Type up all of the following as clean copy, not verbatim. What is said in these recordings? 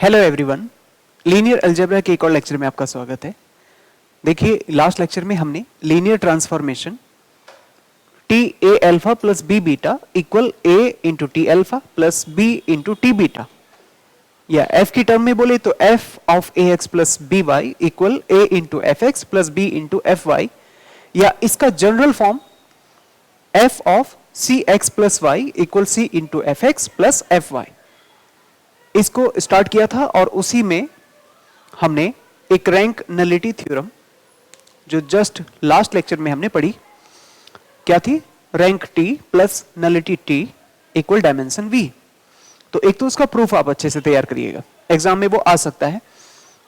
Hello everyone, linear algebra के एक और लेक्चर में आपका स्वागत है। देखिए, लास्ट लेक्चर में हमने linear transformation T a alpha plus b beta equal a into T alpha plus b into T beta, या एफ की टर्म में बोले तो f of a x plus b y equal a into f x plus b into f y, या इसका general form f of c x plus y equal c into f x plus f y, इसको start किया था। और उसी में हमने एक रैंक नलिटी थ्योरम जो जस्ट लास्ट लेक्चर में हमने पढ़ी, क्या थी? Rank T plus nullity T equal dimension V. तो एक तो उसका प्रूफ आप अच्छे से तैयार करिएगा, एग्जाम में वो आ सकता है,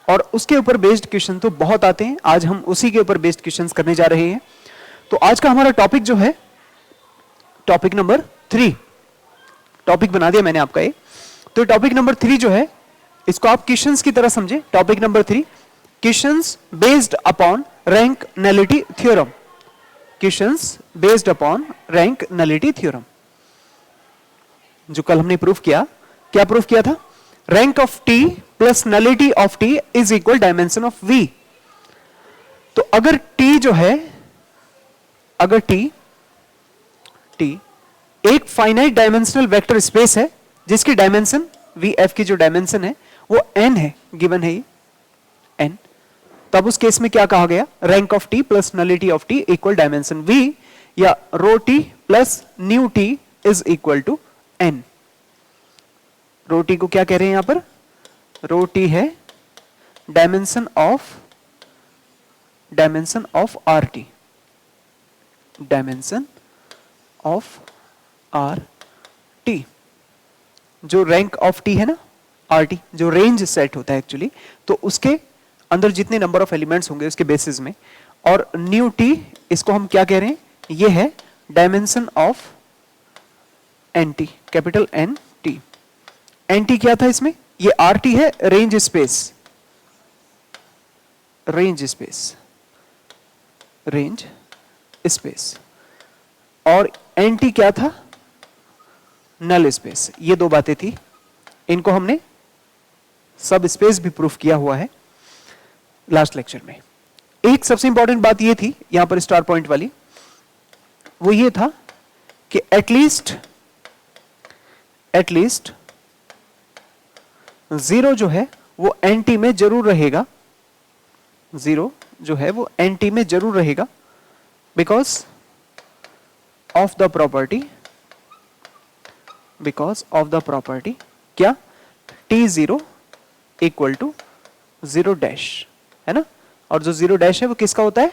और उसके ऊपर बेस्ड क्वेश्चन तो बहुत आते हैं। आज हम उसी के ऊपर बेस्ड क्वेश्चंस करने जा रहे हैं। तो आज का हमारा टॉपिक जो है, टॉपिक नंबर 3, टॉपिक बना दिया मैंने आपका ये। तो टॉपिक नंबर 3 जो है, इसको आप क्वेश्चंस की तरह समझे। Topic number 3, questions based upon rank nullity theorem. Questions based upon rank nullity theorem, जो कल हमने प्रूफ किया। क्या प्रूफ किया था? Rank of T plus nullity of T is equal dimension of V. तो अगर टी जो है, अगर टी एक फाइनाइट डायमेंशनल वेक्टर स्पेस है जिसकी डायमेंशन वी एफ की जो डायमेंशन है वो n है, गिवन है ये n, तब उस केस में क्या कहा गया? Rank of T plus nullity of T equal dimension v, या rho T plus nu T is equal to n। Rho T को क्या कह रहे हैं यहां पर? रो टी है dimension of R T, dimension of R T. जो रैंक ऑफ टी है ना, आर टी, जो रेंज सेट होता है एक्चुअली, तो उसके अंदर जितने नंबर ऑफ एलिमेंट्स होंगे उसके बेसिस में। और न्यू टी, इसको हम क्या कह रहे हैं? ये है dimension of N T, capital N T. N T क्या था इसमें? ये आर टी है रेंज स्पेस, और एन टी क्या था? Null space. ये दो बातें थी, इनको हमने सब स्पेस भी प्रूफ किया हुआ है लास्ट लेक्चर में। एक सबसे इंपॉर्टेंट बात ये थी यहां पर स्टार पॉइंट वाली, वो ये था कि एटलीस्ट जीरो जो है वो एंटी में जरूर रहेगा, जीरो जो है वो एंटी में जरूर रहेगा, बिकॉज ऑफ द प्रॉपर्टी क्या? t0 इक्वल टू 0 डैश, है ना। और जो 0 डैश है वो किसका होता है?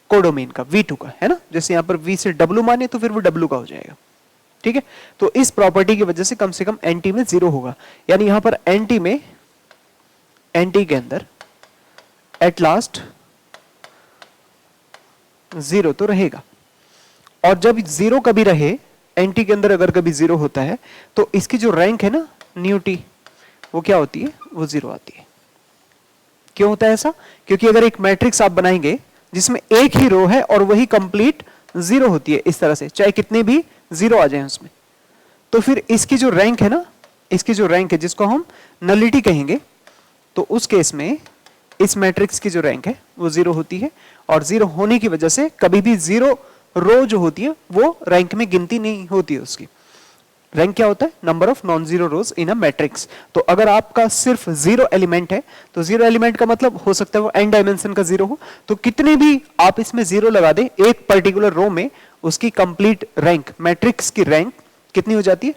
कोडोमेन का, v2 का, है ना। जैसे यहां पर v से w माने तो फिर वो w का हो जाएगा, ठीक है। तो इस प्रॉपर्टी की वजह से कम एंटी में 0 होगा, यानी यहां पर एंटी के अंदर एट लास्ट 0 तो रहेगा। और जब 0 कभी रहे, एंटी के अंदर अगर कभी 0 होता है, तो इसकी जो रैंक है ना न्यू टी, वो क्या होती है? वो 0 आती है। क्यों होता है ऐसा? क्योंकि अगर एक मैट्रिक्स आप बनाएंगे जिसमें एक ही रो है और वही कंप्लीट 0 होती है, इस तरह से, चाहे कितने भी 0 आ जाए उसमें, तो फिर इसकी जो रैंक है ना, इसकी जो रैंक है जिसको हम नलिटी कहेंगे, तो उस केस में इस मैट्रिक्स की जो रैंक है वो 0 होती है। और 0 होने की वजह से कभी भी 0 रो जो होती है वो रैंक में गिनती नहीं होती है। उसकी रैंक क्या होता है? Number of non zero rose in a matrix. तो अगर आपका सिर्फ 0 एलिमेंट है, तो 0 एलिमेंट का मतलब हो सकता है वो n डायमेंशन का 0 हो, तो कितने भी आप इसमें 0 लगा दें एक पर्टिकुलर रो में, उसकी कंप्लीट रैंक, मैट्रिक्स की रैंक कितनी हो जाती है?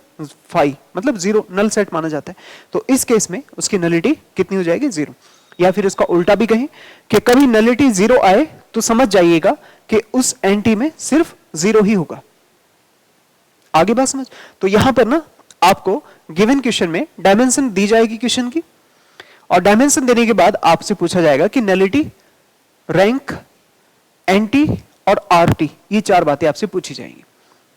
5, मतलब 0 नल सेट माना जाता है। तो इस केस में उसकी नलिटी कितनी हो जाएगी? 0। या फिर उसका उल्टा भी कहें कि कभी नलिटी 0 आए तो समझ जाइएगा कि उस एंटी में सिर्फ 0 ही होगा। आगे बात समझ? तो यहां पर ना आपको गिवन क्वेश्चन में डायमेंशन दी जाएगी क्वेश्चन की, और डायमेंशन देने के बाद आपसे पूछा जाएगा कि नलिटी, रैंक, एंटी और आरटी, ये 4 बातें आपसे पूछी जाएंगी।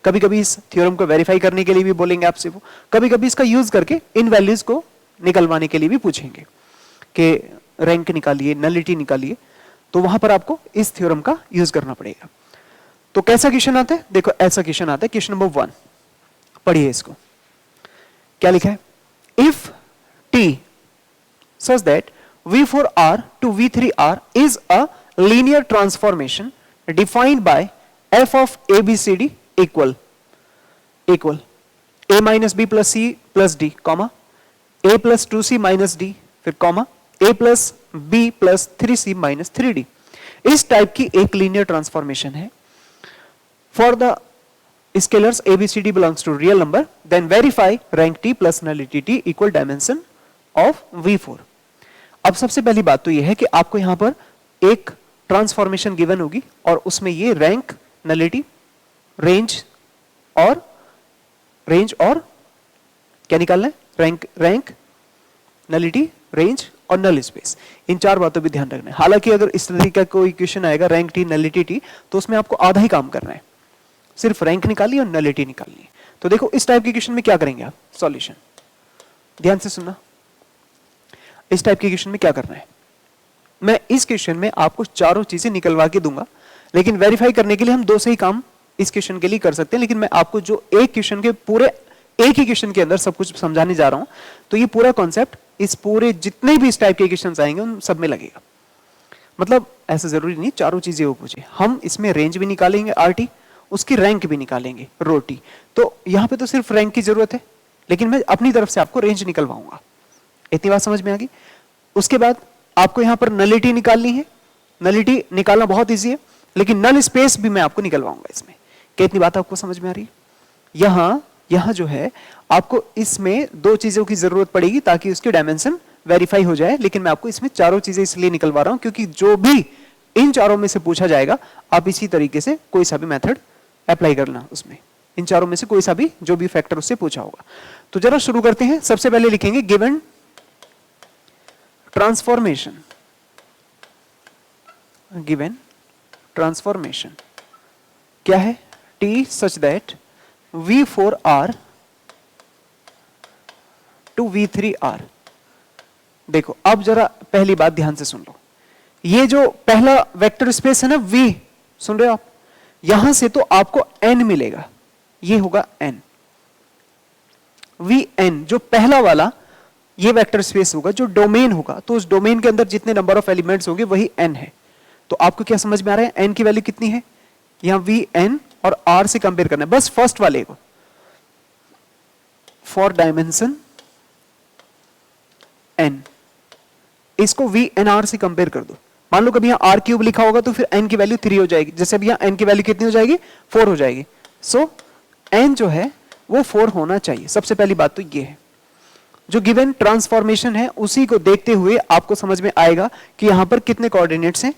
कभी कभी इस थ्योरम को वेरीफाई करने के लिए भी बोलेंगे आपसे वो, कभी कभी इसका यूज करके इन वैल्यूज को निकलवाने के लिए भी पूछेंगे कि रैंक निकालिए, नलिटी निकालिए। तो वहां पर आपको इस थ्योरम का यूज करना पड़ेगा। तो कैसा क्वेश्चन आता है? देखो ऐसा क्वेश्चन आता है, क्वेश्चन नंबर 1, पढ़िए इसको। क्या लिखा है? If T such that V4R to V3R is a linear transformation defined by f of ABCD equal A minus B plus C plus D, comma A plus 2C minus D, फिर comma A plus B plus 3C minus 3D। इस type की एक linear transformation है for the scalars ABCD belongs to real number, then verify rank T plus nullity T equal dimension of V4। अब सबसे पहली बात तो यह है कि आपको यहां पर एक ट्रांसफॉर्मेशन गिवन होगी और उसमें ये रैंक, नलिटी, रेंज और क्या निकालना है, रैंक, नलिटी, रेंज और नल स्पेस। इन चार बातों पर ध्यान रखना है। हालांकि अगर इस तरीके का कोई इक्वेशन आएगा रैंक टी नलिटी टी, तो उसमें आपको आधा ही काम करना है, सिर्फ रैंक निकालनी और नलिटी निकालनी है। तो देखो इस टाइप के क्वेश्चन में क्या करेंगे आप, सॉल्यूशन ध्यान से सुनना। इस टाइप के क्वेश्चन में क्या करना है, मैं इस क्वेश्चन में आपको चारों चीजें निकलवा के दूंगा, लेकिन वेरीफाई करने के लिए हम दो से ही काम इस क्वेश्चन के लिए कर सकते हैं। लेकिन मैं आपको जो एक क्वेश्चन के पूरे एक ही क्वेश्चन के अंदर सब कुछ समझाने जा रहा हूं, तो ये पूरा कॉन्सेप्ट इस पूरे जितने भी इस टाइप के क्वेश्चन आएंगे उन सब में लगेगा। मतलब ऐसा जरूरी नहीं चारों चीजें वो पूछे, हम इसमें रेंज भी निकालेंगे आरटी, उसकी रैंक भी निकालेंगे रोटी। तो यहां पे तो सिर्फ रैंक की जरूरत है, लेकिन मैं अपनी तरफ से आपको रेंज निकलवाऊंगा। इतनी बात समझ में आ गई। उसके बाद आपको यहां पर नलिटी निकालनी है, नलिटी निकालना बहुत इजी है, लेकिन नल स्पेस भी मैं आपको निकलवाऊंगा इसमें। कितनी बात आपको समझ में आ रही है। यहां जो है आपको इसमें दो चीजों की जरूरत पड़ेगी ताकि उसकी डायमेंशन वेरीफाई हो जाए, लेकिन मैं आपको इसमें चारों चीजें इसलिए निकलवा रहा हूं क्योंकि जो भी इन चारों में से पूछा जाएगा आप इसी तरीके से कोई सा भी मेथड अप्लाई करना उसमें, इन चारों में से कोई सा भी जो भी फैक्टर उससे पूछा होगा। तो जरा शुरू करते हैं। सबसे पहले लिखेंगे गिवन ट्रांसफॉर्मेशन, गिवन ट्रांसफॉर्मेशन क्या है, T such that V4R to V3R। देखो अब जरा पहली बात ध्यान से सुन लो, ये जो पहला वेक्टर स्पेस है ना V, सुन रहे हो आप, यहां से तो आपको n मिलेगा, ये होगा n, Vn जो पहला वाला ये वेक्टर स्पेस होगा, जो डोमेन होगा, तो उस डोमेन के अंदर जितने नंबर ऑफ एलिमेंट्स होंगे वही n है। तो आपको क्या समझ में आ रहा है, n की वैल्यू कितनी है, यहां Vn और R से कंपेयर करना है, बस फर्स्ट वाले को, फॉर डायमेंशन n, इसको VnR से कंपेयर कर दो। मान लो कभी यहां R क्यूब लिखा होगा तो फिर n की वैल्यू 3 हो जाएगी, जैसे अभी यहां n की वैल्यू कितनी हो जाएगी, 4 हो जाएगी। सो n जो है वो 4 होना चाहिए। सबसे पहली बात तो ये है। जो गिवन ट्रांसफॉर्मेशन है उसी को देखते हुए आपको समझ में आएगा कि यहां पर कितने कोऑर्डिनेट्स हैं,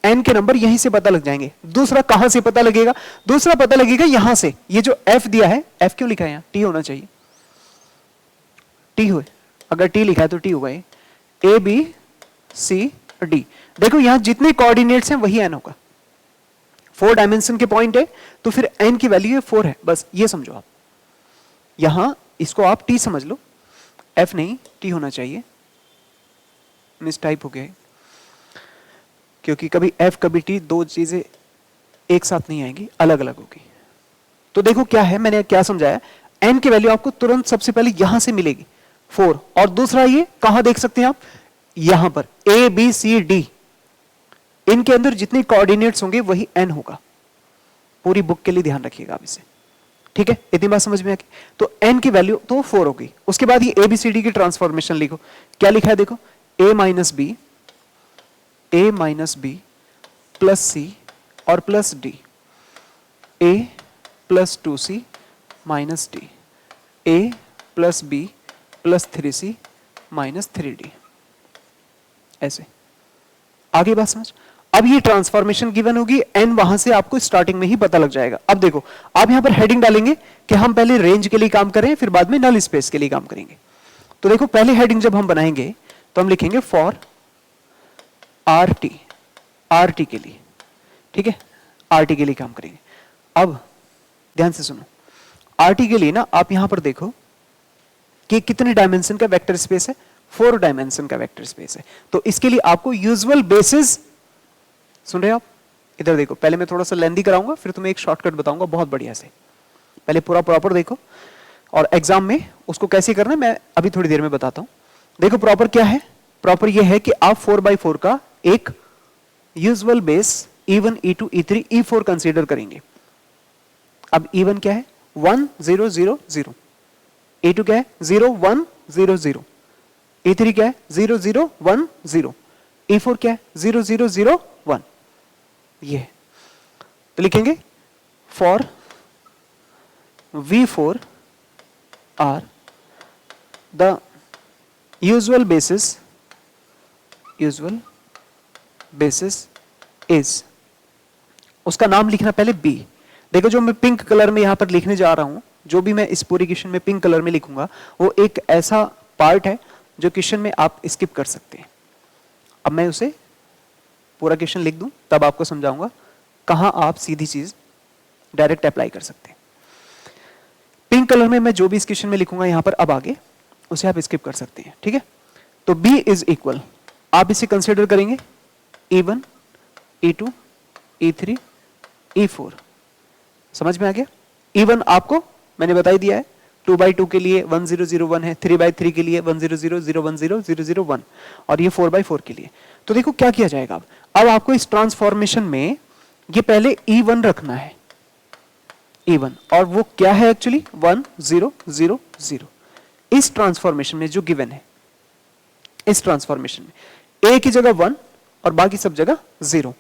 n के नंबर यहीं से पता लग जाएंगे। दूसरा कहां से पता लगेगा, दूसरा पता लगेगा यहां से, ये जो f दिया है, f क्यों लिखा है यहां, t होना चाहिए, t हुए, अगर t लिखा है तो t होगा ये, a b c d। देखो यहां जितने कोऑर्डिनेट्स हैं वही n होगा, 4 डायमेंशन के पॉइंट है तो फिर n की वैल्यू 4 है, बस ये समझो आप। यहां इसको आप t समझ लो, f नहीं t होना चाहिए, मिस टाइप हो गया, क्योंकि कभी f कभी t दो चीजें एक साथ नहीं आएंगी, अलग अलग होगी। तो देखो क्या है, मैंने क्या समझाया, n की वैल्यू आपको तुरंत सबसे पहले यहां से मिलेगी 4, और दूसरा ये कहां देख सकते हैं आप, यहां पर a b c d, इनके अंदर जितने कोऑर्डिनेट्स होंगे वही n होगा। पूरी बुक के लिए ध्यान रखिएगा आप इसे, ठीक है। इतनी बात समझ में आ गई। तो n की वैल्यू तो 4 होगी। उसके बाद ये a b c d की ट्रांसफॉर्मेशन लिखो, क्या लिखा है देखो, a minus b plus c और plus d, a plus 2c minus d, a plus b plus 3c minus 3d। ऐसे आगे बात समझ। अब ये ट्रांसफॉर्मेशन गिवन होगी, n वहां से आपको स्टार्टिंग में ही पता लग जाएगा। अब देखो आप यहां पर हेडिंग डालेंगे कि हम पहले रेंज के लिए काम करें, फिर बाद में नल स्पेस के लिए काम करेंगे। तो देखो पहले हेडिंग जब हम बनाएंगे तो हम लिखेंगे फॉर आरटी के लिए, ठीक है, आरटी के लिए काम करेंगे। अब ध्यान से सुनो, आरटी के लिए ना आप यहां पर देखो कि कितने डायमेंशन का वेक्टर स्पेस है, 4 डायमेंशन का वेक्टर स्पेस है। तो इसके लिए आपको यूजुअल बेसिस, सुन रहे हो आप, इधर देखो, पहले मैं थोड़ा सा लेंदी कराऊंगा फिर तुम्हें एक शॉर्टकट बताऊंगा बहुत बढ़िया से। पहले पूरा प्रॉपर देखो और एग्जाम में उसको कैसे करना है मैं अभी थोड़ी देर में बताता हूं। देखो प्रॉपर क्या है, प्रॉपर ये है कि आप 4x4 का एक usual base E1 E2 E3 E4 consider करेंगे। अब E1 क्या है 1 0 0 0, E2 क्या है 0 1 0 0, E3 क्या है 0 0 1 0, E4 क्या है 0 0 0 1। ये है तो लिखेंगे for V4 are the usual basis is, उसका नाम लिखना पहले B। देखो जो मैं पिंक कलर में यहां पर लिखने जा रहा हूं, जो भी मैं इस पूरी क्वेश्चन में पिंक कलर में लिखूंगा वो एक ऐसा पार्ट है जो क्वेश्चन में आप स्किप कर सकते हैं। अब मैं उसे पूरा क्वेश्चन लिख दूं तब आपको समझाऊंगा कहां आप सीधी चीज डायरेक्ट अप्लाई कर सकते हैं। पिंक कलर में मैं जो भी इस क्वेश्चन में लिखूंगा यहां पर अब आगे, उसे आप स्किप कर सकते हैं, ठीक है। तो B इज इक्वल, आप इसे कंसीडर करेंगे E1 E2 E3 E4। समझ में आ गया। E1 आपको मैंने बता ही दिया है 2x2 के लिए 1 0 0 1 है, 3x3 के लिए 1 0 0 0 1 0 0 0 1 और ये 4x4 के लिए। तो देखो क्या किया जाएगा, अब आपको इस ट्रांसफॉर्मेशन में ये पहले E1 रखना है, E1, और वो क्या है एक्चुअली 1 0 0 0। इस ट्रांसफॉर्मेशन में जो गिवन है, इस ट्रांसफॉर्मेशन में A की जगह 1 और बाकी सब जगह 0।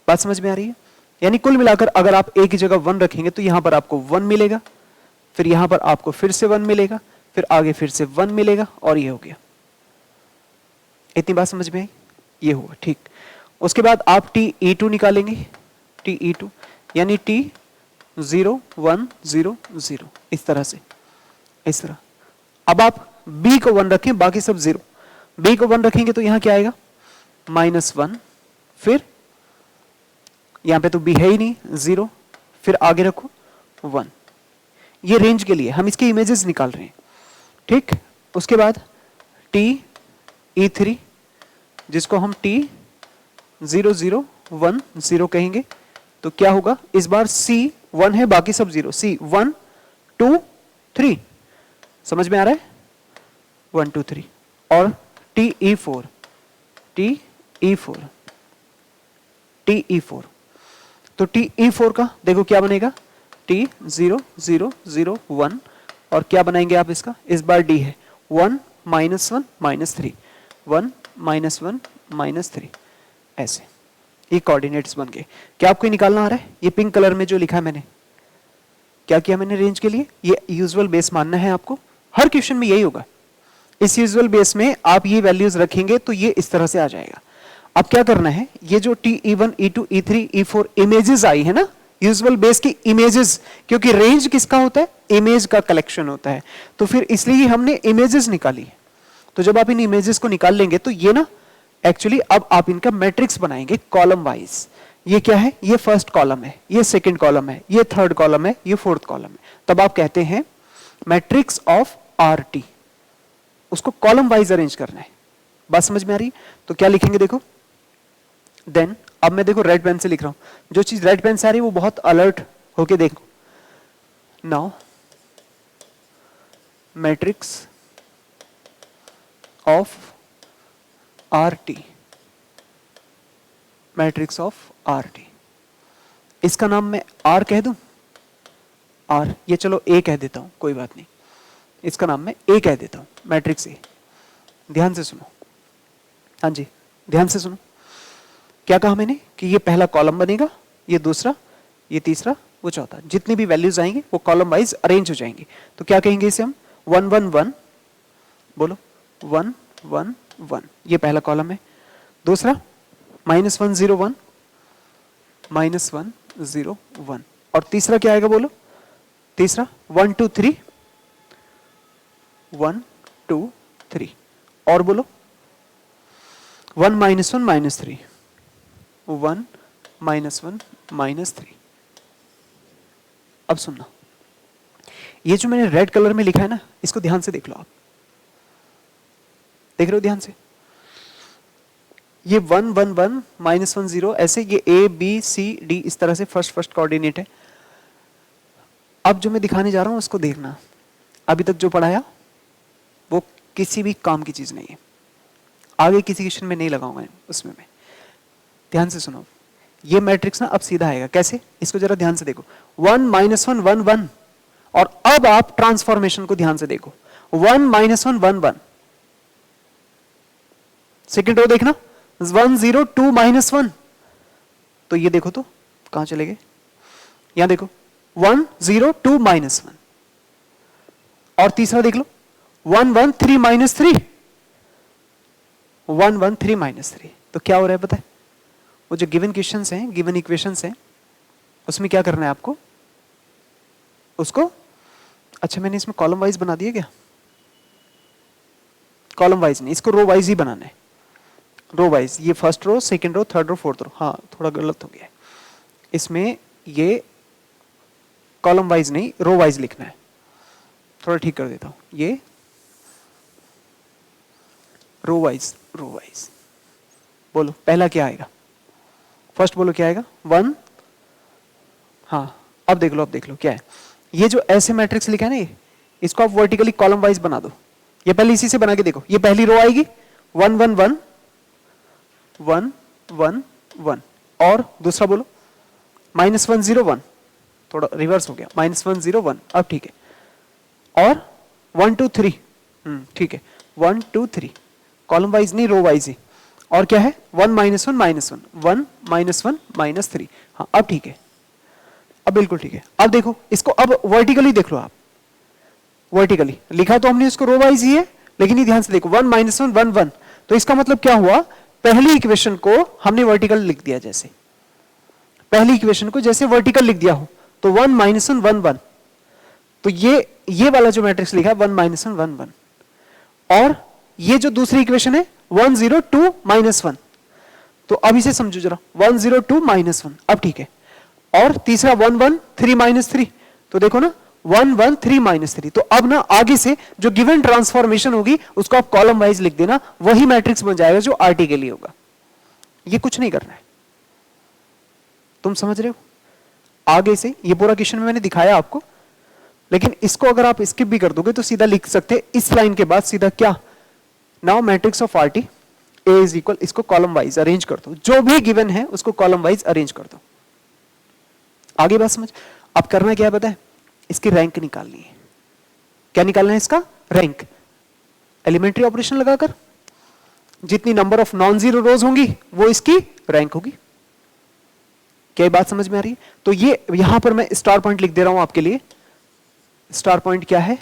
बात समझ में आ रही है। यानी कुल मिलाकर अगर आप A की जगह 1 रखेंगे तो यहां पर आपको 1 मिलेगा, फिर यहां पर आपको फिर से 1 मिलेगा, फिर आगे फिर से 1 मिलेगा और ये हो गया। इतनी बात समझ में आई, ये हुआ ठीक। उसके बाद आप TE2 निकालेंगे, TE2 यानी T 0 1 0 0, इस तरह से, इस तरह। अब आप B को 1 रखें, बाकी सब 0। B को 1 रखेंगे तो यहां क्या आएगा -1, फिर यहां पे तो B है ही नहीं 0, फिर आगे रखो 1। ये रेंज के लिए हम इसके इमेजेस निकाल रहे हैं, ठीक। उसके बाद TE3 जिसको हम T 0 0 1 0 कहेंगे, तो क्या होगा इस बार C 1 है बाकी सब 0, C 1 2 3, समझ में आ रहा है 1 2 3। और TE4 तो TE4 का देखो क्या बनेगा T 0 0 0 1 और क्या बनाएंगे आप इसका, इस बार D है 1 -1 -3 1 -1 -3, ऐसे ये कोऑर्डिनेट्स बन गए। क्या आपको निकालना आ रहा है, ये पिंक कलर में जो लिखा है मैंने, क्या किया मैंने रेंज के लिए, ये यूजुअल बेस मानना है आपको, हर क्वेश्चन में यही होगा। इस यूजुअल बेस में आप ये वैल्यूज रखेंगे तो ये इस तरह से आ जाएगा। अब क्या करना है, ये जो TE1 E2 E3 E4 images आई है ना, यूजुअल बेस की इमेजेस, क्योंकि रेंज किसका होता है, इमेज का कलेक्शन होता है, तो फिर इसलिए हमने इमेजेस निकाली। तो जब आप इन इमेजेस को निकाल लेंगे तो ये ना एक्चुअली अब आप इनका मैट्रिक्स बनाएंगे कॉलम वाइज। ये क्या है, ये फर्स्ट कॉलम है, ये सेकंड कॉलम है, ये थर्ड कॉलम है, ये फोर्थ कॉलम है। तब आप कहते हैं मैट्रिक्स ऑफ RT, उसको कॉलम वाइज अरेंज करना है। बात समझ में आ रही। तो क्या लिखेंगे देखो, देन अब मैं देखो रेड पेन से लिख रहा हूं, जो चीज रेड पेन से आ रही है वो बहुत अलर्ट होके देखो। Now matrix of RT, matrix of RT, इसका नाम मैं R कह दूं, R, ये चलो A कह देता हूं, कोई बात नहीं, इसका नाम मैं A कह देता हूं, मैट्रिक्स A। ध्यान से सुनो, हाँ जी ध्यान से सुनो। क्या कहा मैंने कि ये पहला कॉलम बनेगा, ये दूसरा, ये तीसरा, वो चौथा, जितनी भी वैल्यूज आएंगे वो कॉलम वाइज अरेंज हो जाएंगे। तो क्या कहेंगे इसे हम 1 1 1, बोलो 1 1 1, ये पहला कॉलम है। दूसरा -1 0 1 -1 0 1, और तीसरा क्या आएगा बोलो, तीसरा 1 2 3 1 2 3, और बोलो 1 -1 -3 1 -1 -3। अब सुनना, ये जो मैंने रेड कलर में लिखा है ना, इसको ध्यान से देख लो आप, देख रहे हो ध्यान से, ये 1 1 1 -1 0, ऐसे ये A B C D इस तरह से फर्स्ट कोऑर्डिनेट है। अब जो मैं दिखाने जा रहा हूं उसको देखना, अभी तक जो पढ़ाया वो किसी भी काम की चीज नहीं है। आगे किसी क्वेश्चन में नहीं लगाऊंगा उसमें मैं। ध्यान से सुनो, ये मैट्रिक्स ना अब सीधा आएगा। कैसे? इसको जरा ध्यान से देखो। 1 -1 1 1, और अब आप ट्रांसफॉर्मेशन को ध्यान से देखो। 1 -1 1 1, सेकेंड रो देखना, 1 0 2 -1, तो ये देखो तो कहां चले गए? यहां देखो 1 0 2 -1, और तीसरा देख लो 1 1 3 -3, 1 1 3 -3। तो क्या हो रहा है पता है? वो जो गिवन क्वेश्चंस हैं, गिवन इक्वेशंस हैं, उसमें क्या करना है आपको? उसको, अच्छा मैंने इसमें कॉलम वाइज बना दिया क्या? कॉलम वाइज नहीं, इसको रो वाइज ही बनाना है। रो वाइज, ये first row, second row, third row, fourth row. हाँ थोड़ा गलत हो गया है इसमें, ये कॉलम वाइज नहीं रो वाइज लिखना है। थोड़ा ठीक कर देता हूं, ये रो वाइज, रो वाइज। बोलो पहला क्या आएगा? फर्स्ट बोलो क्या आएगा? 1। हाँ अब देख लो, अब देख लो क्या है। ये जो ऐसे मैट्रिक्स लिखा है ना, ये इसको आप वर्टिकली कॉलम वाइज बना दो। ये पहले इसी से बना के देखो। ये पहली रो आएगी 1 1 1 1 1 1, और दूसरा बोलो -1 0 1, थोड़ा रिवर्स हो गया, -1 0 1, अब ठीक है। और 1 2 3, ठीक है, 1 2 3, कॉलम वाइज नहीं रो वाइज ही। और क्या है? 1 -1 -1 1 -1 -3। हाँ अब ठीक है, अब बिल्कुल ठीक है। अब देखो इसको, अब वर्टिकली देख लो आप। वर्टिकली लिखा तो हमने इसको रो वाइज ही है, लेकिन ये ध्यान से देखो 1 -1 1 1, तो इसका मतलब क्या हुआ? पहली इक्वेशन को हमने वर्टिकल लिख दिया। जैसे पहली इक्वेशन को जैसे वर्टिकल लिख दिया हो, तो 1 -1 1 1, तो ये वाला जो मैट्रिक्स लिखा है 1 -1 1 1, और ये जो दूसरी इक्वेशन है 1 0 2 -1, तो अब इसे समझो जरा, 1 0 2 -1, अब ठीक है। और तीसरा 1 1 3 -3, तो देखो ना 1 1 3 -3, तो अब ना आगे से जो गिवन ट्रांसफॉर्मेशन होगी उसको आप कॉलम वाइज लिख देना, वही मैट्रिक्स बन जाएगा जो आरटी के लिए होगा। ये कुछ नहीं करना है, तुम समझ रहे हो? आगे से ये पूरा क्वेश्चन में मैंने दिखाया आपको, लेकिन इसको अगर आप स्किप भी कर दोगे तो सीधा लिख सकते इस लाइन के बाद सीधा क्या? Now matrix of RT A is equal, इसको कॉलम वाइज अरेंज कर दो, जो भी गिवन है उसको कॉलम वाइज अरेंज कर दो। आगे बात समझ। अब करना क्या है पता है? इसकी रैंक निकालनी है। क्या निकालना है इसका? रैंक। एलिमेंट्री ऑपरेशन लगाकर जितनी नंबर ऑफ नॉन जीरो रोज होंगी वो इसकी रैंक होगी। क्या बात समझ में आ रही है? तो ये यहां पर मैं स्टार पॉइंट लिख दे रहा हूं आपके लिए। स्टार पॉइंट क्या है?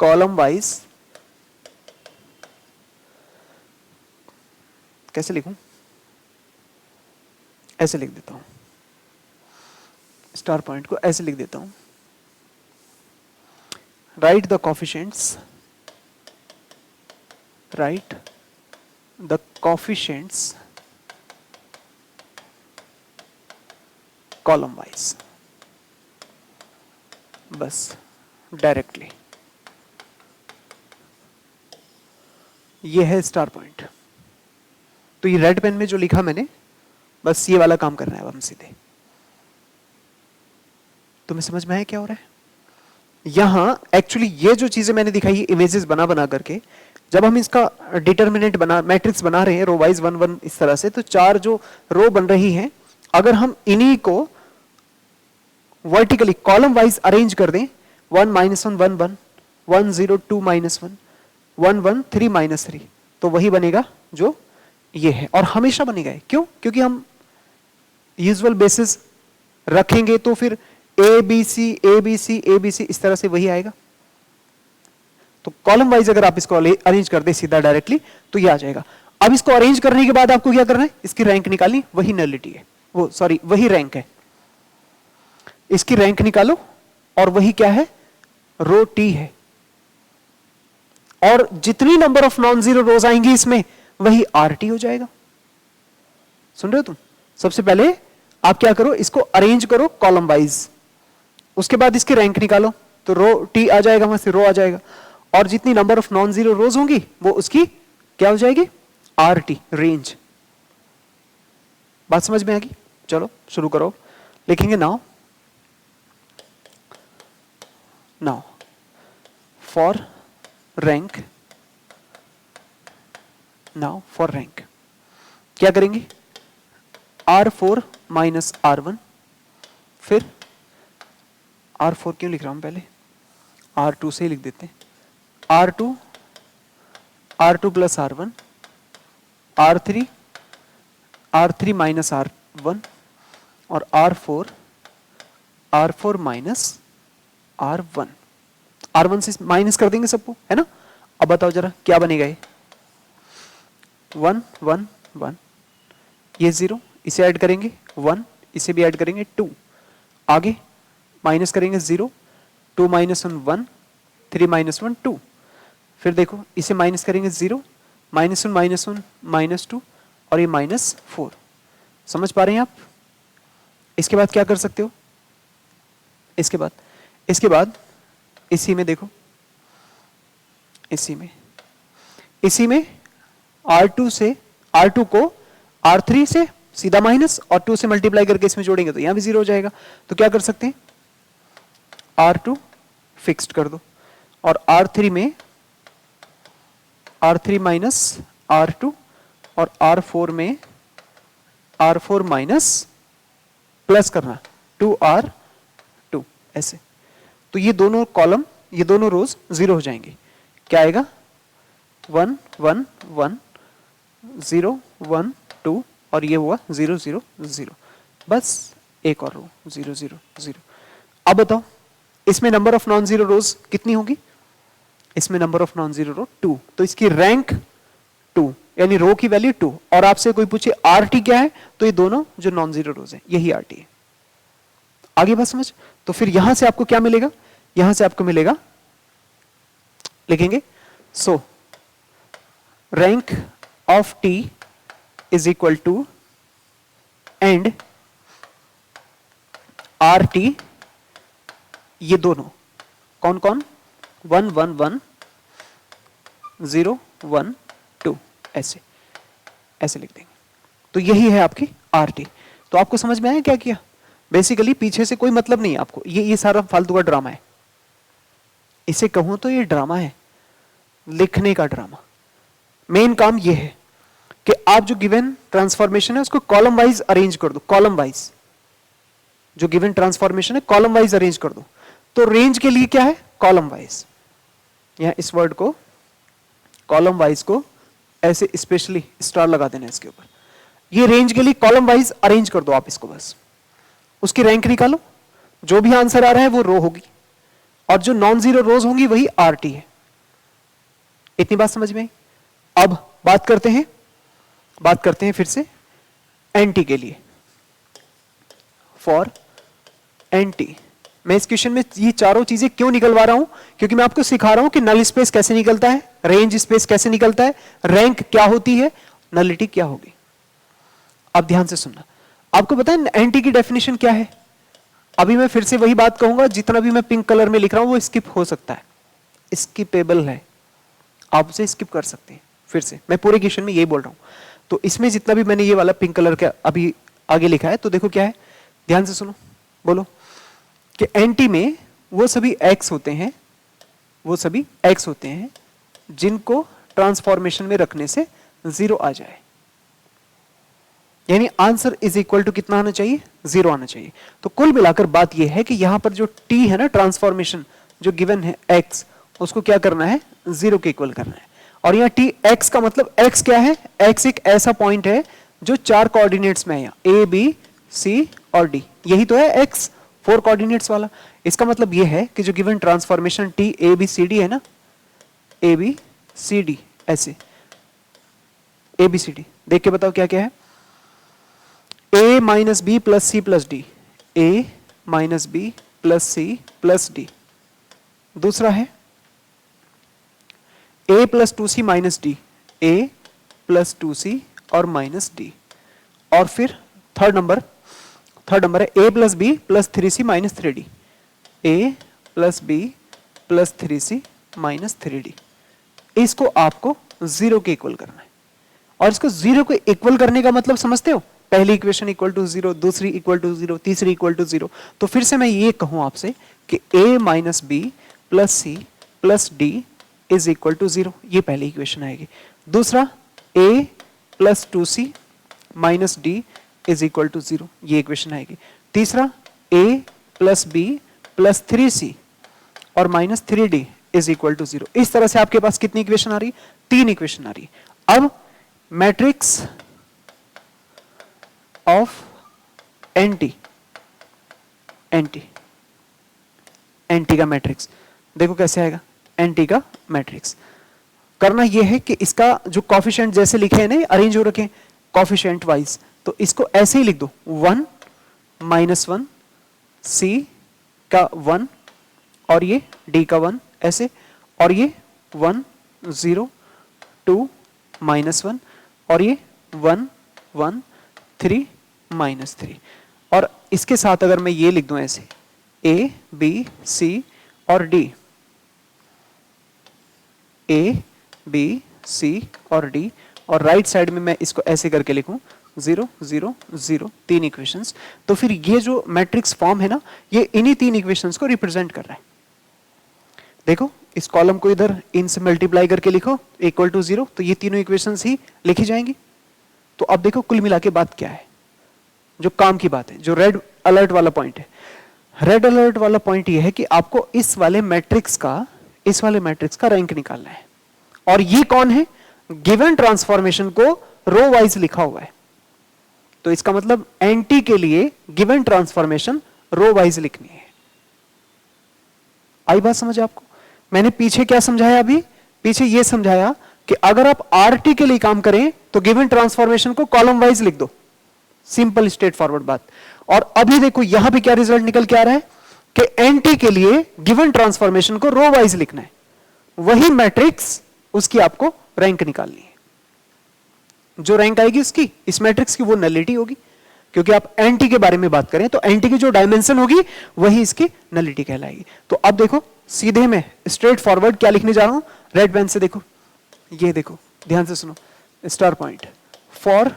कॉलम वाइज, कैसे लिखूं? ऐसे लिख देता हूं, स्टार पॉइंट को ऐसे लिख देता हूं। Right the coefficients, right the coefficients column wise, बस डायरेक्टली। ये है स्टार पॉइंट। तो ये रेड पेन में जो लिखा मैंने, बस ये वाला काम करना है अब हम सीधे। तुम्हें समझ में आया क्या हो रहा है? यहां एक्चुअली ये जो चीजें मैंने दिखाई इमेजेस बना बना करके, जब हम इसका डिटर्मिनेंट बना, मैट्रिक्स बना रहे हैं रो वाइज 1 1 इस तरह से, तो 4 जो रो बन रही हैं, अगर हम इन्हीं को वर्टिकली कॉलम वाइज अरेंज कर दें, 1 -1 1 1 1 0 2 -1 1 1 3 -3, तो वही बनेगा जो ये है, और हमेशा बनेगा। क्यों? क्योंकि हम यूजुअल बेसिस रखेंगे तो फिर a B c a B c a B c इस तरह से वही आएगा। तो कॉलम वाइज अगर आप इसको अरेंज कर दे सीधा डायरेक्टली, तो ये आ जाएगा। अब इसको अरेंज करने के बाद आपको क्या करना है? इसकी रैंक निकालनी, वही नलिटी है, वो सॉरी वही रैंक है। इसकी रैंक निकालो, और वही क्या है? रो टी है। और जितनी नंबर ऑफ नॉन जीरो रोज आएंगी इसमें, वही आरटी हो जाएगा। सुन रहे हो तुम? सबसे पहले आप क्या करो, इसको अरेंज करो कॉलम वाइज, उसके बाद इसकी रैंक निकालो, तो रो टी आ जाएगा, वहां से रो आ जाएगा, और जितनी नंबर ऑफ नॉन जीरो रोज होंगी वो उसकी क्या हो जाएगी? RT, range. बात समझ में आ गई? चलो शुरू करो। लिखेंगे now now for rank, now for rank क्या करेंगे, R4 माइनस R1, फिर R4 क्यों लिख रहा हूं, पहले R2 से ही लिख देते हैं, R2 plus R1, R3 minus R1 और R4 माइनस R1 से माइनस कर देंगे सबको, है ना। अब बताओ जरा क्या बनेगा ये, 1 1 1, ये 0, इसे ऐड करेंगे 1, इसे भी ऐड करेंगे 2, आगे माइनस करेंगे 0, 2 माइनस 1 1, 3 माइनस 1 2, फिर देखो इसे माइनस करेंगे 0, माइनस 1 माइनस 2 और ये -4। समझ पा रहे हैं आप। इसके बाद क्या कर सकते हो, इसके बाद इसी में देखो, इसी में R2 को R3 से सीधा माइनस और 2 से मल्टीप्लाई करके इसमें जोड़ेंगे तो यहां भी 0 हो जाएगा। तो क्या कर सकते हैं, R2 फिक्स्ड कर दो और R3 माइनस R2 और R4 माइनस प्लस करना 2R2 ऐसे। तो ये दोनों कॉलम, ये दोनों रोज 0 हो जाएंगे। क्या आएगा, 1 1 1 0 1 2 और ये हुआ 0 0 0, बस एक और रो 0 0 0। अब बताओ इसमें नंबर ऑफ नॉन जीरो रोज कितनी होगी, इसमें नंबर ऑफ नॉन जीरो रो 2, तो इसकी रैंक 2 यानी रो की वैल्यू 2। और आपसे कोई पूछे RT क्या है, तो ये दोनों जो नॉन जीरो रोज है यही RT है। आगे बात समझ। तो फिर यहां से आपको क्या मिलेगा, यहां से आपको मिलेगा, लिखेंगे so rank of T is equal to and RT, ये दोनों कौन कौन, 1 1 1 0 1 2 ऐसे लिख देंगे। तो यही है आपकी RT। तो आपको समझ में आया क्या किया, बेसिकली पीछे से कोई मतलब नहीं है आपको, ये सारा फालतू का ड्रामा है। इसे कहूं तो ये ड्रामा है, लिखने का ड्रामा। मेन काम ये है कि आप जो गिवन ट्रांसफॉर्मेशन है उसको कॉलम वाइज अरेंज कर दो, कॉलम वाइज जो गिवन ट्रांसफॉर्मेशन है कॉलम वाइज अरेंज कर दो। तो रेंज के लिए क्या है, कॉलम वाइज। यहां इस वर्ड को कॉलम वाइज को ऐसे स्पेशली स्टार लगा देना इसके ऊपर। ये रेंज के लिए कॉलम वाइज अरेंज कर दो आप इसको, बस उसकी रैंक निकालो, जो भी आंसर आ रहा है वो रो होगी और जो नॉन जीरो रोज होंगी वही RT है। इतनी बात समझ में आई। अब बात करते हैं फिर से NT के लिए। फॉर NT मैं इस क्वेश्चन में ये चारों चीजें क्यों निकलवा रहा हूं, क्योंकि मैं आपको सिखा रहा हूं कि नल स्पेस कैसे निकलता है, रेंज स्पेस कैसे निकलता है, रैंक क्या होती है, नलिटी क्या होगी। अब ध्यान से सुनना। आपको पता है NT की डेफिनेशन क्या है। अभी मैं फिर से वही बात कहूंगा, जितना भी मैं पिंक कलर में लिख रहा हूं वो स्किप हो सकता है, स्किपेबल है, आप उसे स्किप कर सकते हैं। फिर से मैं पूरे क्वेश्चन में यही बोल रहा हूं। तो इसमें जितना भी मैंने ये वाला पिंक कलर का अभी आगे लिखा है, तो देखो क्या है, ध्यान से सुनो, बोलो कि NT में वो सभी x होते हैं जिनको ट्रांसफॉर्मेशन में रखने से 0 आ जाए, यानी आंसर इज इक्वल टू कितना आना चाहिए, 0 आना चाहिए। तो कुल मिलाकर बात यह है कि यहां पर जो T है ना, ट्रांसफॉर्मेशन जो गिवन है x, उसको क्या करना है, 0 के इक्वल करना है। और यहाँ T x का मतलब x क्या है, x एक ऐसा पॉइंट है जो 4 कोऑर्डिनेट्स में है, यहाँ A B C और D, यही तो है x 4 कोऑर्डिनेट्स वाला। इसका मतलब यह है कि जो given transformation T A B C D है ना, A B C D ऐसे A B C D, देख के बताओ क्या क्या है, A minus b plus c plus d, A minus b plus c plus d. दूसरा है A plus 2C minus d, A plus 2C और माइनस डी। और फिर थर्ड नंबर है A plus b plus 3C minus 3D, A plus b plus 3C minus 3D। इसको आपको 0 के equal करना है। और इसको 0 को इक्वल करने का मतलब समझते हो, पहली इक्वेशन इक्वल टू 0, दूसरी इक्वल टू 0, तीसरी इक्वल टू 0। तो फिर से मैं ये कहूं आपसे कि A minus b plus c plus d is equal to 0, ये पहली इक्वेशन आएगी। दूसरा a plus 2c minus d is equal to 0, ये इक्वेशन आएगी। तीसरा a plus b plus 3c और minus 3d is equal to 0। इस तरह से आपके पास कितनी इक्वेशन आ रही? 3 इक्वेशन आ रही। अब मैट्रिक्स ऑफ एंटी का मैट्रिक्स देखो कैसे आएगा। एंटी का मैट्रिक्स करना यह है कि इसका जो कॉफिशिएंट जैसे लिखे हैं ना, अरेंज हो रखे कॉफिशिएंट वाइज, तो इसको ऐसे ही लिख दो 1 -1 c का 1 और ये d का 1 ऐसे, और ये 1 0 2 -1 और ये 1 1 3 -3, और इसके साथ अगर मैं ये लिख दूं ऐसे a b c और d, a b c और d, और राइट साइड में मैं इसको ऐसे करके लिखूं 0 0 0, 3 इक्वेशंस। तो फिर ये जो मैट्रिक्स फॉर्म है ना, ये इन्हीं 3 इक्वेशंस को रिप्रेजेंट कर रहा है। देखो इस कॉलम को इधर इन से मल्टीप्लाई करके लिखो इक्वल टू 0, तो ये तीनों इक्वेशंस ही लिखी जाएंगी। तो अब देखो कुल मिला के बात क्या है, जो काम की बात है, जो रेड अलर्ट वाला पॉइंट है। रेड अलर्ट वाला पॉइंट ये है कि आपको इस वाले मैट्रिक्स का रैंक निकालना है। और ये कौन है? गिवन ट्रांसफॉर्मेशन को रो वाइज लिखा हुआ है, तो इसका मतलब एंटी के लिए गिवन ट्रांसफॉर्मेशन रो वाइज लिखनी है। आई बात समझ आपको? मैंने पीछे क्या समझाया? अभी पीछे यह समझाया कि अगर आप आरटी के लिए काम करें तो गिवन ट्रांसफॉर्मेशन को कॉलम वाइज लिख दो, सिंपल स्ट्रेट फॉरवर्ड बात। और अभी देखो यहां पे क्या रिजल्ट निकल के आ रहा है कि एंटी के लिए गिवन ट्रांसफॉर्मेशन को रो वाइज लिखना है, वही मैट्रिक्स उसकी आपको रैंक निकालनी है। जो रैंक आएगी उसकी इस मैट्रिक्स की, वो नलिटी होगी, क्योंकि आप एंटी के बारे में बात करें तो एंटी की जो डायमेंशन होगी वही इसकी नलिटी कहलाएगी। तो अब देखो सीधे मैं स्ट्रेट फॉरवर्ड क्या लिखने जा रहा हूं, रेड पेन से देखो, ये देखो ध्यान से सुनो, स्टार पॉइंट फॉर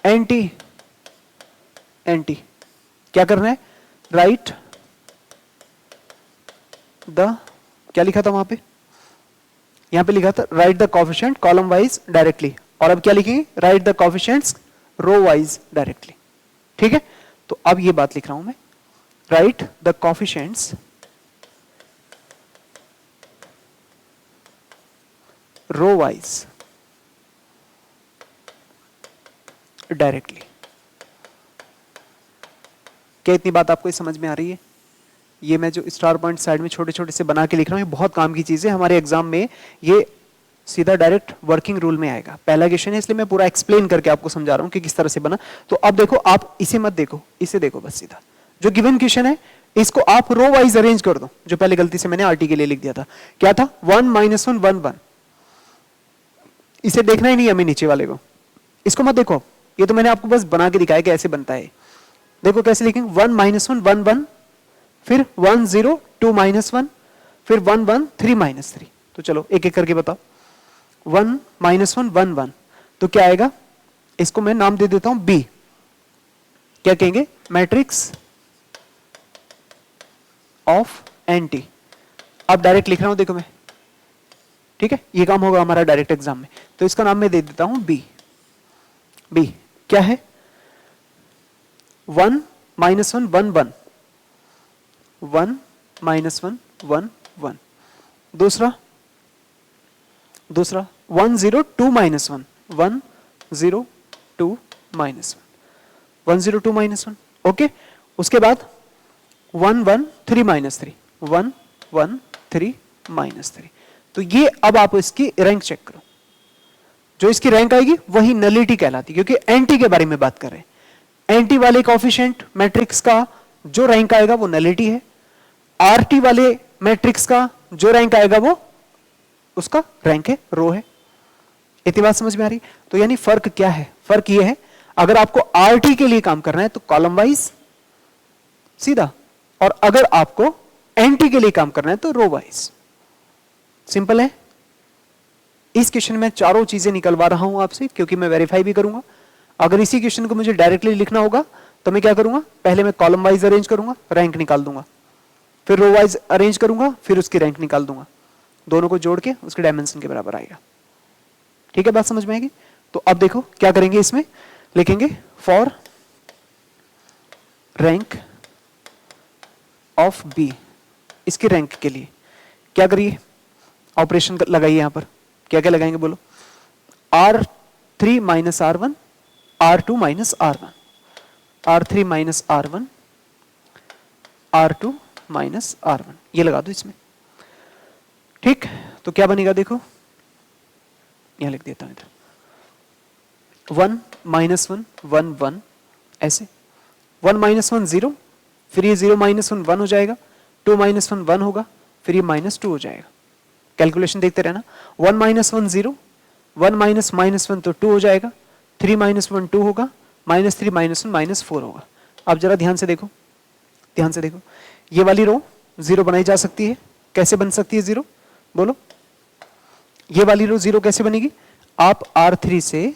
एंटी क्या करना है? राइट द, क्या लिखा था वहां पे? यहां पे लिखा था write the coefficient column wise directly, और अब क्या लिखेंगे? Write the coefficients row wise directly. ठीक है, तो अब ये बात लिख रहा हूं मैं, write the coefficients row wise directly. क्या इतनी बात आपको समझ में आ रही है? ये मैं जो स्टार पॉइंट साइड में छोटे छोटे से बना के लिख रहा हूं, ये बहुत काम की चीज है। हमारे एग्जाम में ये सीधा डायरेक्ट वर्किंग रूल में आएगा। पहला क्वेश्चन है इसलिए मैं पूरा एक्सप्लेन करके आपको समझा रहा हूं कि किस तरह से बना। तो अब देखो, आप इसे मत देखो, इसे देखो बस सीधा। जो गिवन क्वेश्चन है इसको आप रो वाइज अरेंज कर दो, जो पहले गलती से मैंने आरटी के लिए लिख दिया था। क्या था? 1 -1 1 1। इसे देखना ही नहीं हमें, नीचे वाले को, इसको मत देखो। ये तो मैंने आपको बस बना के दिखाया कि ऐसे बनता है। देखो कैसे लिखेंगे, 1 -1 1 1, फिर 1 0 2 -1, फिर 1 1 3 -3। तो चलो एक एक करके बताओ। 1 -1 1 1, तो क्या आएगा? इसको मैं नाम दे देता हूं बी। क्या कहेंगे? Matrix of anti. अब डायरेक्ट लिख रहा हूं देखो मैं, ठीक है, ये काम होगा हमारा डायरेक्ट एग्जाम में। तो इसका नाम मैं दे देता हूं बी। बी क्या है? 1 -1 1 1, 1 -1 1 1। दूसरा 1 0 2 -1, 1 0 2 -1, 1 0 2 -1। ओके, उसके बाद 1 1 3 -3, 1 1 3 -3। तो ये अब आप इसकी रैंक चेक करो। जो इसकी रैंक आएगी वही नलिटी कहलाती है, क्योंकि एंटी के बारे में बात कर रहे हैं। एंटी वाले कोएफिशिएंट मैट्रिक्स का जो रैंक आएगा वो नलिटी है। आरटी वाले मैट्रिक्स का जो रैंक आएगा वो उसका रैंक है, रो है। इतनी बात समझ में आ रही? तो यानी फर्क क्या है? फर्क ये है, अगर आपको आरटी के लिए काम करना है तो कॉलम वाइज सीधा, और अगर आपको एंटी के लिए काम करना है तो रो वाइज। सिंपल है। इस क्वेश्चन में चारों चीजें निकलवा रहा हूं आपसे, क्योंकि मैं वेरीफाई भी करूंगा। अगर इसी क्वेश्चन को मुझे डायरेक्टली लिखना होगा तो मैं क्या करूंगा? पहले मैं कॉलम वाइज अरेंज करूंगा, रैंक निकाल दूंगा। फिर रो वाइज अरेंज करूंगा, फिर उसकी रैंक निकाल दूंगा, दोनों को जोड़ के उसके डायमेंशन के बराबर आएगा। ठीक है, बात समझ में आएगी? तो अब देखो क्या करेंगे, इसमें लिखेंगे फॉर रैंक ऑफ बी, इसकी रैंक के लिए क्या करिए, ऑपरेशन लगाइए। यहां पर क्या क्या लगाएंगे बोलो, R3 minus R1, R2 minus R1, R3 minus R1, R2 minus R1, ये लगा दो इसमें। ठीक, तो क्या बनेगा देखो, यहां लिख देता हूं इधर, 1 माइनस 1 1 1, ऐसे 1 माइनस 1 0, फिर ये 0 माइनस 1 1 हो जाएगा, 2 माइनस 1 1 होगा, फिर ये माइनस 2 हो जाएगा। कैलकुलेशन देखते रहना, 1 माइनस 1 0, 1 माइनस माइनस 1 तो 2 हो जाएगा, 3 माइनस 1 2 होगा, माइनस 3 माइनस 1 माइनस 4 होगा। अब जरा ध्यान से देखो, ध्यान से देखो, ये वाली रो 0 बनाई जा सकती है, कैसे बन सकती है 0 बोलो, ये वाली रो 0 कैसे बनेगी, आप R3 से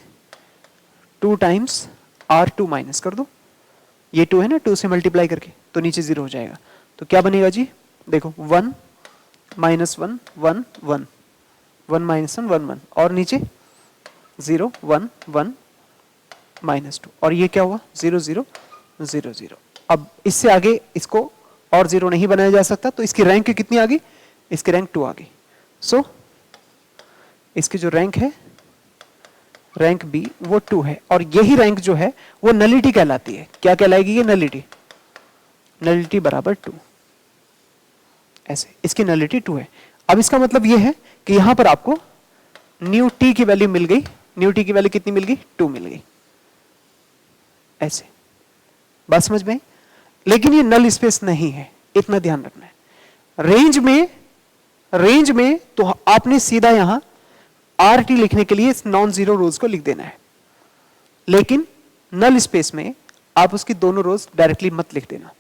2 टाइम्स R2 माइनस कर दो, ये 2 है ना, 2 से मल्टीप्लाई करके, तो नीचे 0 हो जाएगा। तो क्या बनेगा जी, देखो 1 माइनस 1 1 1, 1 माइनस 1 1 1, और नीचे 0 1 1 माइनस 2, और ये क्या हुआ 0 0 0 0। अब इससे आगे इसको और 0 नहीं बनाया जा सकता, तो इसकी रैंक कितनी आ गई, इसकी रैंक 2 आ गई। सो इसकी जो रैंक है, रैंक बी, वो 2 है, और यही रैंक जो है वो नलिटी कहलाती है। क्या कहलाएगी ये, नलिटी, नलिटी बराबर 2, ऐसे इसकी नलिटी 2 है। अब इसका मतलब ये है कि यहां पर आपको न्यू टी की वैल्यू मिल गई, न्यू टी की वैल्यू कितनी मिल गई, 2 मिल गई, ऐसे, बात समझ में? लेकिन ये नल स्पेस नहीं है, इतना ध्यान रखना है। रेंज में तो आपने सीधा यहां RT लिखने के लिए नॉन जीरो रोज को लिख देना है, लेकिन नल स्पेस में आप उसकी दोनों रोज डायरेक्टली मत लिख देना,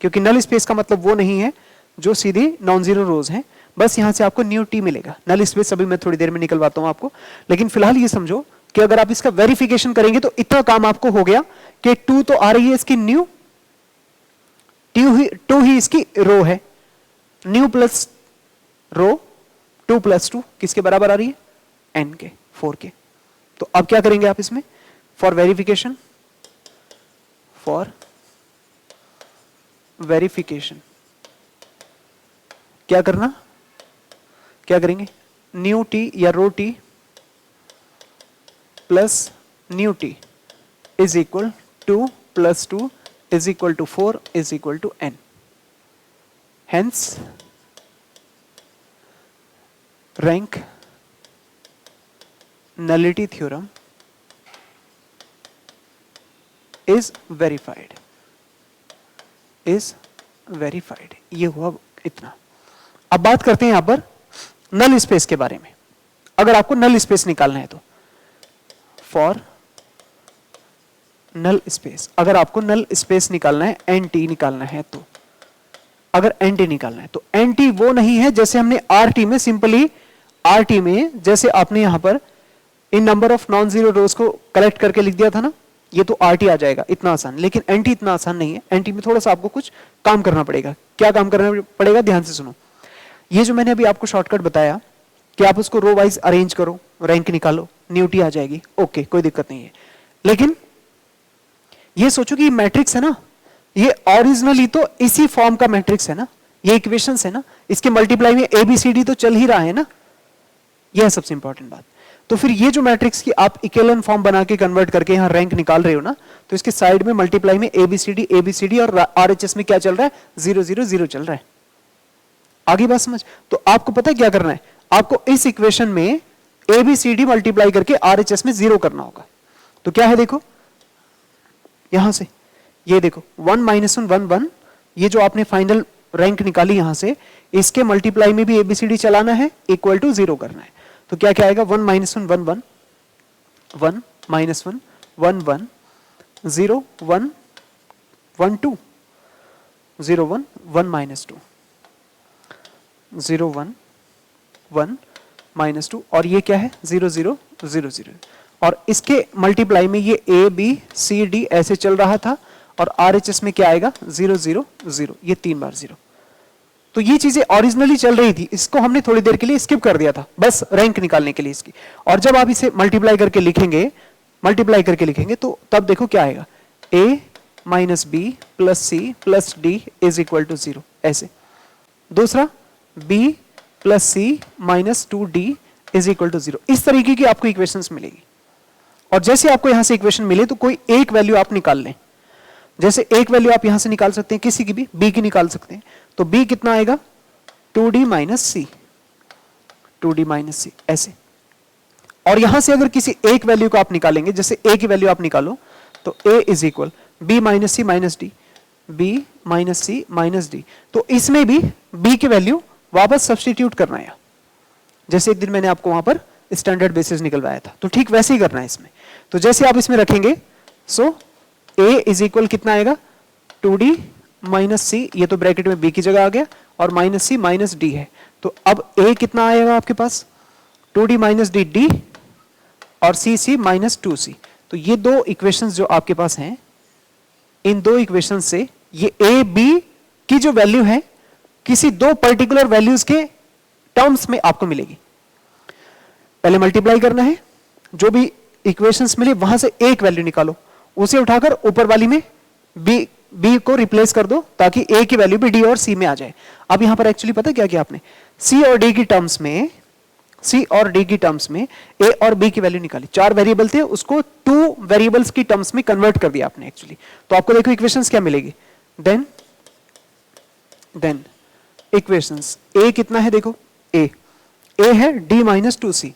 क्योंकि नल स्पेस का मतलब वो नहीं है जो सीधी नॉन जीरो रोज हैं। बस यहां से आपको न्यू टी मिलेगा। नल स्पेस अभी मैं थोड़ी देर में निकलवाता हूं आपको, लेकिन फिलहाल ये समझो कि अगर आप इसका वेरिफिकेशन करेंगे तो इतना काम आपको हो गया कि 2 तो आ रही है इसकी न्यू, 2 ही इसकी रो है, न्यू प्लस रो 2 प्लस 2 किसके बराबर आ रही है, n के, 4 के। तो अब क्या करेंगे आप इसमें, फॉर वेरिफिकेशन, फॉर वेरिफिकेशन क्या करना, क्या करेंगे, न्यू टी या rho T plus nu T is equal 2 plus 2 is equal to 4 is equal to n। Hence rank nullity theorem is verified, ये हुआ इतना। अब बात करते हैं यहां पर नल स्पेस के बारे में। अगर आपको नल स्पेस निकालना है तो फॉर नल स्पेस, अगर आपको नल स्पेस निकालना है, NT निकालना है, तो अगर NT निकालना है तो NT वो नहीं है जैसे हमने RT में, सिंपली RT में जैसे आपने यहां पर इन number of non zero rows को कलेक्ट करके लिख दिया था ना, ये तो RT आ जाएगा, इतना आसान। लेकिन NT इतना आसान नहीं है, NT में थोड़ा सा आपको कुछ काम करना पड़ेगा। क्या काम करना पड़ेगा, ध्यान से सुनो। ये जो मैंने अभी आपको शॉर्टकट बताया कि आप उसको रो वाइज अरेंज करो, रैंक निकालो, न्यू टी आ जाएगी, ओके, कोई दिक्कत नहीं है। लेकिन ये सोचो कि ये मैट्रिक्स है ना, ये ओरिजिनली तो इसी फॉर्म का मैट्रिक्स है ना, ये इक्वेशंस है ना, इसके मल्टीप्लाई में ABCD तो चल ही रहा है ना, यह है सबसे इंपॉर्टेंट बात। तो फिर ये जो मैट्रिक्स की आप इक्विवेलेंट फॉर्म बना के कन्वर्ट करके यहां रैंक निकाल रहे हो ना, तो इसके साइड में मल्टीप्लाई में ABCD और RHS में क्या चल रहा है, 0 0 0 चल रहा है। आगे बात समझ? तो आपको पता है क्या करना है, आपको इस इक्वेशन में ABCD मल्टीप्लाई करके RHS में 0 करना होगा। तो क्या है देखो, यहां से ये देखो 1 माइनस 1 1 1, ये जो आपने फाइनल रैंक निकाली यहां से, इसके मल्टीप्लाई में भी ABCD चलाना है, इक्वल टू 0 करना है। तो क्या क्या आएगा, 1 माइनस 1 1 1, 1 माइनस 1 1 1, 0 1 1 2, 0 1 1 माइनस 2, 0 1 1 माइनस 2, और ये क्या है 0 0 0 0। और इसके मल्टीप्लाई में ये ABCD ऐसे चल रहा था, और RHS में क्या आएगा 0 0 0, ये 3 बार 0। तो ये चीजें ओरिजिनली चल रही थी, इसको हमने थोड़ी देर के लिए स्किप कर दिया था बस रैंक निकालने के लिए इसकी। और जब आप इसे मल्टीप्लाई करके लिखेंगे तो तब देखो क्या आएगा, a minus b plus c plus d is equal to 0 ऐसे। दूसरा b plus c minus 2d is equal to 0। इस तरीके की आपको इक्वेशंस मिलेगी। और जैसे आपको यहां से इक्वेशन मिले तो कोई एक वैल्यू आप निकाल लें। जैसे एक वैल्यू आप यहां से निकाल सकते हैं, किसी की भी, b की निकाल सकते हैं। तो b कितना आएगा, 2d माइनस सी, 2d माइनस सी ऐसे। और यहां से अगर किसी एक वैल्यू को आप निकालेंगे, जैसे a की वैल्यू आप निकालो तो a is equal b minus c minus d, b minus c minus d. तो इसमें भी b की वैल्यू वापस सब्स्टिट्यूट करना है, जैसे एक दिन मैंने आपको वहां पर स्टैंडर्ड बेसिस निकलवाया था, तो ठीक वैसे ही करना है इसमें। तो जैसे आप इसमें रखेंगे, सो a इज इक्वल कितना आएगा, 2d माइनस सी, ये तो ब्रैकेट में b की जगह आ गया, और माइनस सी माइनस डी है। तो अब a कितना आएगा आपके पास, 2d माइनस डी, डी, और सी माइनस 2c। तो ये दो इक्वेशंस जो आपके पास हैं, इन दो इक्वेशन से ये a b की जो वैल्यू है किसी दो पर्टिकुलर वैल्यूज के टर्म्स में आपको मिलेगी। पहले मल्टीप्लाई करना है, जो भी इक्वेशंस मिले वहां से एक वैल्यू निकालो, उसे उठाकर ऊपर वाली में b को रिप्लेस कर दो ताकि a की वैल्यू भी d और c में आ जाए। अब यहां पर एक्चुअली पता क्या किया आपने, c और d की टर्म्स में a और b की वैल्यू निकाली। 4 वेरिएबल थे, उसको 2 वेरिएबल्स की टर्म्स में कन्वर्ट कर दिया आपने एक्चुअली। तो आपको देखो इक्वेशंस क्या मिलेगी, देन इक्वेशंस a कितना है, देखो a है d माइनस 2c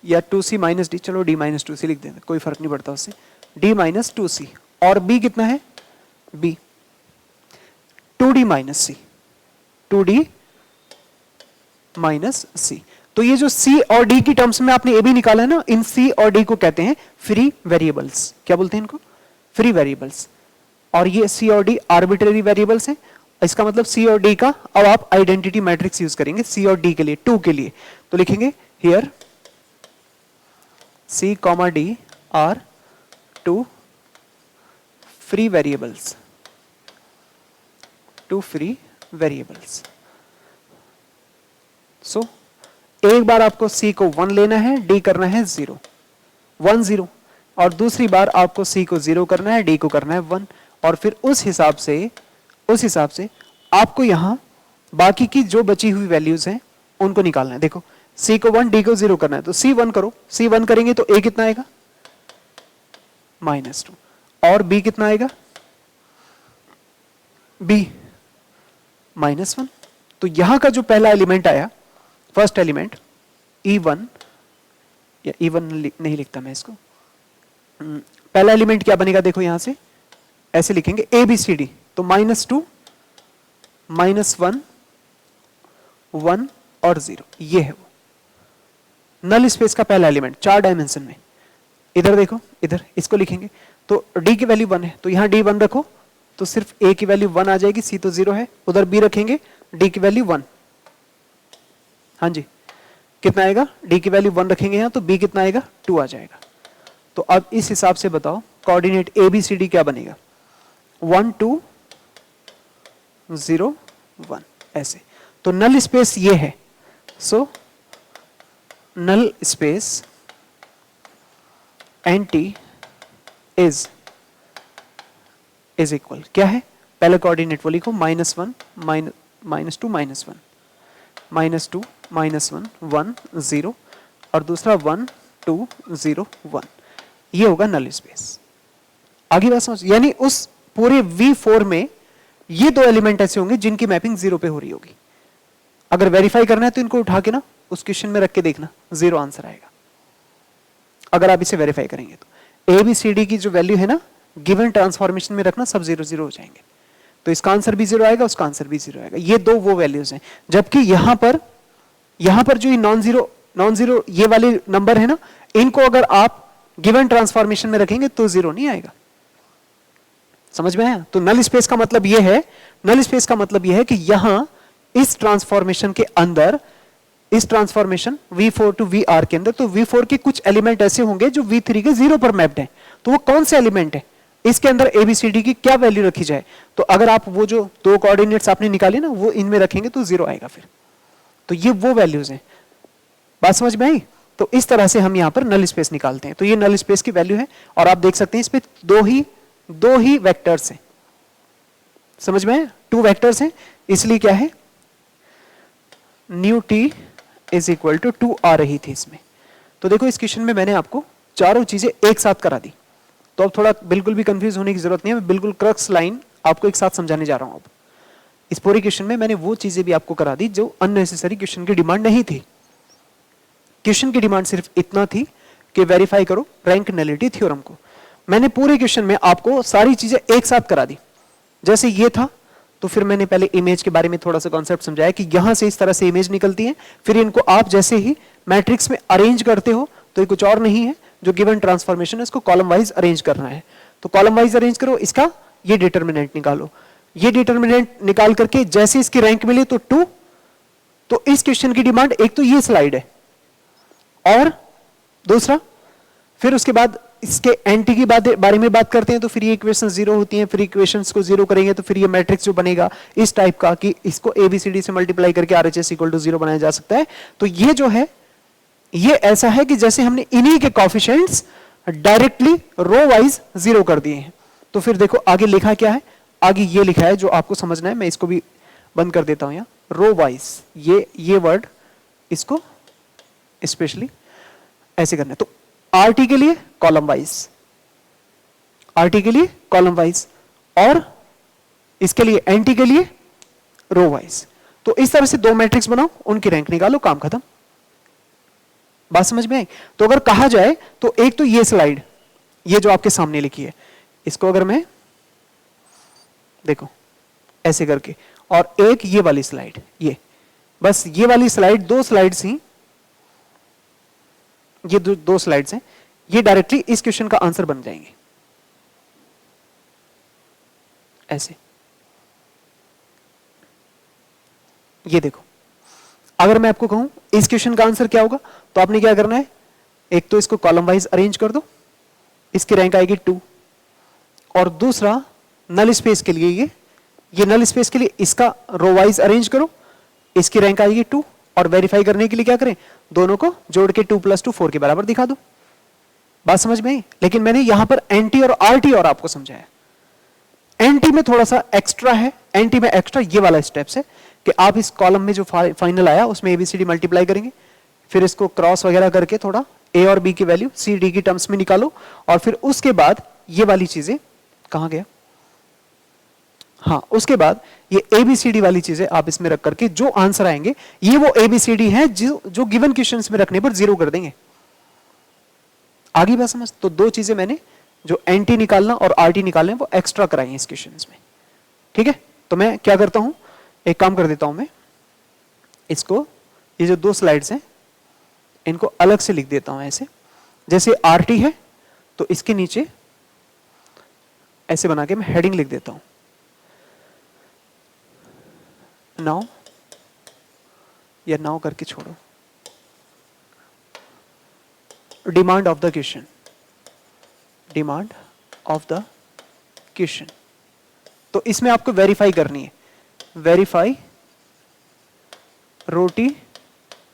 या 2c माइनस डी, चलो d माइनस 2c लिख देना, कोई फर्क नहीं पड़ता उससे, d माइनस 2c। और b कितना है, b 2d minus c, 2d minus c। तो ये जो c और d की टर्म्स में आपने a b निकाला है ना, इन c और d को कहते हैं फ्री वेरिएबल्स। क्या बोलते हैं इनको, फ्री वेरिएबल्स। और ये c और d आर्बिट्रेरी वेरिएबल्स हैं। इसका मतलब c और d का अब आप आइडेंटिटी मैट्रिक्स यूज करेंगे c और d के लिए, 2 के लिए। तो लिखेंगे here c, d are 2 free variables, 2 free variables. So एक बार आपको c को 1 लेना है, d करना है 0, 1 0, और दूसरी बार आपको c को 0 करना है, d को करना है 1। और फिर उस हिसाब से आपको यहां बाकी की जो बची हुई वैल्यूज हैं उनको निकालना है। देखो c को 1, d को 0 करना है, तो c 1 करो, c 1 करेंगे तो a कितना आएगा, -2, और b कितना आएगा, b -1। तो यहां का जो पहला एलिमेंट आया, फर्स्ट एलिमेंट E1, या E1 नहीं लिखता मैं इसको, पहला एलिमेंट क्या बनेगा, देखो यहां से ऐसे लिखेंगे ABCD, तो -2 -1 1 और 0, ये है वो नल स्पेस का पहला एलिमेंट 4 डायमेंशन में। इधर देखो, इधर इसको लिखेंगे तो d की वैल्यू 1 है, तो यहां d 1 रखो तो सिर्फ a की वैल्यू 1 आ जाएगी, c तो 0 है। उधर b रखेंगे, d की वैल्यू 1, हाँ जी, कितना आएगा, d की वैल्यू 1 रखेंगे यहां तो b कितना आएगा, 2 आ जाएगा। तो अब इस हिसाब से बताओ कोऑर्डिनेट ABCD क्या बनेगा, 1 2 0 1 ऐसे। तो नल स्पेस ये है। So null space NT is equal क्या है, पहले कोऑर्डिनेट वो लिखो, -1 -2 -1 -2 -1 1 0, और दूसरा 1 2 0 1, ये होगा नल स्पेस। आगे बात समझ, यानी उस पूरे V4 में ये दो एलिमेंट ऐसे होंगे जिनकी मैपिंग 0 पे हो रही होगी। अगर वेरीफाई करना है तो इनको उठा के ना उस क्वेश्चन में रख के देखना, 0 आंसर आएगा अगर आप इसे वेरीफाई करेंगे तो। ABCD की जो वैल्यू है ना, गिवन ट्रांसफॉर्मेशन में रखना, सब 0 0 हो जाएंगे, तो इसका आंसर भी 0 आएगा, उसका आंसर भी 0 आएगा। ये दो वो वैल्यूज हैं। जबकि यहां पर जो नॉन जीरो ये वाले नंबर है ना, इनको अगर आप गिवन ट्रांसफॉर्मेशन में रखेंगे तो 0 नहीं आएगा। समझ में आया? तो नल स्पेस का मतलब यह है कि यहां इस ट्रांसफॉर्मेशन के अंदर, इस ट्रांसफॉर्मेशन V4 टू VR के अंदर, तो V4 के कुछ एलिमेंट ऐसे होंगे जो V3 के 0 पर मैप्ड हैं। तो वो कौन से एलिमेंट है, इसके अंदर ABCD की क्या वैल्यू रखी जाए, तो अगर आप वो जो दो कोऑर्डिनेट्स आपने निकाले ना वो इनमें रखेंगे तो 0 आएगा फिर। तो ये वो वैल्यूज हैं, बात समझ में आई? तो इस तरह से हम यहां पर नल स्पेस निकालते हैं। तो ये नल स्पेस की वैल्यू है और आप देख सकते हैं इस पे दो ही वेक्टर्स हैं, समझ में आया? 2 वेक्टर्स हैं, इसलिए क्या है nu T is equal to 2 आ रही थी इसमें। तो देखो इस क्वेश्चन में मैंने आपको चारों चीजें एक साथ करा दी, तो अब थोड़ा बिल्कुल भी कंफ्यूज होने की जरूरत नहीं है, मैं बिल्कुल क्रक्स लाइन आपको एक साथ समझाने जा रहा हूं। अब इस पूरी क्वेश्चन में मैंने वो चीजें भी आपको करा दी जो अननेसेसरी क्वेश्चन की डिमांड नहीं थी। क्वेश्चन की डिमांड सिर्फ इतना थी कि वेरीफाई करो रैंक नलिटी थ्योरम को। मैंने पूरे क्वेश्चन में आपको सारी चीजें एक साथ करा दी। जैसे ये था तो फिर मैंने पहले इमेज के बारे में थोड़ा सा कॉन्सेप्ट समझाया कि यहां से इस तरह से इमेज निकलती है, फिर इनको आप जैसे ही मैट्रिक्स में अरेंज करते हो तो ये कुछ और नहीं है, जो गिवन ट्रांसफॉर्मेशन है इसको कॉलम वाइज अरेंज करना है। तो कॉलम वाइज अरेंज करो, इसका ये डिटर्मिनेंट निकालो, ये डिटर्मिनेंट निकाल करके जैसे इसकी रैंक मिले तो 2। तो इस क्वेश्चन की डिमांड एक तो ये स्लाइड है और दूसरा फिर उसके बाद इसके एंटी की बारे में बात करते हैं, तो फिर ये इक्वेशन 0 होती हैं, फिर इक्वेशंस को 0 करेंगे तो फिर ये मैट्रिक्स जो बनेगा इस टाइप का कि इसको ABCD से मल्टीप्लाई करके RHS इक्वल टू 0 बनाया जा सकता है। तो ये जो है ये ऐसा है कि जैसे हमने इन्हीं के कोएफिशिएंट्स डायरेक्टली रो वाइज 0 कर दिए हैं। तो फिर देखो आगे लिखा क्या है, आगे ये लिखा है जो आपको समझना है, मैं इसको भी बंद कर देता हूं यहां, रो वाइज, ये वर्ड इसको स्पेशली ऐसे करना है। तो RT के लिए कॉलम वाइज, RT के लिए कॉलम वाइज और इसके लिए NT के लिए रो वाइज। तो इस तरह से दो मैट्रिक्स बनाओ, उनकी रैंक निकालो, काम खत्म। बात समझ में आई? तो अगर कहा जाए तो एक तो ये स्लाइड, ये जो आपके सामने लिखी है, इसको अगर मैं देखो ऐसे करके, और एक ये वाली स्लाइड, ये बस ये वाली स्लाइड, दो स्लाइड्स ही, ये दो स्लाइड्स हैं, ये डायरेक्टली इस क्वेश्चन का आंसर बन जाएंगे ऐसे। ये देखो अगर मैं आपको कहूं इस क्वेश्चन का आंसर क्या होगा, तो आपने क्या करना है, एक तो इसको कॉलम वाइज अरेंज कर दो, इसकी रैंक आएगी 2, और दूसरा नल स्पेस के लिए ये नल स्पेस के लिए इसका रो वाइज अरेंज करो, इसकी रैंक आएगी 2, और वेरीफाई करने के लिए क्या करें, दोनों को जोड़ के 2 + 2 4 के बराबर दिखा दो। बात समझ में आई? लेकिन मैंने यहां पर NT और RT और आपको समझाया। NT में थोड़ा सा एक्स्ट्रा है, NT में एक्स्ट्रा ये वाला स्टेप्स है कि आप इस कॉलम में जो फाइनल आया उसमें ABCD मल्टीप्लाई करेंगे, फिर इसको क्रॉस वगैरह करके थोड़ा A और B की वैल्यू C D की टर्म्स में निकालो, और फिर उसके बाद ये वाली चीजें कहां गया, हाँ उसके बाद ये ABCD वाली चीजें आप इसमें रख करके जो आंसर आएंगे ये वो ABCD है जो गिवन क्वेश्चंस में रखने पर 0 कर देंगे। आगे बात समझ? तो दो चीजें मैंने जो NT निकालना और RT निकालना है वो एक्स्ट्रा कराई है इस क्वेश्चंस में, ठीक है? तो मैं क्या करता हूं, एक काम कर देता हूं, मैं इसको ये जो दो स्लाइड्स हैं इनको अलग से लिख देता हूं ऐसे। जैसे RT है तो इसके नीचे ऐसे बना के मैं हेडिंग लिख देता हूं, नाउ, या नाउ करके छोड़ो, demand of the question, demand of the question. तो इसमें आपको वेरीफाई करनी है, verify row T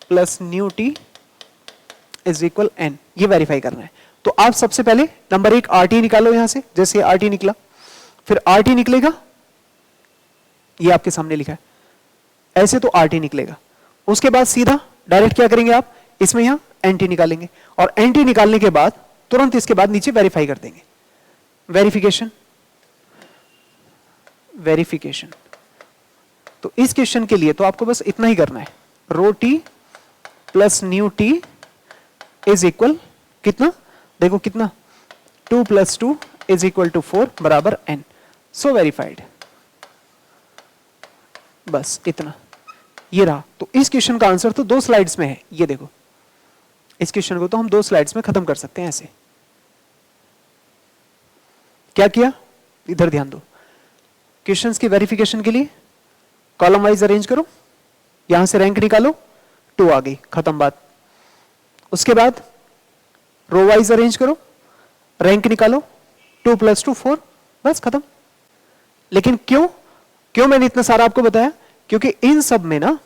plus nu T is equal n, ये वेरीफाई करना है। तो आप सबसे पहले नंबर 1 RT निकालो यहां से, जैसे RT निकला, फिर RT निकलेगा, ये आपके सामने लिखा है ऐसे, तो RT निकलेगा। उसके बाद सीधा डायरेक्ट क्या करेंगे आप, इसमें यहां NT निकालेंगे, और NT निकालने के बाद तुरंत इसके बाद नीचे वेरीफाई कर देंगे, वेरिफिकेशन, वेरिफिकेशन। तो इस क्वेश्चन के लिए तो आपको बस इतना ही करना है, रो T plus nu T is equal कितना, देखो कितना, 2 + 2 इज इक्वल टू 4 बराबर n, सो वेरीफाइड। बस इतना, ये रहा। तो इस क्वेश्चन का आंसर तो 2 स्लाइड्स में है, ये देखो, इस क्वेश्चन को तो हम 2 स्लाइड्स में खत्म कर सकते हैं ऐसे। क्या किया, इधर ध्यान दो, क्वेश्चंस की वेरिफिकेशन के लिए कॉलम वाइज अरेंज करो, यहां से रैंक निकालो, 2 आ गई, खत्म बात। उसके बाद रो वाइज अरेंज करो, रैंक निकालो, 2 + 2 4, बस खत्म। लेकिन क्यों मैंने इतना सारा आपको बताया? क्योंकि इन सब में ना,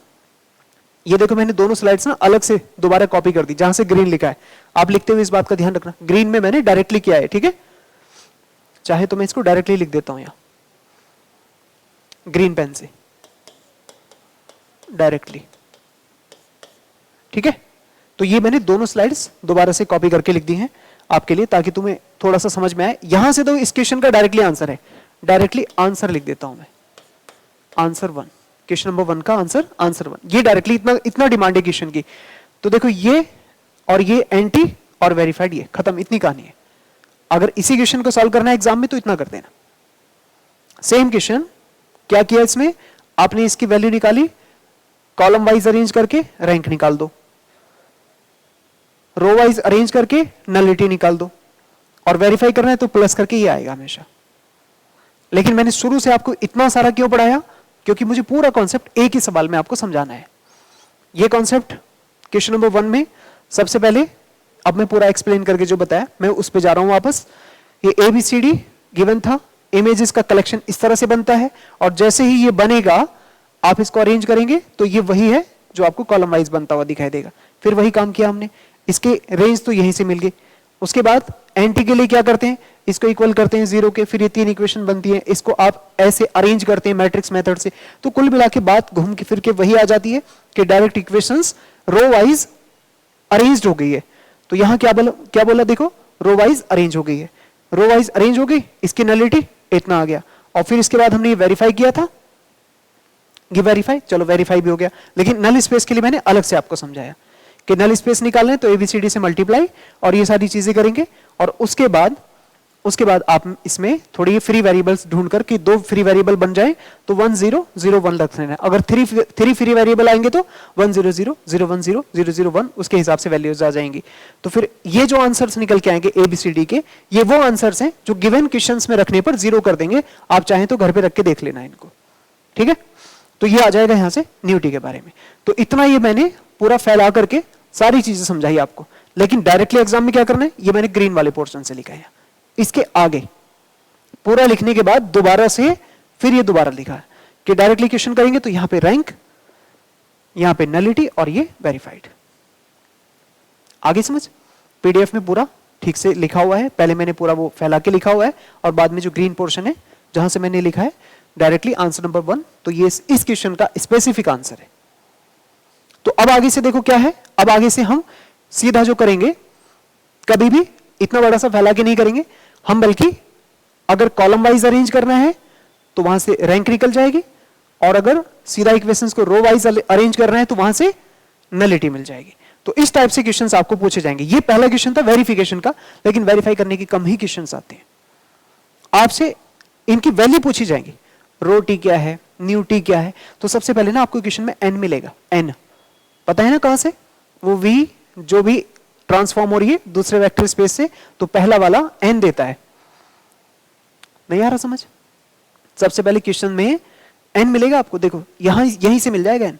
ये देखो मैंने दोनों स्लाइड्स ना अलग से दोबारा कॉपी कर दी, जहां से ग्रीन लिखा है। आप लिखते हुए इस बात का ध्यान रखना, ग्रीन में मैंने डायरेक्टली किया है, ठीक है? चाहे तो मैं इसको डायरेक्टली लिख देता हूं यहां, ग्रीन पेन से डायरेक्टली, ठीक है? तो ये मैंने दोनों स्लाइड्स दोबारा से कॉपी करके लिख दी हैं आपके लिए, ताकि तुम्हें थोड़ा सा समझ में आए। यहां से तो इस क्वेश्चन का डायरेक्टली आंसर है, डायरेक्टली आंसर लिख देता हूं मैं, आंसर 1, क्वेश्चन नंबर 1 का आंसर 1। ये डायरेक्टली इतना डिमांड है क्वेश्चन की। तो देखो ये और ये एंटी और वेरीफाइड, ये खत्म, इतनी कहानी है। अगर इसी क्वेश्चन को सॉल्व करना है एग्जाम में तो इतना कर देना। सेम क्वेश्चन, क्या किया इसमें? आपने इसकी वैल्यू निकाली, कॉलम वाइज अरेंज करके रैंक निकाल दो, रो वाइज अरेंज करके नलिटी निकाल दो, और वेरीफाई करना है तो प्लस करके ये आएगा हमेशा। लेकिन मैंने शुरू से आपको इतना सारा क्यों पढ़ाया? क्योंकि मुझे पूरा कॉन्सेप्ट एक ही सवाल में आपको समझाना है। ये कॉन्सेप्ट क्वेश्चन नंबर 1 में सबसे पहले, अब मैं पूरा एक्सप्लेन करके जो बताया मैं उस पे जा रहा हूं वापस। ये ABCD गिवन था, इमेजेस का कलेक्शन इस तरह से बनता है, और जैसे ही ये बनेगा आप इसको अरेंज करेंगे तो ये वही है जो आपको कॉलम वाइज बनता हुआ दिखाई देगा। फिर वही काम किया हमने, इसके रेंज तो यहीं से मिल गई। उसके बाद एंटी के लिए क्या करते हैं? इसको इक्वल करते हैं 0 के, फिर ये 3 इक्वेशन बनती है, इसको आप ऐसे अरेंज करते हैं मैट्रिक्स मेथड से। तो कुल मिला के बात घूम के फिर के वही आ जाती है कि direct equations row wise arranged हो गई है। तो यहां क्या बोला देखो, रो वाइज अरेंज हो गई है, रो वाइज अरेंज हो गई, इसकी नलिटी इतना आ गया। और फिर इसके बाद हमने ये वेरीफाई किया था, ये वेरीफाई, चलो वेरीफाई भी हो गया। लेकिन नल स्पेस के लिए मैंने अलग से आपको समझाया कि नल स्पेस निकालना है तो ABCD से मल्टीप्लाई और ये सारी चीजें करेंगे। और उसके बाद आप इसमें थोड़ी फ्री वेरिएबल्स ढूंढ कर कि 2 फ्री वेरिएबल बन जाए तो 1 0 0 1 रख लेना है। अगर 3 फ्री वेरिएबल आएंगे तो 1 0 0 0 1 0 0 0 1 उसके हिसाब से वैल्यूज आ जाएंगी। तो फिर ये जो आंसर्स निकल के आएंगे ABCD के, ये वो आंसर्स हैं जो गिवन क्वेश्चंस में रखने पर 0 कर देंगे। आप चाहें तो घर पे रख के देख लेना इनको, ठीक है? तो ये आ जाएगा यहां से न्यूटी के बारे में। तो इतना ये मैंने पूरा फैला करके सारी चीजें समझाई आपको। लेकिन डायरेक्टली एग्जाम में क्या करना है, ये मैंने ग्रीन वाले पोर्शन से लिखा है। इसके आगे पूरा लिखने के बाद दोबारा से फिर ये दोबारा लिखा है कि डायरेक्टली क्वेश्चन करेंगे तो यहां पे रैंक, यहां पे नलिटी और ये वेरीफाइड। आगे समझ? PDF में पूरा ठीक से लिखा हुआ है। पहले मैंने पूरा वो फैला के लिखा हुआ है, और बाद में जो ग्रीन पोर्शन है जहां से मैंने लिखा है डायरेक्टली आंसर नंबर 1, तो ये इस क्वेश्चन का स्पेसिफिक आंसर है। तो अब आगे से देखो क्या है, अब आगे से हम सीधा जो करेंगे, कभी भी इतना बड़ा सा फैला के नहीं करेंगे हम, बल्कि अगर कॉलम वाइज अरेंज करना है तो वहां से रैंक निकल जाएगी, और अगर सीधा इक्वेशंस को रो वाइज अरेंज करना है तो वहां से नलिटी मिल जाएगी। तो इस टाइप से क्वेश्चंस आपको पूछे जाएंगे। ये पहला क्वेश्चन था वेरिफिकेशन का, लेकिन वेरीफाई करने के कम ही क्वेश्चंस आते हैं। आपसे इनकी वैल्यू पूछी जाएंगी, रो टी क्या है, न्यू टी क्या है। तो सबसे पहले ना आपको क्वेश्चन में n मिलेगा, n पता है ना कहां से, वो v जो भी ट्रांसफॉर्म हो रही है दूसरे वेक्टर स्पेस से, तो पहला वाला n देता है। नहीं आ रहा समझ? सबसे पहले क्वेश्चन में n मिलेगा आपको, देखो यहीं से मिल जाएगा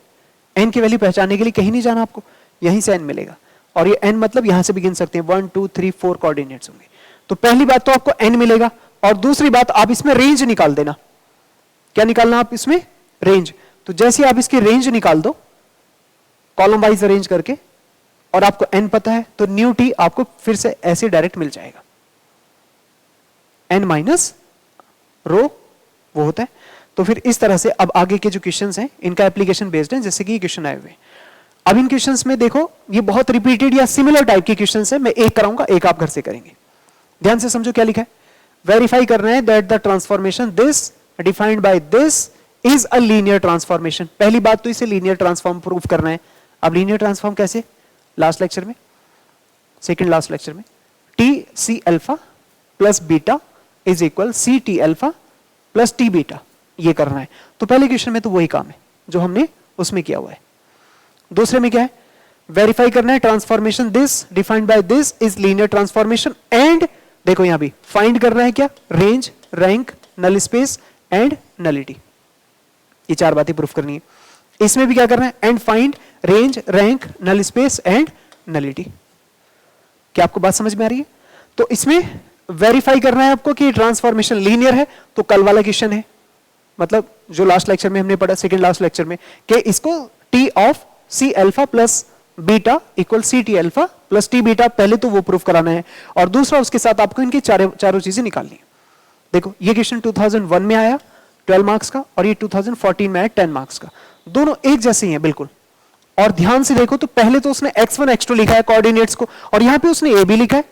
n की वैल्यू पहचानने के लिए कहीं नहीं जाना आपको, यहीं से n मिलेगा। और ये n मतलब यहां से भी गिन सकते हैं, 1 2 3 4 कोऑर्डिनेट्स होंगे। तो पहली बात तो आपको n मिलेगा, और दूसरी बात आप इसमें रेंज निकाल देना। क्या निकालना आप इसमें? रेंज। तो जैसे आप इसकी रेंज निकाल दो कॉलम वाइज अरेंज करके, और आपको n पता है, तो न्यू टी आपको फिर से ऐसे डायरेक्ट मिल जाएगा, n माइनस रो वो होता है। तो फिर इस तरह से अब आगे के जो क्वेश्चंस हैं इनका एप्लीकेशन बेस्ड है, जैसे कि ये क्वेश्चन आए हुए। अब इन क्वेश्चंस में देखो ये बहुत रिपीटेड या सिमिलर टाइप के क्वेश्चंस हैं। मैं एक कराऊंगा, एक आप घर से करेंगे। ध्यान से समझो क्या लिखा है। वेरीफाई करना है that the transformation this defined by this is a linear transformation. पहली बात तो इसे लीनियर ट्रांसफॉर्म प्रूफ करना है। अब लीनियर ट्रांसफॉर्म कैसे? लास्ट लेक्चर में, सेकंड लास्ट लेक्चर में, T c alpha plus beta is equal c T alpha plus T beta, ये करना है। तो पहले क्वेश्चन में तो वही काम है जो हमने उसमें किया हुआ है। दूसरे में क्या है? वेरीफाई करना है transformation this defined by this is linear transformation, and देखो यहां भी फाइंड करना है क्या? Range, rank, null space and nullity. ये 4 बातें प्रूफ करनी है। इसमें भी क्या करना है? And find range, rank, null space and nullity. क्या आपको बात समझ में आ रही है? तो इसमें वेरीफाई करना है आपको कि ट्रांसफॉर्मेशन लीनियर है, तो कल वाला क्वेश्चन है, मतलब जो लास्ट लेक्चर में हमने पढ़ा, सेकंड लास्ट लेक्चर में, कि इसको T of c alpha plus beta equal c T alpha plus T beta, पहले तो वो प्रूफ कराना है, और दूसरा उसके साथ आपको इनकी चारों चीजें निकालनी है। देखो ये क्वेश्चन 2001 में आया 12 मार्क्स का, और ये 2014 में आया 10 मार्क्स का, दोनों एक जैसे ही हैं बिल्कुल। और ध्यान से देखो तो पहले तो उसने x1 x2 लिखा है कोऑर्डिनेट्स को, और यहां पे उसने a भी लिखा है।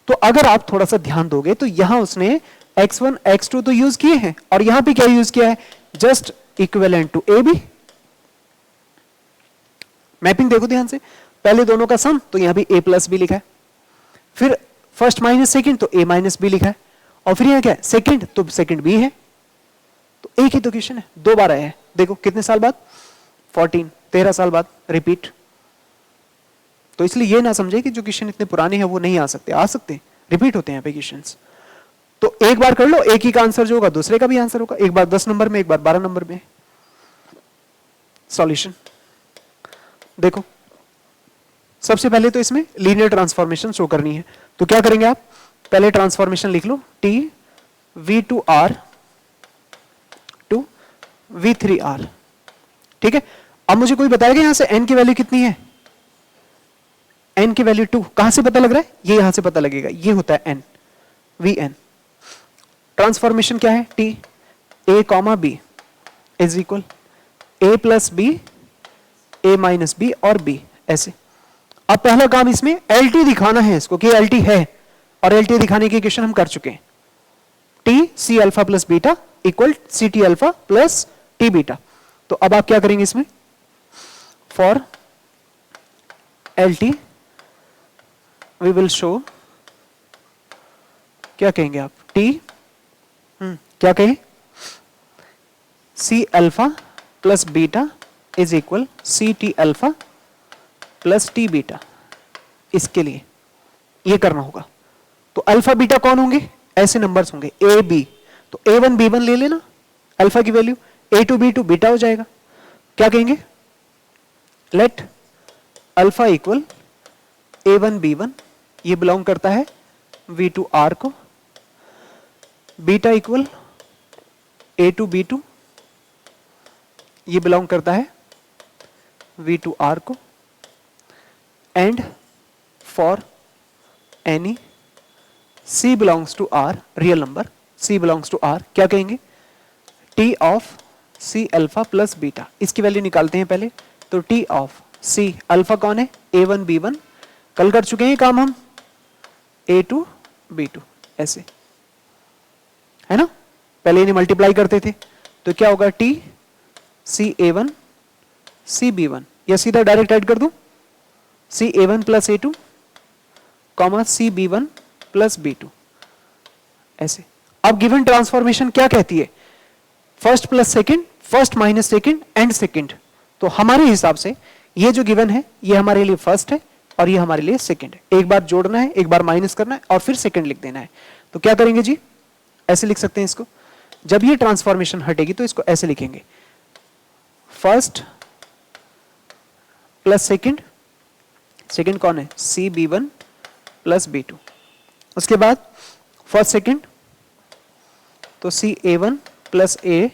तो अगर आप थोड़ा सा ध्यान दोगे तो यहां उसने x1 x2 तो यूज किए हैं, और यहां पे क्या यूज किया है, just equivalent to a b. Mapping देखो ध्यान से, पहले दोनों का सम, तो यहां भी a प्लस बी लिखा है, फिर फर्स्ट माइनस सेकंड तो a माइनस बी लिखा है, और फिर यहां क्या है सेकंड, तो सेकंड बी है। तो एक ही तो क्वेश्चन है, दो बार आया है। देखो कितने साल बाद, 13 साल बाद रिपीट। तो इसलिए ये ना समझे कि जो क्वेश्चन इतने पुराने हैं वो नहीं आ सकते, आ सकते, रिपीट होते हैं यहाँ पे क्वेश्चंस। तो एक बार कर लो, एक ही का आंसर जो होगा दूसरे का भी आंसर होगा, एक बार 10 नंबर में, एक बार 12 नंबर में। सॉल्यूशन देखो, सबसे पहले तो इसमें लीनियर ट्रांसफॉर्मेशन शो करनी है, तो क्या करेंगे आप, पहले ट्रांसफॉर्मेशन लिख लो, टी v2r टू v3r, ठीक है। अब मुझे कोई बताएगा यहां से n की वैल्यू कितनी है, n की वैल्यू 2, कहां से पता लग रहा है, ये यहां से पता लगेगा, ये होता है n, vn। ट्रांसफॉर्मेशन क्या है, t a comma b is equal a plus b a minus b और b, ऐसे। अब पहला काम इसमें LT दिखाना है इसको कि LT है, और LT दिखाने की क्वेश्चन हम कर चुके हैं, t c alpha plus beta equal c T alpha plus T beta. तो अब आप क्या करेंगे इसमें, for LT we will show, क्या कहेंगे आप, t क्या कहें, c alpha plus beta is equal c T alpha plus T beta, इसके लिए ये करना होगा। तो अल्फा बीटा कौन होंगे, ऐसे नंबर्स होंगे ए बी, तो A1 B1 ले लेना अल्फा की वैल्यू, A2 B2 बीटा हो जाएगा। क्या कहेंगे, let alpha equal A1 B1, ये बिलोंग करता है V2R को, बीटा इक्वल A2 B2, ये बिलोंग करता है V2R को, and for any C belongs to R, real number C belongs to R, क्या कहेंगे, T of C alpha plus beta, इसकी वैल्यू निकालते हैं पहले। तो T ऑफ C अल्फा कौन है, A1 B1, कल कर चुके हैं काम हम, A2 B2, ऐसे है ना, पहले इन्हें मल्टीप्लाई करते थे, तो क्या होगा T C A1 C B1, या सीधा डायरेक्ट ऐड कर दूं, C A1 plus A2 comma C B1 plus B2, ऐसे। अब गिवन ट्रांसफॉर्मेशन क्या कहती है, first plus second, first minus second and second. तो हमारे हिसाब से ये जो गिवन है ये हमारे लिए फर्स्ट है और ये हमारे लिए सेकंड है, एक बार जोड़ना है, एक बार माइनस करना है और फिर सेकंड लिख देना है। तो क्या करेंगे जी, ऐसे लिख सकते हैं इसको, जब ये ट्रांसफॉर्मेशन हटेगी तो इसको ऐसे लिखेंगे, फर्स्ट प्लस सेकंड, सेकंड कौन है C B1 प्लस B2, उसके बाद फर्स्ट सेकंड तो C A1 plus A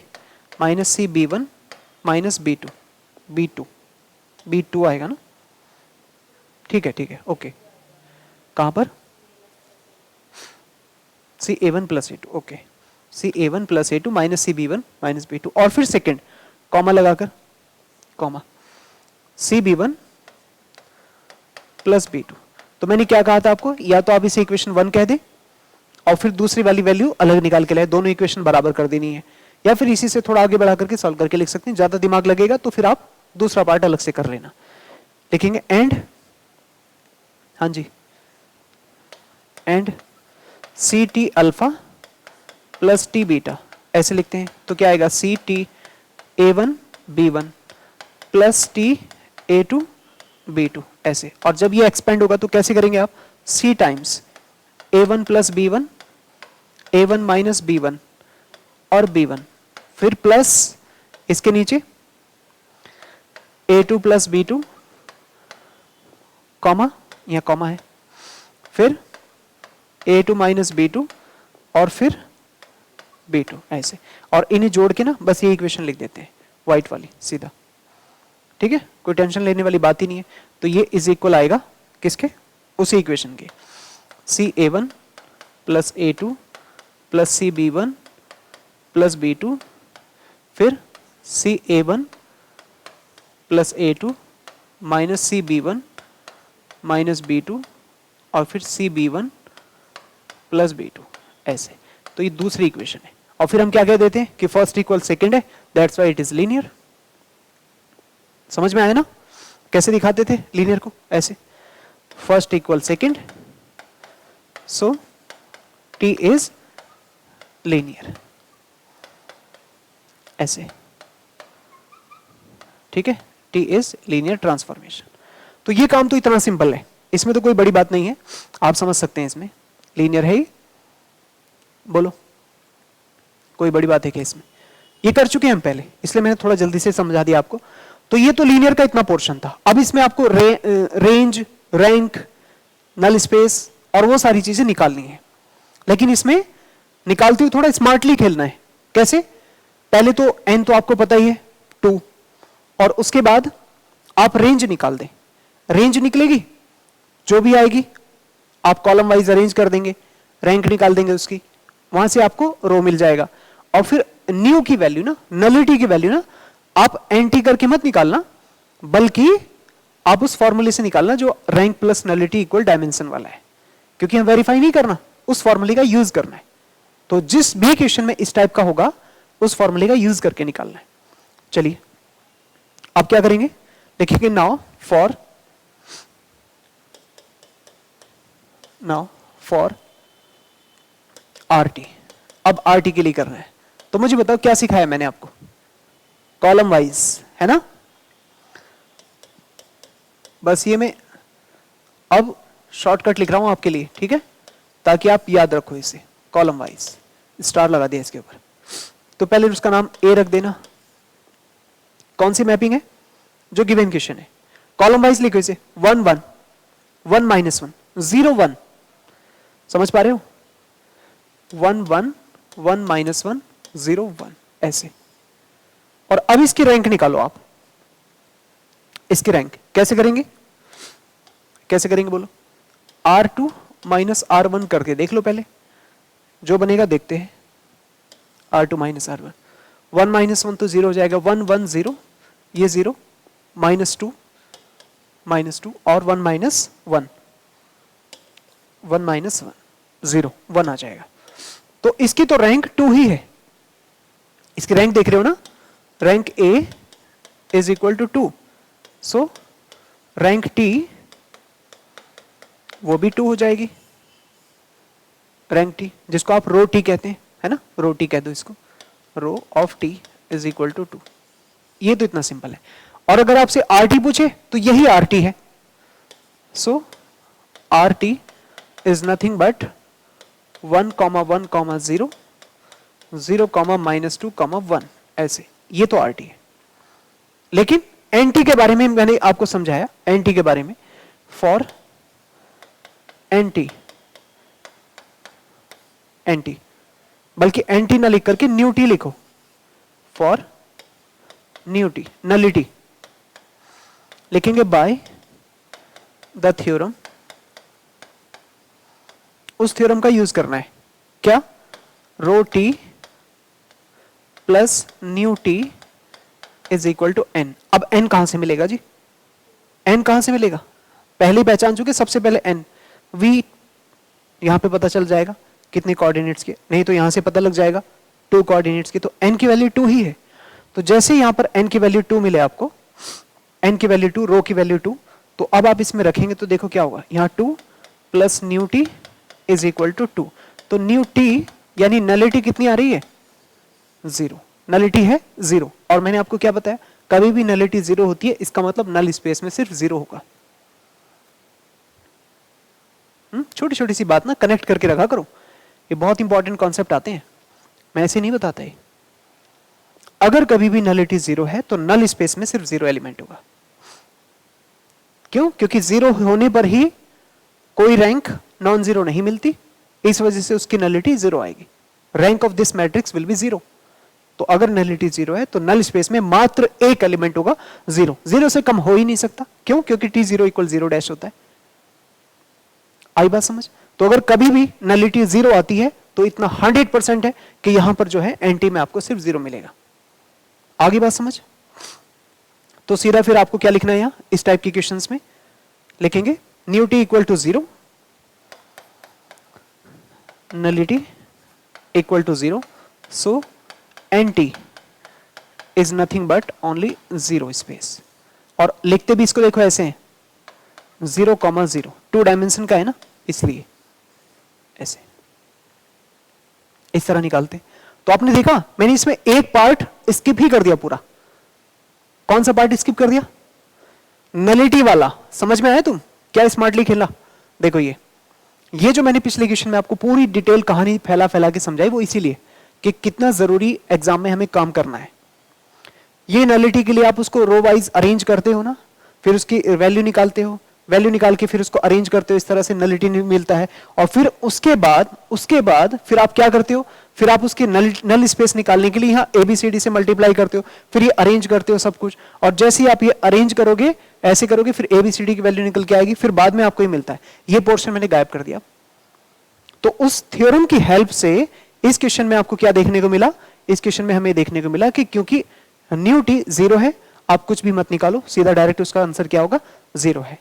minus C B1 minus B2, B2 आएगा ना, ठीक है ओके, कहां पर C A1 plus A2, okay, C A1 plus A2 minus C B1 minus B2, और फिर सेकंड कॉमा लगाकर, comma C B1 plus B2। तो मैंने क्या कहा था आपको, या तो आप इसे इक्वेशन 1 कह दें और फिर दूसरी वाली वैल्यू अलग निकाल के लाए, दोनों इक्वेशन बराबर कर देनी है, या फिर इसी से थोड़ा आगे बढ़ा करके सॉल्व करके लिख सकते हैं, ज्यादा दिमाग लगेगा तो फिर आप दूसरा पार्ट अलग से कर लेना। लिखेंगे एंड, हाँ जी, and c T alpha plus T beta, ऐसे लिखते हैं। तो क्या आएगा, C T A1 B1 plus T A2 B2, ऐसे। और जब ये एक्सपेंड होगा तो कैसे करेंगे आप, C times A1 plus B1, A1 minus B1 और B1, फिर प्लस इसके नीचे A2 प्लस B2 कॉमा, यहाँ कॉमा है, फिर A2 माइनस B2 और फिर B2 ऐसे, और इन्हें जोड़ के ना बस ये इक्वेशन लिख देते हैं व्हाइट वाली सीधा, ठीक है, कोई टेंशन लेने वाली बात ही नहीं है। तो ये इज इक्वल आएगा किसके, उसी इक्वेशन के, CA1 plus A2 plus CB1 plus B2 फिर CA1 plus A2 minus CB1 minus B2 और फिर CB1 प्लस B2 ऐसे। तो ये दूसरी इक्वेशन है, और फिर हम क्या कह देते हैं कि फर्स्ट इक्वल सेकंड है, that's why it is linear. समझ में आया ना, कैसे दिखाते थे लीनियर को, ऐसे first equal second, so T is linear, ऐसे, ठीक है, T इज लीनियर ट्रांसफॉर्मेशन। तो ये काम तो इतना सिंपल है, इसमें तो कोई बड़ी बात नहीं है, आप समझ सकते हैं इसमें लीनियर है ही, बोलो कोई बड़ी बात है क्या इसमें, ये कर चुके हैं हम पहले, इसलिए मैंने थोड़ा जल्दी से समझा दिया आपको। तो ये तो लीनियर का इतना पोर्शन था, अब इसमें आपको रेंज, रैंक, नल स्पेस और वो सारी चीजें निकालनी है, लेकिन इसमें निकालते हुए थोड़ा स्मार्टली खेलना है। कैसे, पहले तो n तो आपको पता ही है 2, और उसके बाद आप रेंज निकाल दें, रेंज निकलेगी जो भी आएगी आप कॉलम वाइज अरेंज कर देंगे, रैंक निकाल देंगे उसकी, वहां से आपको रो मिल जाएगा। और फिर न्यू की वैल्यू ना, नलिटी की वैल्यू ना, आप एंटी करके मत निकालना, बल्कि आप उस फॉर्मूले से निकालना जो rank plus nullity equal dimension वाला है, क्योंकि हम वेरीफाई नहीं करना, उस फॉर्मूले का यूज करना है। तो जिस भी क्वेश्चन में इस टाइप का होगा उस फॉर्मूले का यूज करके निकालना है। चलिए अब क्या करेंगे, लिखेंगे नाउ फॉर RT। अब RT के लिए करना है, तो मुझे बताओ क्या सिखाया मैंने आपको, कॉलम वाइज है ना, बस ये मैं अब शॉर्टकट लिख रहा हूं आपके लिए, ठीक है, ताकि आप याद रखो इसे, कॉलम वाइज स्टार लगा दिया इसके ऊपर। तो पहले उसका नाम A रख देना, कौन सी मैपिंग है, जो गिवन क्वेश्चन है, कॉलम वाइज लिखो इसे 1 1 1 माइनस 1 0 1, समझ पा रहे हो, 1 1 1 माइनस 1 0 1 ऐसे। और अब इसकी रैंक निकालो आप, इसकी रैंक कैसे करेंगे, कैसे करेंगे बोलो, R2 माइनस R1 करके देख लो पहले, जो बनेगा देखते हैं, R2 माइनस R1, 1 माइनस 1 तो 0 हो जाएगा, 1 1 0, ये 0 माइनस 2 और 1 माइनस 1 1 माइनस 1 0 1 आ जाएगा। तो इसकी तो रैंक 2 ही है, इसकी रैंक देख रहे हो ना, rank A is equal to 2, so rank T वो भी 2 हो जाएगी, रैंक T जिसको आप रो T कहते हैं, है ना, रो T कह दो इसको, rho of T is equal to 2। ये तो इतना सिंपल है। और अगर आपसे RT पूछे तो यही RT है, सो RT इज नथिंग बट 1 1 0 0 -2 1 ऐसे, ये तो RT है। लेकिन NT के बारे में मैंने आपको समझाया, NT के बारे में, फॉर NT बल्कि NT ना लिख करके न्यू टी लिखो, फॉर न्यू टी नलिटी लिखेंगे बाय द थ्योरम, उस थ्योरम का यूज करना है, क्या, rho T plus nu T is equal to n। अब n कहां से मिलेगा जी, n कहां से मिलेगा, पहले ही पहचान चुके, सबसे पहले n, v यहां पे पता चल जाएगा कितने कोऑर्डिनेट्स के, नहीं तो यहां से पता लग जाएगा 2 कोऑर्डिनेट्स की, तो n की वैल्यू 2 ही है। तो जैसे यहां पर n की वैल्यू 2 मिले आपको, n की वैल्यू 2, रो की वैल्यू 2, तो अब आप इसमें रखेंगे तो देखो क्या होगा, यहां 2 plus nu T is equal to 2, तो न्यू टी यानी नलिटी कितनी आ रही है, 0, नलिटी है 0। और मैंने आपको क्या बताया, कभी भी नलिटी 0 होती है इसका मतलब नल स्पेस में सिर्फ 0 होगा। छोटी छोटी सी बात ना कनेक्ट करके रखा करो, ये बहुत इंपॉर्टेंट कॉन्सेप्ट आते हैं, मैं ऐसे नहीं बताता है। अगर कभी भी नलिटी 0 है तो नल स्पेस में सिर्फ 0 एलिमेंट होगा। क्यों, क्योंकि 0 होने पर ही कोई रैंक नॉन 0 नहीं मिलती, इस वजह से उसकी नलिटी जीरो आएगी। Rank of this matrix will be zero. तो अगर नलिटी जीरो है तो नल स्पेस में मात्र एक एलिमेंट होगा जीरो, जीरो से कम हो ही नहीं सकता। क्यों? क्योंकि T zero equal zero dash होता है। आई बात समझ? तो अगर कभी भी नलिटी जीरो आती है तो इतना 100% है कि यहां पर जो है एंटी में आपको सिर्फ जीरो मिलेगा। आगे बात समझ? तो सीधा फिर आपको क्या लिखना है? यहां इस टाइप की क्वेश्चंस में लिखेंगे nu T equal to zero, nullity equal to zero, so NT is nothing but only zero space। और लिखते भी इसको देखो ऐसे हैं, 0,0 टू डायमेंशन का है ना, इसलिए ऐसे इस तरह निकालते। तो आपने देखा मैंने इसमें एक पार्ट स्किप ही कर दिया पूरा। कौन सा पार्ट स्किप कर दिया? नलिटी वाला। समझ में आया? तुम क्या स्मार्टली खेला? देखो ये जो मैंने पिछले क्वेश्चन में आपको पूरी डिटेल कहानी फैला फैला के समझाई, वो इसीलिए कि कितना जरूरी एग्जाम में हमें काम करना है। ये नलिटी के लिए आप उसको रो वाइज अरेंज करते हो ना, फिर उसकी वैल्यू निकालते हो, वैल्यू निकाल के फिर उसको अरेंज करते हो, इस तरह से नलिटी मिलता है। और फिर उसके बाद फिर आप क्या करते हो? फिर आप उसके नल स्पेस निकालने के लिए यहाँ एबीसीडी से मल्टीप्लाई करते हो, फिर ये अरेंज करते हो सब कुछ। और जैसे ही आप ये अरेंज करोगे, ऐसे करोगे, फिर एबीसीडी की वैल्यू निकल के आएगी, फिर बाद में आपको ये मिलता है। ये पोर्शन मैंने गायब कर दिया। तो उस थ्योरम की हेल्प से इस क्वेश्चन में आपको क्या देखने को मिला? इस क्वेश्चन में हमें देखने को मिला कि क्योंकि न्यू टी जीरो है, आप कुछ भी मत निकालो, सीधा डायरेक्ट उसका आंसर क्या होगा? जीरो है।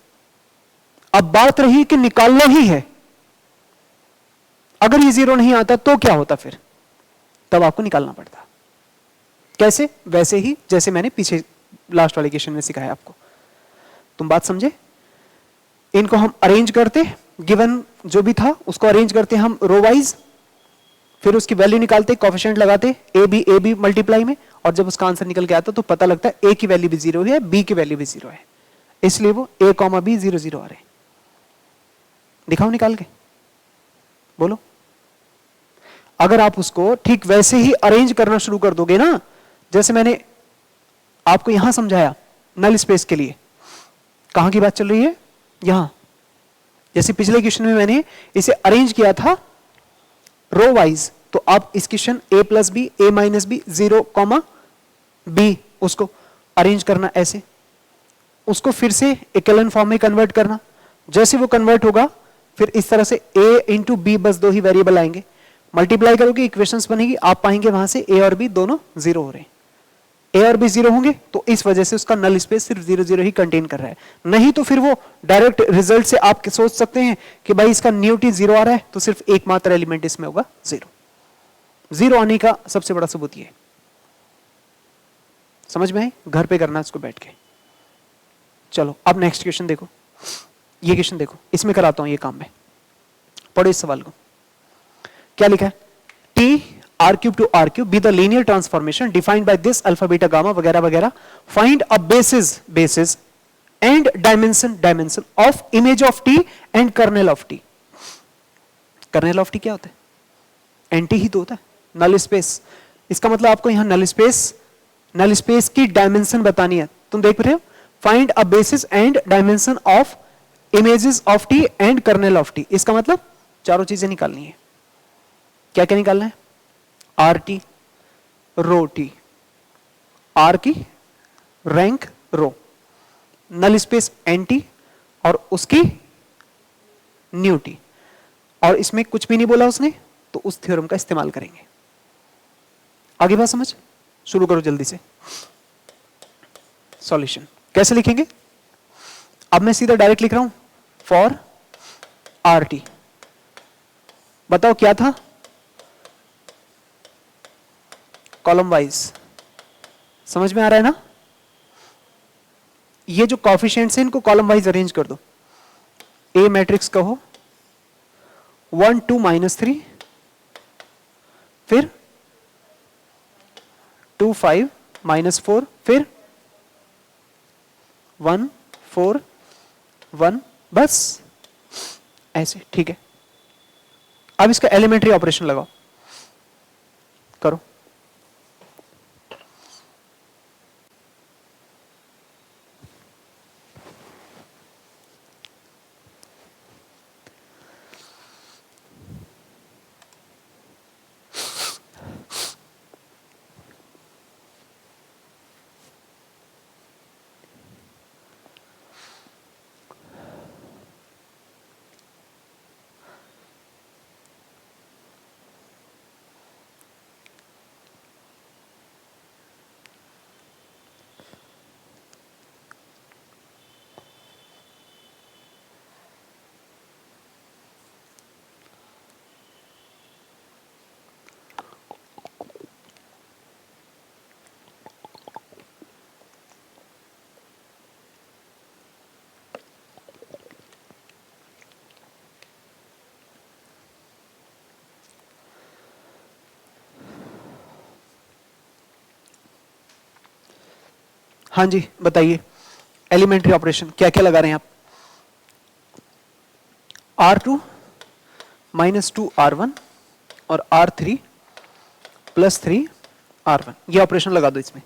अब बात रही कि निकालना ही है। अगर ये जीरो नहीं आता तो क्या होता? फिर तब आपको निकालना पड़ता। कैसे? वैसे ही जैसे मैंने पीछे लास्ट वाले क्वेश्चन में सिखाया आपको। तुम बात समझे? इनको हम अरेंज करते, गिवन जो भी था उसको अरेंज करते हम रो वाइज, फिर उसकी वैल्यू निकालते, कोएफिशिएंट लगाते ए बी मल्टीप्लाई में, और जब उसका आंसर निकल के आता तो पता लगता है ए की वैल्यू भी जीरो है, बी की वैल्यू भी जीरो है, इसलिए वो ए कॉमा बी 0 0 आ रहे हैं। दिखाओ निकाल के, बोलो। अगर आप उसको ठीक वैसे ही अरेंज करना शुरू कर दोगे ना, जैसे मैंने आपको यहां समझाया नल स्पेस के लिए, कहां की बात चल रही है? यहां। जैसे पिछले क्वेश्चन में मैंने इसे अरेंज किया था रो वाइज, तो आप इस question a plus b, a minus b, 0 comma b, उसको अरेंज करना ऐसे, उसको फिर से इक्विवेलेंट फॉर्म में कन्वर्ट करना। जैसे वो कन्वर्ट होगा फिर इस तरह से a इंटू बी, बस दो ही वेरिएबल आएंगे, मल्टीप्लाई करोगे इक्वेशंस बनेगी, आप पाएंगे वहां से a और b दोनों जीरो हो रहे हैं। ए और बी जीरो होंगे तो इस वजह से उसका नल स्पेस सिर्फ 0 0 ही कंटेन कर रहा है। नहीं तो फिर वो डायरेक्ट रिजल्ट से आप सोच सकते हैं कि भाई इसका न्यू टी जीरो आ रहा है तो सिर्फ एकमात्र एलिमेंट इसमें होगा जीरो। जीरो आने का सबसे बड़ा सबूत ये। समझ में आए? घर पे करना इसको बैठ के। चलो अब नेक्स्ट क्वेश्चन देखो, ये क्वेश्चन देखो, इसमें कराता हूं ये काम में। पढ़ो इस सवाल को, क्या लिखा है? T r cube to r cube be the linear transformation defined by this alpha beta gamma वगैरह वगैरह, find a basis and dimension of image of t and kernel of t। kernel of t क्या होता है? Anti ही तो होता है, null space. इसका मतलब आपको यहां नल स्पेस की डायमेंशन बतानी है। तुम देख रहे हो, find a basis and dimension of images of T and kernel of T. इसका मतलब चारों चीजें निकालनी है। क्या क्या निकालना है? R T, rho T, R की rank rho, null space NT और उसकी न्यू टी। और इसमें कुछ भी नहीं बोला उसने, तो उस थ्योरम का इस्तेमाल करेंगे। आगे बात समझ? शुरू करो जल्दी से। सॉल्यूशन कैसे लिखेंगे? अब मैं सीधा डायरेक्ट लिख रहा हूं, फॉर आर टी। बताओ क्या था? Column wise. समझ में आ रहा है ना? ये जो कॉफिशिएंट्स हैं इनको कॉलम वाइज अरेंज कर दो। ए मैट्रिक्स कहो 1 2 -3, फिर 2 5 -4, फिर 1 4 1, बस ऐसे। ठीक है, अब इसका एलिमेंट्री ऑपरेशन लगाओ, करो। हाँ जी बताइए, एलिमेंट्री ऑपरेशन क्या क्या लगा रहे हैं आप? R2 माइनस 2R1 और R3 प्लस 3R1, ये ऑपरेशन लगा दो इसमें,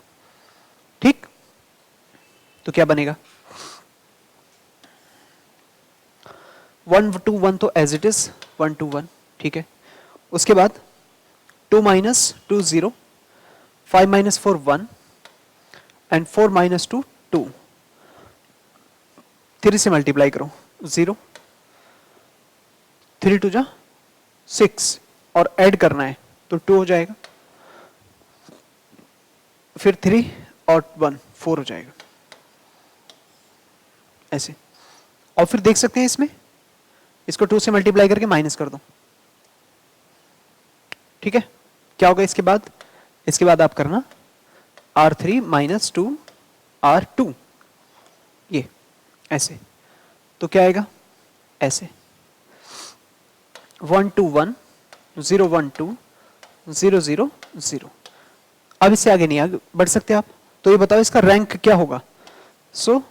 ठीक? तो क्या बनेगा? 1 to 1 तो एज इट इज 1 to 1, ठीक है। उसके बाद 2 माइनस 2 0, 5 माइनस 4 1 एंड 4 माइनस 2 2, 3 से मल्टीप्लाई करो 0, 3 2 जा 6 और ऐड करना है तो 2 हो जाएगा, फिर 3 और 1 4 हो जाएगा ऐसे। और फिर देख सकते हैं इसमें, इसको 2 से मल्टीप्लाई करके माइनस कर दो, ठीक है। क्या होगा इसके बाद? इसके बाद आप करना R3 माइनस 2 R2, ये ऐसे। तो क्या आएगा? ऐसे 1 2 1 0 1 2 0 0 0। अब इससे आगे नहीं आगे बढ़ सकते आप, तो ये बताओ इसका रैंक क्या होगा? So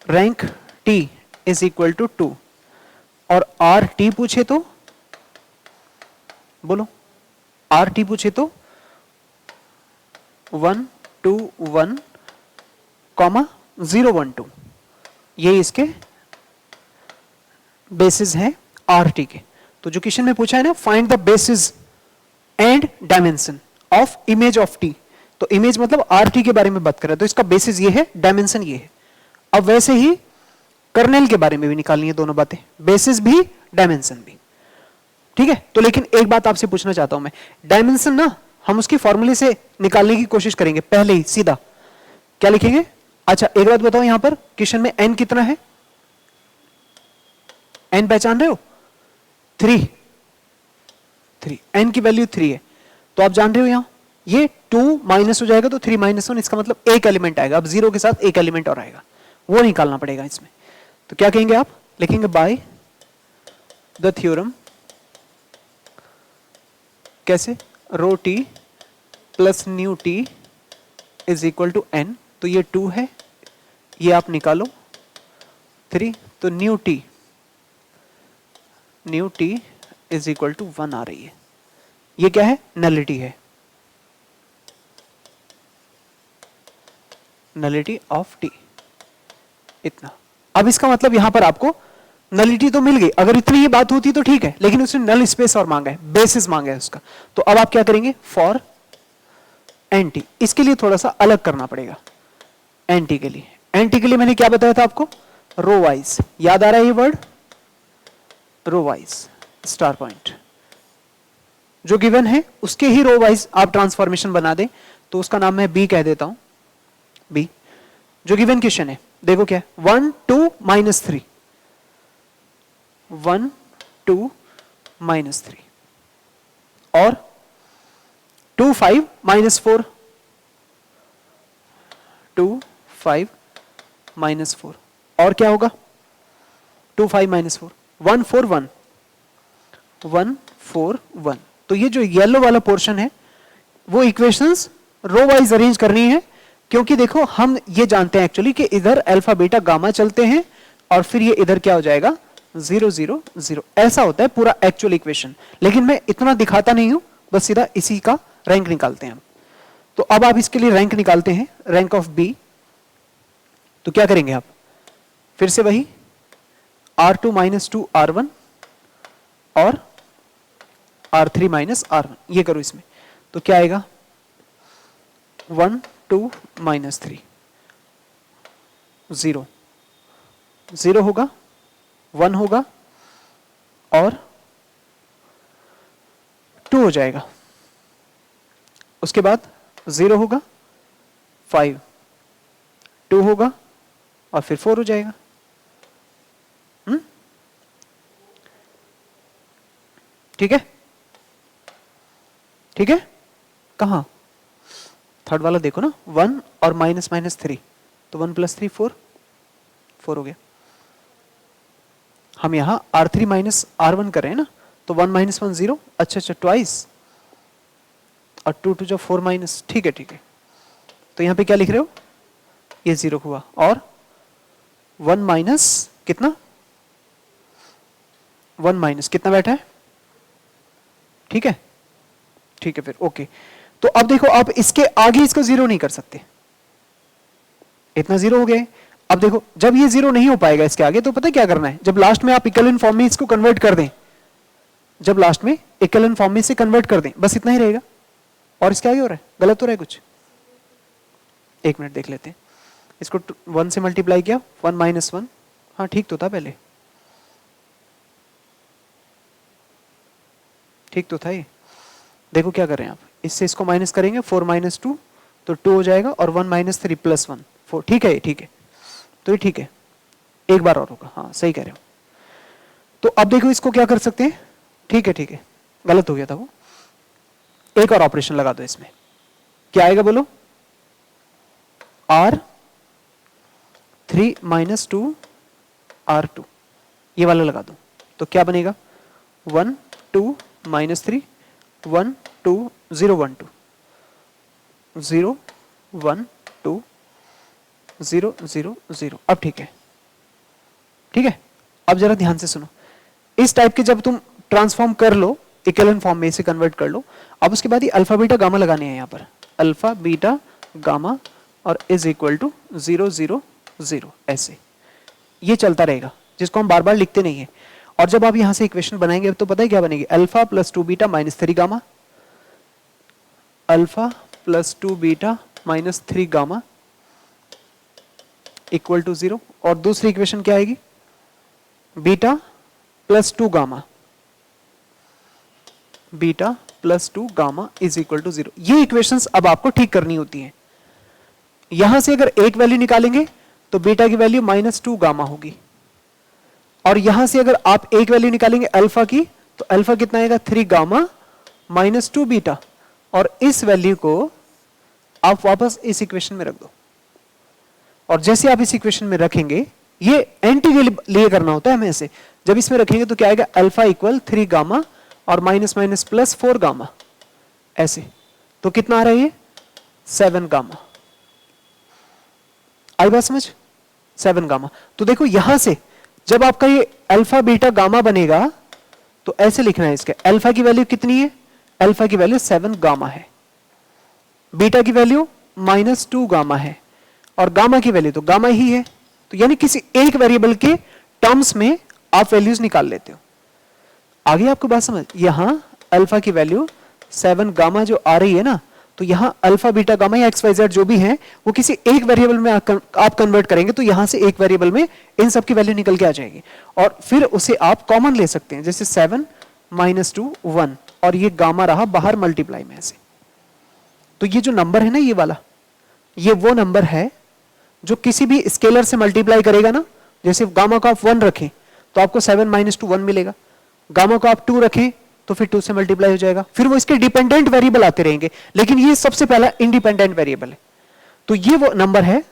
rank T is equal to 2, और RT पूछे तो बोलो, RT पूछे तो 1 2 1 कॉमा 0 1 2, ये इसके बेसिस हैं RT के। तो जो क्वेश्चन में पूछा है ना, find the basis and dimension of image of T, तो इमेज मतलब RT के बारे में बात कर रहा है, तो इसका बेसिस ये है, डायमेंशन ये है। अब वैसे ही कर्नेल के बारे में भी निकालनी है दोनों बातें, बेसिस भी डायमेंशन भी, ठीक है। तो लेकिन एक बात आपसे पूछना चाहता हूं मैं, डायमेंशन ना हम उसकी फॉर्मूले से निकालने की कोशिश करेंगे पहले ही सीधा। क्या लिखेंगे? अच्छा एक बात बताओ, यहां पर क्वेश्चन में n कितना है? n पहचान रहे हो? 3 n की वैल्यू 3 है, तो आप जान रहे हो यहां ये 2 माइनस हो जाएगा तो 3 माइनस 1, इसका मतलब एक एलिमेंट आएगा। अब 0 के साथ एक एलिमेंट और आएगा, वो निकालना पड़ेगा इसमें। तो क्या कहेंगे आप? लिखेंगे बाय द थ्योरम, कैसे? Rho T plus nu T is equal to n, तो ये 2 है, ये आप निकालो 3, तो nu T is equal to 1 आ रही है। ये क्या है? नलिटी है, नलिटी ऑफ टी, इतना। अब इसका मतलब यहां पर आपको नलिटी तो मिल गई, अगर इतनी ही बात होती तो ठीक है, लेकिन उसने नल स्पेस और मांगा है, बेसिस मांगा है उसका। तो अब आप क्या करेंगे? फॉर एंटी, इसके लिए थोड़ा सा अलग करना पड़ेगा। एंटी के लिए मैंने क्या बताया था आपको? रो वाइज, याद आ रहा है ये word? Row wise star point, जो गिवन है उसके ही रो वाइज आप ट्रांसफॉर्मेशन बना दें, तो उसका नाम मैं बी कह देता हूं। बी जो गिवन क्वेश्चन है, देखो क्या है? 1 2 माइनस 3, 1 2 माइनस 3 और 2 5 माइनस 4, 2 5 माइनस 4, और क्या होगा? 2 5 माइनस 4 1 4 1 1 4 1। तो ये जो येलो वाला पोर्शन है वो इक्वेशंस रो वाइज अरेंज करनी है, क्योंकि देखो हम ये जानते हैं एक्चुअली कि इधर अल्फा बीटा गामा चलते हैं और फिर ये इधर क्या हो जाएगा? 0 0 0, ऐसा होता है पूरा एक्चुअल इक्वेशन। लेकिन मैं इतना दिखाता नहीं हूं, बस सीधा इसी का रैंक निकालते हैं हम। तो अब आप इसके लिए रैंक निकालते हैं, रैंक ऑफ बी। तो क्या करेंगे आप? फिर से वही R2 माइनस 2 R1 और R3 माइनस R1, ये करो इसमें। तो क्या आएगा? 1 2 माइनस 3, 0 0 होगा, 1 होगा और 2 हो जाएगा। उसके बाद 0 होगा, 5 2 होगा और फिर 4 हो जाएगा। ठीक है? ठीक है? कहां? थर्ड वाला देखो ना, 1 और माइनस माइनस 3, तो 1 प्लस 3 4 4 हो गया। हम यहां R3 माइनस R1 कर रहे हैं ना, तो 1 माइनस 1 0, अच्छा ट्वाइस, और 2 2 जो 4 माइनस, ठीक है। तो यहां पे क्या लिख रहे हो? ये 0 हुआ, और 1 माइनस कितना, 1 माइनस कितना बैठा है, ठीक है, ठीक है, फिर ओके। तो अब देखो, अब इसके आगे इसको 0 नहीं कर सकते, इतना 0 हो गया। अब देखो, जब ये 0 नहीं हो पाएगा इसके आगे, तो पता है क्या करना है, जब लास्ट में आप इक्विवेलेंट फॉर्म में इसको कन्वर्ट कर दें, जब लास्ट में इक्विवेलेंट फॉर्म में इसे कन्वर्ट कर दें, बस इतना ही रहेगा। और इसके आगे हो रहा है, गलत हो रहा है कुछ, एक मिनट देख लेते हैं। इसको 1 से मल्टीप्लाई किया, 1 माइनस 1, हाँ ठीक तो था पहले, ठीक तो था ये। देखो क्या कर रहे हैं आप, इससे इसको माइनस करेंगे, 4 माइनस 2 तो 2 हो जाएगा, और 1 माइनस 3 प्लस 1 4, ठीक है, ठीक है, तो ये ठीक है, एक बार और होगा, हाँ सही कह रहे हो। तो अब देखो इसको क्या कर सकते हैं, ठीक है, ठीक है, गलत हो गया था वो, एक और ऑपरेशन लगा दो इसमें, क्या आएगा बोलो, R3 माइनस 2 R2, ये वाला लगा दो, तो क्या बनेगा, 1 2 माइनस 3 1 2 0 1 2 0 1 2 0 0 0। अब ठीक है, ठीक है। अब जरा ध्यान से सुनो, इस टाइप के जब तुम ट्रांसफॉर्म कर लो, इक्विवेलेंट फॉर्म में इसे कन्वर्ट कर लो, अब उसके बाद ये अल्फा बीटा गामा लगाने हैं, यहां पर अल्फा बीटा गामा और इज इक्वल टू 0 0 0, ऐसे ये चलता रहेगा, जिसको हम बार बार लिखते नहीं है। और जब आप यहां से इक्वेशन बनाएंगे तो पता है क्या बनेगी, alpha plus 2 beta minus 3 gamma, alpha plus 2 beta minus 3 gamma equal to 0। और दूसरी इक्वेशन क्या आएगी, beta plus 2 gamma, beta plus 2 gamma is equal to 0। ये इक्वेशंस अब आपको ठीक करनी होती हैं। यहां से अगर एक वैल्यू निकालेंगे तो बीटा की वैल्यू माइनस 2 गामा होगी, और यहां से अगर आप एक वैल्यू निकालेंगे अल्फा की, तो अल्फा कितना आएगा, 3 गामा माइनस 2 बीटा, और इस वैल्यू को आप वापस इस इक्वेशन में रख दो। और जैसे आप इस इक्वेशन में रखेंगे, ये एंटी के लिए करना होता है हमें ऐसे, जब इसमें रखेंगे तो क्या आएगा, अल्फा इक्वल 3 गामा और माइनस माइनस प्लस 4 गामा, ऐसे, तो कितना आ रहा है ये, 7 गामा। आई बात समझ, 7 गामा। तो देखो यहां से जब आपका ये अल्फा बीटा गामा बनेगा तो ऐसे लिखना है, इसके अल्फा की वैल्यू कितनी है, अल्फा की वैल्यू 7 गामा है, बीटा की वैल्यू माइनस 2 गामा है, और गामा की वैल्यू तो गामा ही है। तो यानी किसी एक वेरिएबल के टर्म्स में आप वैल्यूज निकाल लेते हो। आगे आपको बात समझ, यहां अल्फा की वैल्यू 7 गामा जो आ रही है ना, तो यहां अल्फा बीटा गामा या एक्स वाई जेड जो भी है, वो किसी एक वेरिएबल में आप कन्वर्ट करेंगे, तो यहां से एक वेरिएबल में इन सब की वैल्यू निकल के आ जाएगी, और फिर उसे आप कॉमन ले सकते हैं, जैसे 7 माइनस 2 1, और ये गामा रहा बाहर मल्टीप्लाई में ऐसे। तो ये जो नंबर है ना, ये वाला, ये वो नंबर है जो किसी भी स्केलर से मल्टीप्लाई करेगा ना, जैसे गामा को आप 1 रखें तो आपको 7 माइनस 2 1 मिलेगा, गामा को आप 2 रखें तो फिर 2 से मल्टीप्लाई हो जाएगा, फिर वो इसके डिपेंडेंट वेरिएबल आते रहेंगे, लेकिन ये सबसे पहला इंडिपेंडेंट वेरिएबल है। तो ये वो नंबर है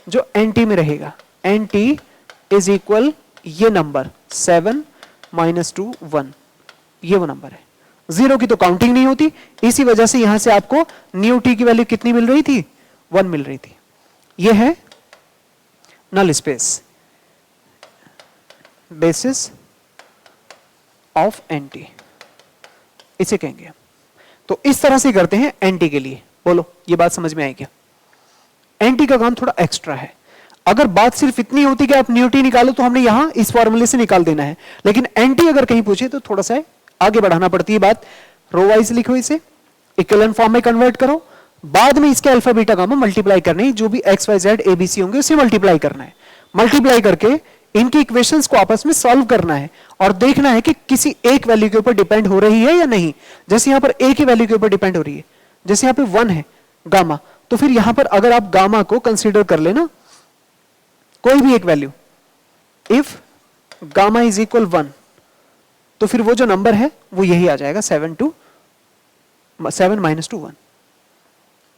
जो एनटी में रहेगा, एनटी इज इक्वल ये नंबर 7 माइनस 2 1, ये वो नंबर है। 0 की तो काउंटिंग नहीं होती, इसी वजह से यहां से आपको न्यू टी की वैल्यू कितनी मिल रही थी, 1 मिल रही थी। ये है null space, basis of NT, इसे कहेंगे। तो इस तरह से करते हैं एनटी के लिए। बोलो ये बात समझ में आई क्या? एनटी का काम थोड़ा एक्स्ट्रा है। अगर बात सिर्फ इतनी होती कि आप न्यू टी निकालो तो हमने यहां इस फॉर्मूले से निकाल देना है, लेकिन एनटी अगर कहीं पूछे तो थोड़ा सा आगे बढ़ाना पड़ती है बात। रो वाइज लिखो, इसे इक्विवेलेंट फॉर्म में कन्वर्ट करो, बाद में इसके अल्फा बीटा गामा मल्टीप्लाई करने, जो भी एक्स वाई जेड एबीसी होंगे उसे मल्टीप्लाई करना है। मल्टीप्लाई करके इनकी इक्वेशंस को आपस में सॉल्व करना है और देखना है कि किसी एक वैल्यू के ऊपर डिपेंड हो रही है या नहीं। जैसे यहां पर ए की वैल्यू के ऊपर डिपेंड हो रही है, जैसे यहां पे 1 है गामा, तो फिर यहां पर अगर आप गामा को कंसीडर कर लेना कोई भी एक value, if gamma is equal 1, तो फिर वो जो नंबर है वो यही आ जाएगा, 7 माइनस 2 1।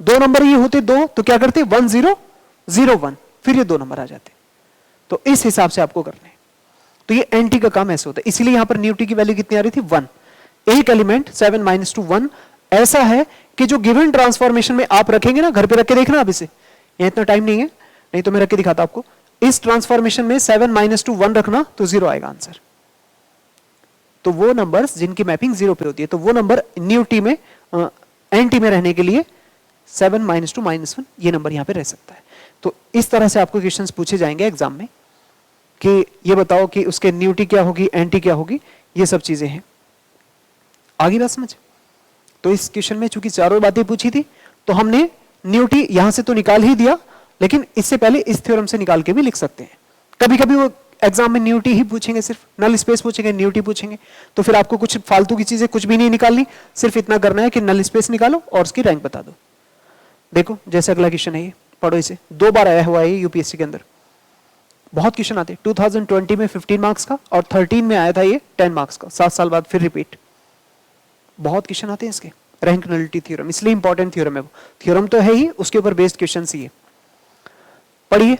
दो नंबर ये होते दो तो क्या करते 1 0 0 1, फिर ये दो नंबर आ जाते। तो इस हिसाब से आपको करना है। तो ये एनटी का काम ऐसे होता है। इसीलिए यहां पर न्यू टी की वैल्यू कितनी आ रही थी 1। एक एलिमेंट 7 माइनस 2 1 ऐसा है कि जो गिवन ट्रांसफॉर्मेशन में आप रखेंगे ना, घर पे रख के देखना आप इसे, यहां इतना टाइम नहीं है, नहीं तो मैं रख के दिखाता आपको। इस ट्रांसफॉर्मेशन में 7 माइनस 2 1 रखना तो 0 आएगा आंसर। तो वो नंबर्स जिनकी मैपिंग 0 पे होती है, तो वो नंबर न्यू टी में एन टी में रहने के लिए 7 माइनस 2 माइनस 1 ये नंबर यहां पे रह सकता है। तो इस तरह से आपको क्वेश्चंस पूछे जाएंगे एग्जाम में कि ये बताओ कि उसके न्यू टी क्या होगी, एन टी क्या होगी, ये सब चीजें हैं। आगे बात समझ। तो इस क्वेश्चन में चूंकि चारों बातें पूछी थी तो हमने न्यू टी यहां से तो निकाल ही दिया, लेकिन इससे पहले इस थ्योरम से निकाल के भी लिख सकते हैं। कभी कभी वो एग्जाम में न्यू टी ही पूछेंगे, सिर्फ नल स्पेस पूछेंगे, न्यू टी पूछेंगे, तो फिर आपको कुछ फालतू की चीजें कुछ भी नहीं निकालनी, सिर्फ इतना करना है कि नल स्पेस निकालो और उसकी रैंक बता दो। देखो जैसे अगला क्वेश्चन है, ये पढ़ो इसे, 2 बार आया हुआ है यूपीएससी के अंदर, बहुत क्वेश्चन आते हैं। 2020 में 15 मार्क्स का और 13 में आया था ये 10 मार्क्स का, 7 साल बाद फिर रिपीट। बहुत क्वेश्चन आते हैं इसके, रैंक नलिटी थ्योरम, इसलिए इंपॉर्टेंट थ्योरम है वो। थ्योरम तो है ही, उसके ऊपर बेस्ड क्वेश्चन ही है। पढ़िए,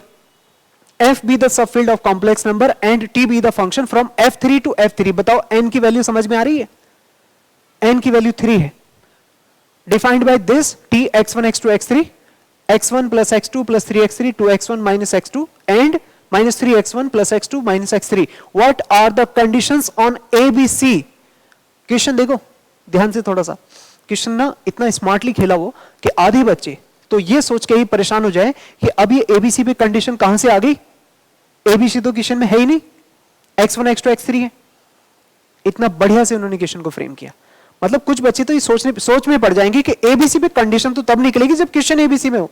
f be the subfield of complex number and t be the function from f3 to f3। बताओ n की वैल्यू समझ में आ रही है? n की वैल्यू 3 है। Defined by this t x1 x2 x3 x1 plus x2 plus 3x3 2x1 minus x2 and minus 3x1 plus x2 minus x3। what are the conditions on abc? Question देखो ध्यान से, थोड़ा सा question ना इतना smartly खेला वो कि आधे बच्चे तो ये सोच के ही परेशान हो जाए कि अब ये एबीसी पे कंडीशन कहां से आ गई, एबीसी तो क्वेश्चन में है ही नहीं, x1 x2 x3 है। इतना बढ़िया से उन्होंने क्वेश्चन को फ्रेम किया। मतलब कुछ बच्चे तो ये सोच में पड़ जाएंगे कि एबीसी पे कंडीशन तो तब निकलेगी जब क्वेश्चन एबीसी में हो।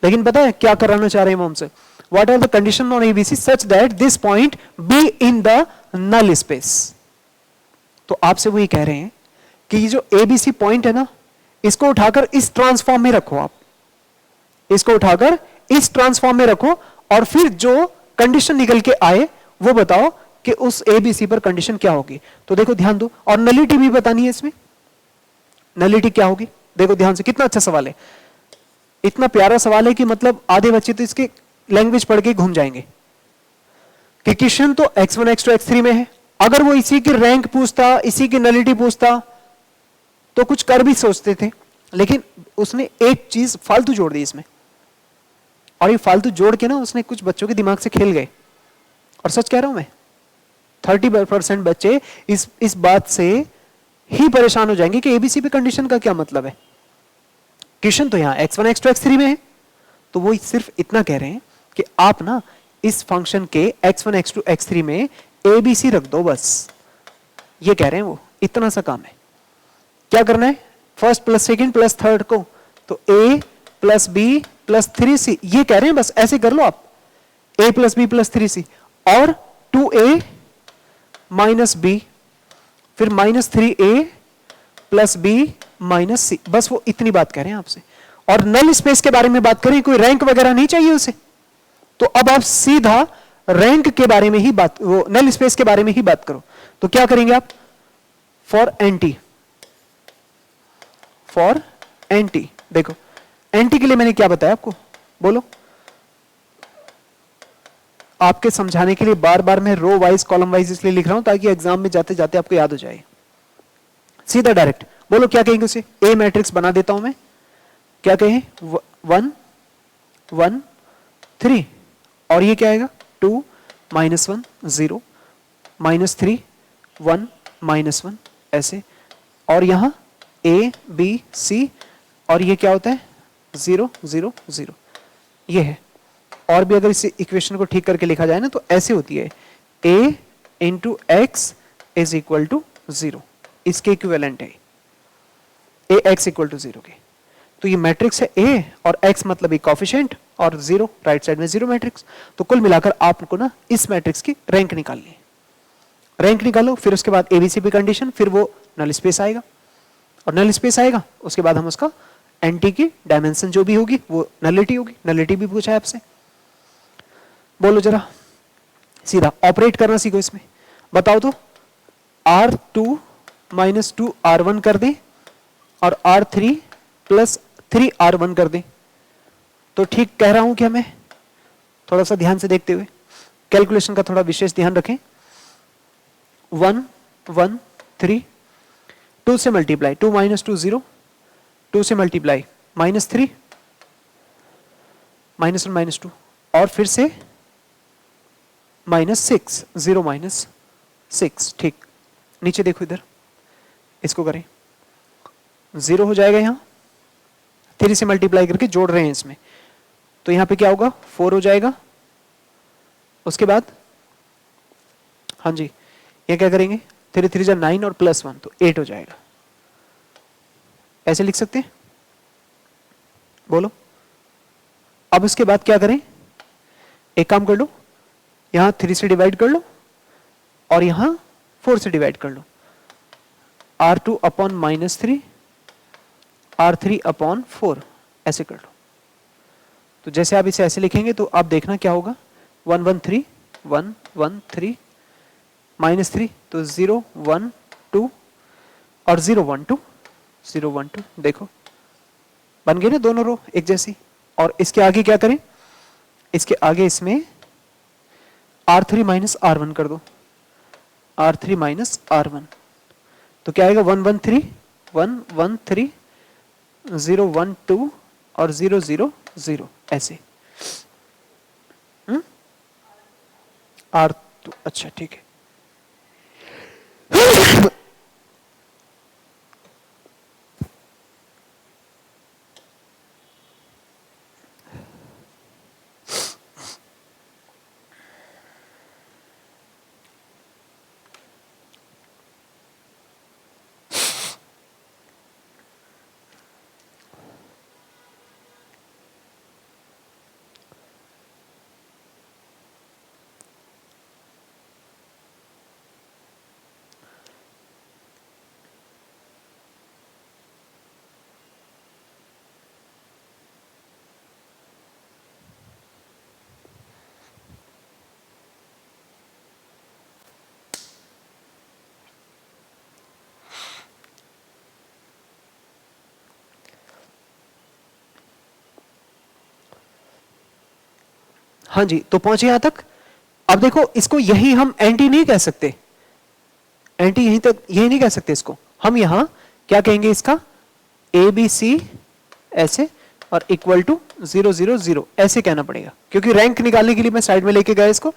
लेकिन पता है क्या कराना चाह रहे हैं हमसे? What are the condition on ABC such that this point be in the null space. तो आपसे वो ये कह रहे हैं कि ये जो एबीसी पॉइंट है ना, इसको उठाकर इस ट्रांसफॉर्म में रखो, आप इसको उठाकर इस ट्रांसफॉर्म में रखो और फिर जो कंडीशन निकल के आए वो बताओ कि उस एबीसी पर कंडीशन क्या होगी। तो देखो ध्यान दो, और नलिटी भी बतानी है इसमें, नलिटी क्या होगी। देखो ध्यान से, कितना अच्छा सवाल है, इतना प्यारा सवाल है कि मतलब आधे बच्चे तो इसके लैंग्वेज पढ़ के घूम जाएंगे कि क्वेश्चन तो x1 x2 x3 में है। अगर वो इसी की रैंक पूछता, इसी की नलिटी पूछता तो कुछ कर भी सोचते थे, लेकिन उसने एक चीज फालतू जोड़ दी इसमें, और ये फालतू जोड़ के ना उसने कुछ बच्चों के दिमाग से खेल गए। और सच कह रहा हूं मैं, 30% बच्चे इस बात से ही परेशान हो जाएंगे कि एबीसी पे कंडीशन का क्या मतलब है। क्वेश्चन तो यहां x1 x2 x3 में है, तो वो सिर्फ इतना कह रहे हैं कि आप ना इस फंक्शन के x1 x2 x3 में एबीसी रख दो, बस ये कह रहे हैं वो, इतना सा काम है। क्या करना है, first plus second plus third को, तो a plus b plus 3c, ये कह रहे हैं, बस ऐसे कर लो आप, a plus b plus 3c और 2a माइनस बी, फिर minus 3a plus b minus c, बस वो इतनी बात कह रहे हैं आपसे। और नल स्पेस के बारे में बात करें, कोई रैंक वगैरह नहीं चाहिए उसे, तो अब आप सीधा रैंक के बारे में ही बात, वो नल स्पेस के बारे में ही बात करो। तो क्या करेंगे आप, फॉर एंटी, फॉर एंटी, देखो एंटी के लिए मैंने क्या बताया आपको, बोलो। आपके समझाने के लिए बार बार मैं रो वाइज कॉलम वाइज इसलिए लिख रहा हूं ताकि एग्जाम में जाते जाते आपको याद हो जाए। सीधा डायरेक्ट बोलो, क्या कहेंगे उसे, ए मैट्रिक्स बना देता हूं मैं, क्या कहें, 1 1 3, और ये क्या आएगा, 2 -1 0 -3 1 -1 ऐसे, और यहां ए बी सी, और ये क्या होता है 0 0 0, ये है। और भी अगर इस इक्वेशन को ठीक करके लिखा जाए ना तो ऐसे होती है, a into x is equal to 0, इसके इक्विवेलेंट है a x इक्वल टू 0 के। तो ये मैट्रिक्स है a और x मतलब एक कोफिशिएंट और 0 राइट साइड में 0 मैट्रिक्स। तो कुल मिलाकर आपको ना इस मैट्रिक्स की रैंक निकालनी है। रैंक निकालो, फिर उसके बाद एबीसी पे कंडीशन, फिर वो नल स्पेस आएगा, और नल स्पेस आएगा उसके बाद हम उसका एंटी की डायमेंशन जो भी होगी वो नलिटी होगी। नलिटी भी पूछा है आपसे, बोलो जरा, सीधा ऑपरेट करना सीखो इसमें। बताओ तो, R2 माइनस 2 R1 कर दें और R3 प्लस 3 R1 कर दें, तो ठीक कह रहा हूं क्या मैं? थोड़ा सा ध्यान से देखते हुए, कैलकुलेशन का थोड़ा विशेष ध्यान रखें। 1 1 3, 2 से मल्टीप्लाई, 2 माइनस 2 0, 2 से मल्टीप्लाई -3 -1 -2, और फिर से -6, 0 -6, ठीक। नीचे देखो इधर, इसको करें, 0 हो जाएगा यहां, 3 से मल्टीप्लाई करके जोड़ रहे हैं इसमें, तो यहां पे क्या होगा, 4 हो जाएगा। उसके बाद हाँ जी, ये क्या करेंगे, 3 3 9 और +1 तो 8 हो जाएगा। ऐसे लिख सकते हैं, बोलो। अब उसके बाद क्या करें, एक काम कर लो, यहां 3 से डिवाइड कर लो और यहां 4 से डिवाइड कर लो। R2 अपॉन -3, R3 अपॉन 4, ऐसे कर लो। तो जैसे आप इसे ऐसे लिखेंगे तो आप देखना क्या होगा, 1 1 3 1 1 3 -3 तो 0 1 2 और 0 1 2 0 1 2, देखो बन गई ना दोनों रो एक जैसी। और इसके आगे क्या करें, इसके आगे इसमें R3 -R1 कर दो, R3 -R1 तो क्या आएगा, 1 1 3 1 1 3 0 1 2 और 0 0 0, ऐसे। R2, अच्छा ठीक है। हाँ जी, तो पहुंचे यहां तक। अब देखो इसको यही हम एंटी नहीं कह सकते, एंटी यहीं तक यही नहीं कह सकते, इसको हम यहां क्या कहेंगे, इसका ABC ऐसे और इक्वल टू 0 0 0 ऐसे कहना पड़ेगा, क्योंकि रैंक निकालने के लिए मैं साइड में लेके गया इसको।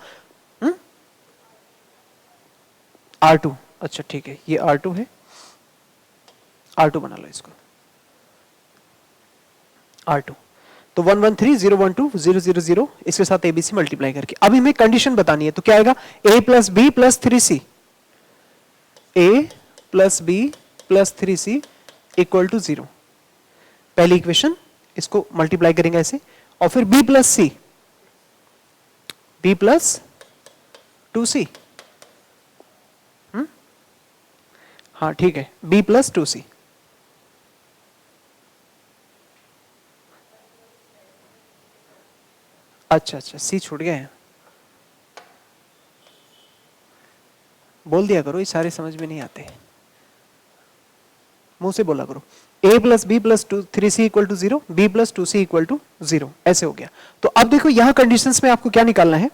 R2, अच्छा ठीक है, ये R2 है, R2 बना लो इसको, R2। तो 1 1 3 0 1 2 0 0 0 इसके साथ ABC मल्टीप्लाई करके अब हमें कंडीशन बतानी है, तो क्या आएगा, A + B + 3C, A + B + 3C equal to 0। पहली इक्वेशन, इसको मल्टीप्लाई करेंगे ऐसे, और फिर B + C, B + 2C, हाँ ठीक है, B + 2C। अच्छा अच्छा, C छूट गया है, बोल दिया करो, ये सारे समझ में नहीं आते, मुंह से बोला करो। A + B + 3C equal to 0, B + 2C equal to 0, ऐसे हो गया। तो अब देखो यहां कंडीशंस में आपको क्या निकालना है,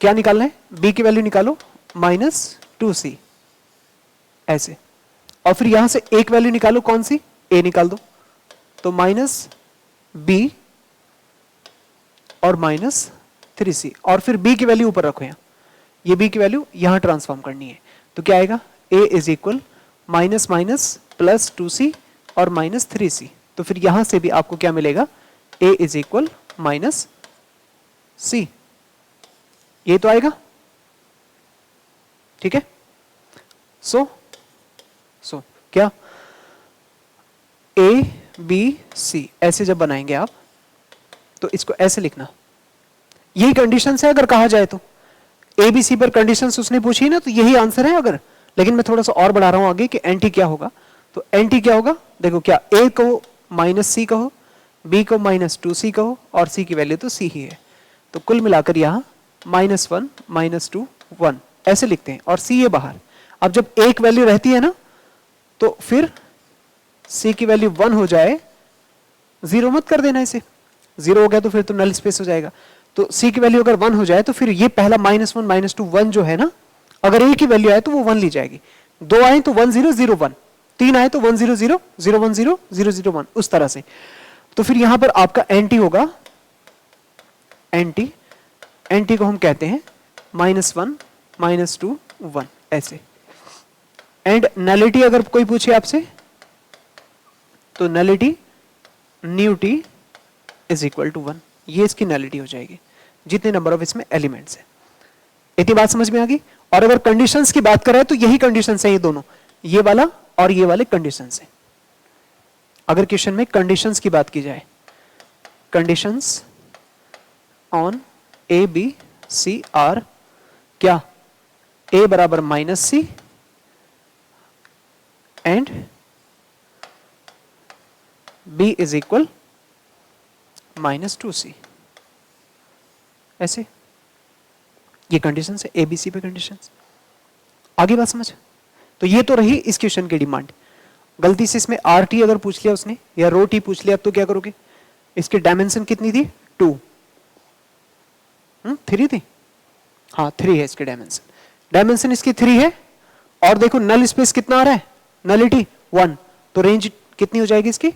क्या निकालना है, B की वैल्यू निकालो -2C ऐसे, और फिर यहां से एक वैल्यू निकालो, कौन सी, A निकाल दो, तो -B और -3C, और फिर B की वैल्यू ऊपर रखो, यहां ये B की वैल्यू यहां ट्रांसफॉर्म करनी है, तो क्या आएगा, A इज इक्वल -+2C और -3C, तो फिर यहां से भी आपको क्या मिलेगा, A इज इक्वल -C, ये तो आएगा, ठीक है। सो क्या ABC ऐसे जब बनाएंगे आप, तो इसको ऐसे लिखना, यही कंडीशन है अगर कहा जाए तो, ABC पर कंडीशंस उसने पूछी ना, तो यही आंसर है अगर, लेकिन मैं थोड़ा सा और बढ़ा रहा हूं आगे कि एंटी क्या होगा, तो एंटी क्या होगा, देखो क्या, A को -C कहो, B को -2C कहो, और C की वैल्यू तो C ही है, तो कुल मिलाकर यहां -1 -2 1 ऐसे लिखते हैं, और C ये बाहर। अब जब एक वैल्यू रहती है ना, तो फिर C की वैल्यू 1 हो जाए, 0 मत कर देना इसे, 0 हो गया तो फिर तो नल स्पेस हो जाएगा, तो C की वैल्यू अगर 1 हो जाए तो फिर ये पहला -1 -2 1 जो है ना, अगर A की वैल्यू आए तो वो 1 ली जाएगी, 2 आए तो 1 0 0 1, 3 आए तो 1 0 0 0 1 0 0 0 1, उस तरह से। तो फिर यहां पर आपका एंटी होगा एंटी, एंटी को हम कहते हैं -1, -2, 1 ऐसे। एंड नलिटी अगर कोई पूछे आपसे तो nullity new T is equal to 1, ये इसकी नलिटी हो जाएगी जितने नंबर ऑफ इसमें एलिमेंट्स है। इतनी बात समझ में आ गई। और अगर कंडीशंस की बात करें तो यही कंडीशंस है, ये दोनों, ये वाला और ये वाले कंडीशंस है। अगर क्वेश्चन में कंडीशंस की बात की जाए, conditions on A B C are क्या, a बराबर -c and b is equal -2c, ऐसे ये कंडीशन है ए बी सी पे कंडीशन। आगे बात समझ। तो ये तो रही इस क्वेश्चन की डिमांड। गलती से इसमें आर टी अगर पूछ लिया उसने या रो टी पूछ लिया तो क्या करोगे? इसकी डायमेंशन कितनी थी? 2, 3 थी, हाँ 3 है इसकी डायमेंशन। डायमेंशन इसकी 3 है और देखो नल स्पेस कितना आ रहा है, नलिटी 1, तो रेंज कितनी हो जाएगी इसकी?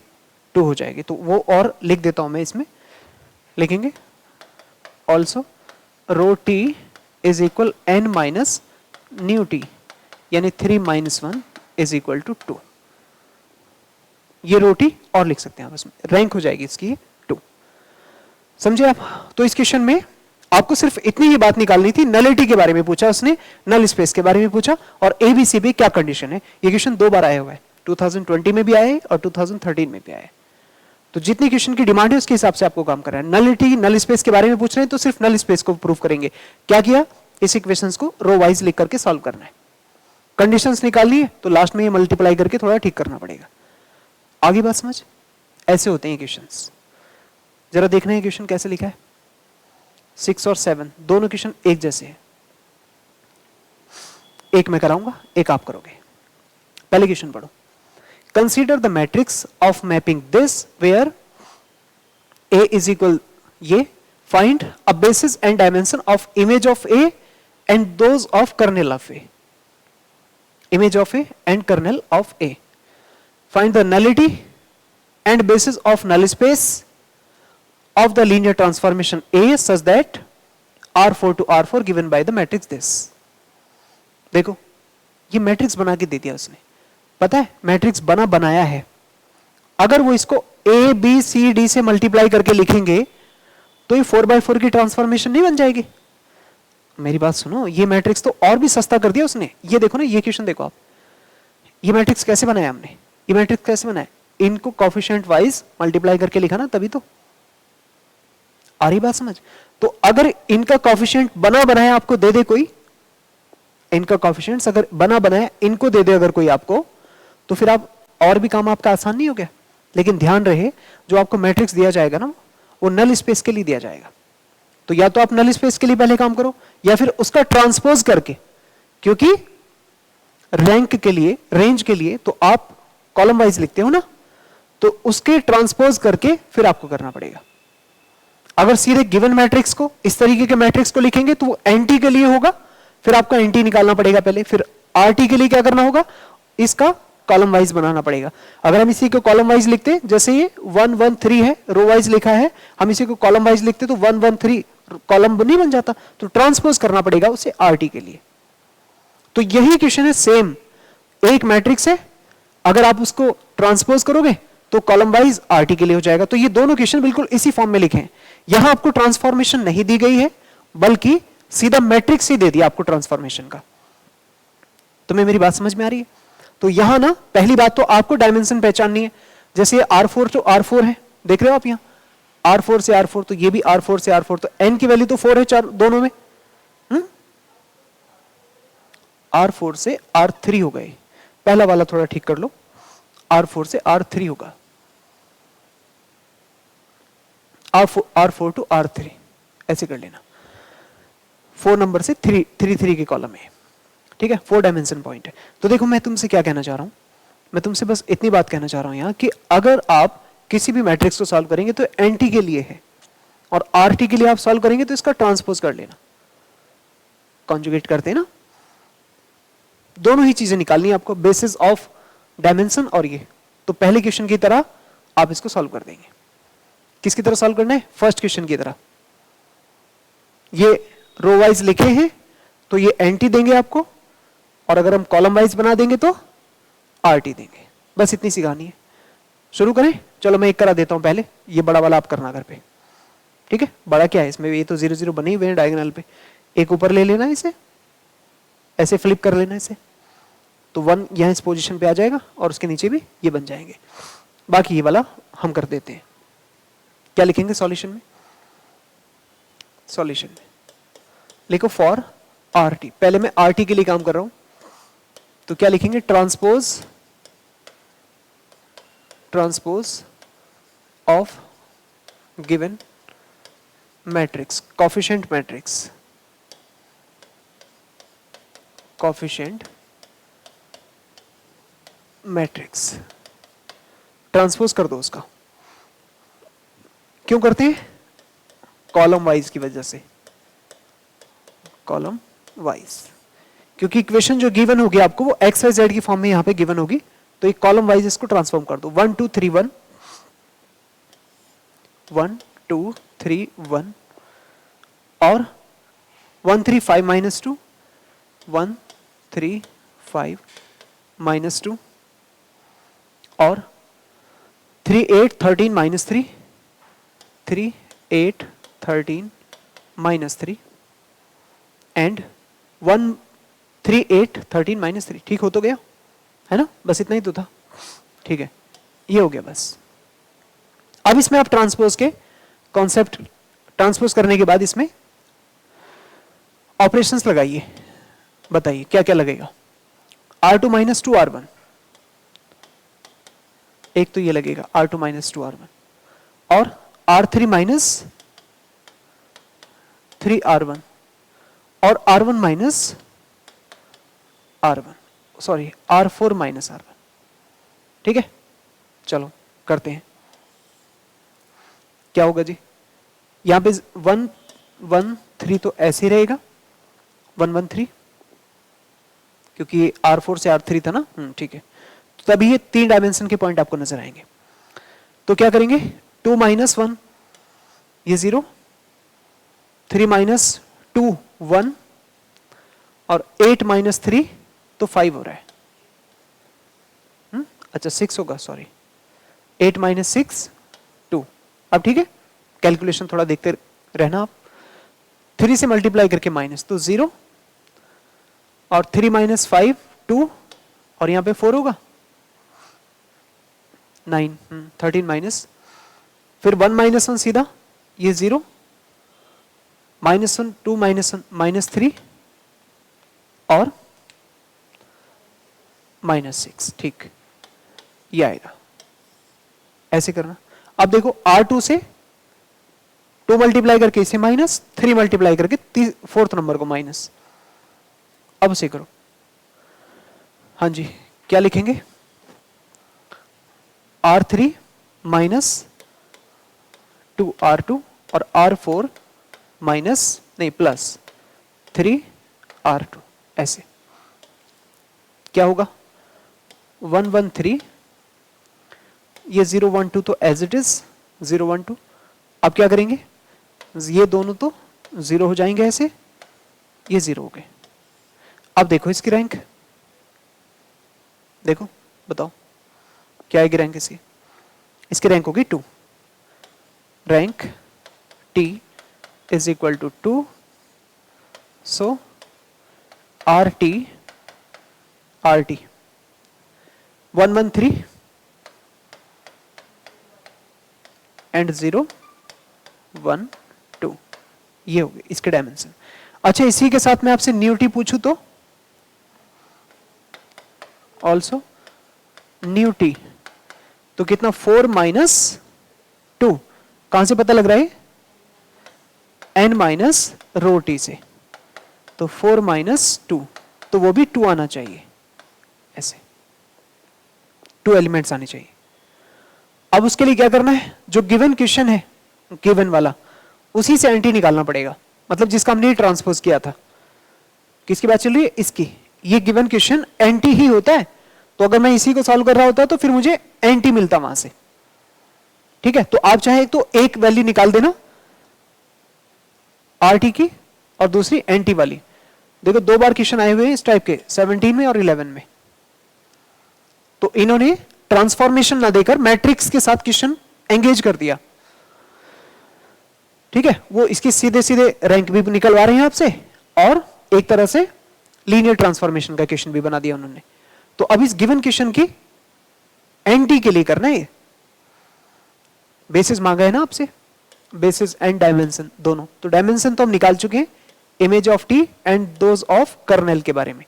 2 हो जाएगी। तो वो और लिख देता हूं मैं, इसमें लिखेंगे also rho T is equal n minus new T, यानी 3 - 1 इज इक्वल टू 2। ये रो टी और लिख सकते हैं आप, इसमें रैंक हो जाएगी इसकी 2। समझे आप? तो इस क्वेश्चन में आपको सिर्फ इतनी ही बात निकालनी थी। नलिटी के बारे में पूछा उसने, नल स्पेस के बारे में पूछा, और एबीसी भी क्या कंडीशन है। ये क्वेश्चन 2 बार आया हुआ है, 2020 में भी आया है और 2013 में भी आया है। तो जितनी क्वेश्चन की डिमांड है उसके हिसाब से आपको काम करना है। नलिटी, नल स्पेस के बारे में पूछ रहे हैं तो सिर्फ नल स्पेस को प्रूव करेंगे। क्या किया? इस इक्वेशंस को रो वाइज लिख करके सॉल्व करना है। कंडीशंस निकालनी है तो लास्ट में ये मल्टीप्लाई करके थोड़ा ठीक करना पड़ेगा। आगे बात समझ। ऐसे होते हैं क्वेश्चंस। जरा देखना है क्वेश्चन कैसे लिखा है। 6 और 7 दोनों क्वेश्चन एक जैसे हैं। एक मैं कराऊंगा, एक आप करोगे। पहले क्वेश्चन पढ़ो। Consider the matrix of mapping this where A is equal ये, find a basis and dimension of image of A and those of kernel of A. Image of A and kernel of A. Find the nullity and basis of null space of the linear transformation A such that R4 to R4 given by the matrix this। देखो ये matrix बना के दे दिया उसने, पता है matrix बनाया है। अगर वो इसको A B C D से मल्टीप्लाई करके लिखेंगे तो ये 4/4 की ट्रांसफॉर्मेशन नहीं बन जाएगी। मेरी बात सुनो, ये मैट्रिक्स तो और भी सस्ता कर दिया उसने। ये देखो ना, ये क्वेश्चन देखो आप, ये मैट्रिक्स कैसे बनाया हमने, ये मैट्रिक्स कैसे बनाया, इनको कोएफिशिएंट वाइज मल्टीप्लाई करके लिखा ना, तभी तो आ रही बात समझ। तो अगर इनका कोएफिशिएंट बना बनाया आपको दे दे कोई, इनका कोएफिशिएंट्स अगर बना बनाया इनको दे दे अगर कोई आपको, तो फिर आप और भी काम आपका आसान नहीं हो गया। लेकिन ध्यान रहे, जो आपको मैट्रिक्स दिया जाएगा ना, वो नल स्पेस के लिए दिया जाएगा। तो या तो आप नल स्पेस के लिए पहले काम करो या फिर उसका ट्रांसपोज करके, क्योंकि रैंक के लिए, रेंज के लिए तो आप कॉलम वाइज लिखते हो ना, तो उसके ट्रांसपोज करके फिर आपको करना पड़ेगा। अगर सीधे गिवन मैट्रिक्स को, इस तरीके के मैट्रिक्स को लिखेंगे तो वो एनटी के लिए होगा, फिर आपका एनटी निकालना पड़ेगा पहले, फिर आरटी के लिए क्या करना होगा, इसका कॉलम वाइज बनाना पड़ेगा। अगर हम इसी को कॉलम वाइज लिखते, जैसे ये 1 1 3 है, रो वाइज लिखा है, हम इसी को कॉलम वाइज लिखते तो 1 1 3 कॉलम नहीं बन जाता, तो ट्रांसपोज करना पड़ेगा उसे आरटी के लिए। तो यही क्वेश्चन है, सेम एक मैट्रिक्स है, अगर आप उसको ट्रांसपोज करोगे तो कॉलम वाइज आरटी के लिए हो जाएगा। तो ये दोनों क्वेश्चन बिल्कुल इसी फॉर्म में लिखे हैं। यहां आपको ट्रांसफॉर्मेशन नहीं दी गई है, बल्कि सीधा मैट्रिक्स ही दे दिया आपको ट्रांसफॉर्मेशन का। तुम्हें मेरी बात समझ में आ रही है? तो यहां ना पहली बात तो आपको डायमेंशन पहचाननी है। जैसे R4 तो R4 है, देख रहे हो आप, यहां R4 से R4, तो ये भी R4 से R4, तो n की वैल्यू तो 4 है चार दोनों में। R4 से R3 हो गए। पहला वाला थोड़ा ठीक कर लो, R4 से R3 होगा, R4 टू R3 ऐसे कर लेना। 4 नंबर से 3 के कॉलम है, ठीक है, 4 डायमेंशन पॉइंट है। तो देखो मैं तुमसे क्या कहना चाह रहा हूं, मैं तुमसे बस इतनी बात कहना चाह रहा हूं यहां कि अगर आप किसी भी मैट्रिक्स को सॉल्व करेंगे तो एनटी के लिए है, और आरटी के लिए आप सॉल्व करेंगे तो इसका ट्रांसपोज कर लेना, कॉन्जुगेट करते हैं ना। दोनों ही चीजें निकालनी है आपको, बेसिस ऑफ डायमेंशन और ये। तो पहले क्वेश्चन की तरह आप इसको सॉल्व कर देंगे। किसकी तरह सॉल्व करना है? फर्स्ट क्वेश्चन की तरह। ये रो वाइज लिखे हैं तो ये एंटी देंगे आपको, और अगर हम कॉलम वाइज बना देंगे तो आरटी देंगे। बस इतनी सी कहानी है। शुरू करें? चलो मैं एक करा देता हूं पहले, ये बड़ा वाला आप करना घर पे, ठीक है? बड़ा क्या है इसमें, ये तो 0 0 बने ही हुए हैं डायगोनल पे। एक ऊपर ले लेना, इसे ऐसे फ्लिप कर लेना इसे, तो 1 यहां इस पोजीशन पे आ जाएगा और उसके नीचे भी ये बन जाएंगे। बाकी ये वाला हम कर देते हैं। क्या लिखेंगे सॉल्यूशन में? सॉल्यूशन में लिखो फॉर आरटी। पहले मैं आरटी के लिए काम कर रहा हूं, तो क्या लिखेंगे? Transpose of given matrix, coefficient matrix, coefficient matrix transpose कर दो उसका। क्यों करते हैं? कॉलम वाइज की वजह से, कॉलम वाइज, क्योंकि इक्वेशन जो गिवन होगी आपको वो एक्स वाई जेड की फॉर्म में यहां पे गिवन होगी, तो एक कॉलम वाइज इसको ट्रांसफॉर्म कर दो। 1 2 3 1 1 2 3 1 और 1 3 5 -2 1 3 5 -2 और 3 8 13 -3 3 8 13 -3 एंड 1 3 8 13 -3। ठीक हो तो गया है ना? बस इतना ही तो था, ठीक है? ये हो गया बस। अब इसमें आप ट्रांसपोज के कॉन्सेप्ट, ट्रांसपोज करने के बाद इसमें ऑपरेशंस लगाइए। बताइए क्या क्या लगेगा? R2 - 2 R1, एक तो ये लगेगा R2 - 2 R1, और R3 - 3 R1 और R1 - R1, sorry R4 - R1। ठीक है, चलो करते हैं। क्या होगा जी? यहां पे 1 1 3 तो ऐसे ही रहेगा, 1 1 3, क्योंकि R4 से R3 था ना। ठीक है, तो तभी ये 3 डायमेंशन के पॉइंट आपको नजर आएंगे। तो क्या करेंगे? 2 - 1 ये 0, 3 - 2 1 और 8 - 3 तो 5 हो रहा है। अच्छा 6 होगा, सॉरी 8 - 6 2। अब ठीक है, कैलकुलेशन थोड़ा देखते रहना आप। 3 से मल्टीप्लाई करके माइनस तो 0 और 3 - 5 2 और यहां पे 4 होगा 9 13 माइनस, फिर 1 - 1 सीधा ये 0 -1 2 -1 -3 और -6। ठीक, ये आएगा, ऐसे करना। अब देखो R2 से 2 मल्टीप्लाई करके इसे माइनस, 3 मल्टीप्लाई करके फोर्थ नंबर को माइनस। अब उसे करो। हाँ जी, क्या लिखेंगे? R3 - 2 R2 और R4 माइनस नहीं प्लस 3 R2, ऐसे। क्या होगा? 1 1 3, ये 0 1 2 तो एज इट इज 0 1 2। अब क्या करेंगे? ये दोनों तो 0 हो जाएंगे, ऐसे ये 0 हो गए। अब देखो इसकी रैंक, देखो बताओ क्या आएगी रैंक इसकी? इसकी रैंक होगी 2। Rank T is equal to 2, so RT 1 1 3 and 0 1 2, ये हो गए इसके डायमेंशन। अच्छा, इसी के साथ मैं आपसे न्यू टी पूछूं तो ऑल्सो न्यू टी, तो कितना? 4 - 2। कहां से पता लग रहा है? n माइनस रो टी से, तो 4 - 2, तो वो भी 2 आना चाहिए, ऐसे 2 एलिमेंट्स आने चाहिए। अब उसके लिए क्या करना है? जो गिवन क्वेश्चन है, गिवन वाला, उसी से एंटी निकालना पड़ेगा, मतलब जिसका हमने ट्रांसपोज किया था। किसकी बात चल रही है? इसकी। ये गिवन क्वेश्चन एंटी ही होता है, तो अगर मैं इसी को सॉल्व कर रहा होता तो फिर मुझे एंटी मिलता वहां से। ठीक है, तो आप चाहे तो एक वैल्यू निकाल देना आरटी की, और दूसरी एंटी वाली। देखो 2 बार क्वेश्चन आए हुए हैं इस टाइप के, 17 में और 11 में। तो इन्होंने ट्रांसफॉर्मेशन ना देकर मैट्रिक्स के साथ क्वेश्चन एंगेज कर दिया। ठीक है, वो इसकी सीधे सीधे रैंक भी निकलवा रहे हैं आपसे, और एक तरह से लीनियर ट्रांसफॉर्मेशन का क्वेश्चन भी बना दिया उन्होंने। तो अब इस गिवन क्वेश्चन की एंटी के लिए करना है, बेसिस मांगा है ना आपसे, बेसिस एंड डायमेंशन दोनों। तो डायमेंशन तो हम निकाल चुके हैं, image of T and those of kernel के बारे में,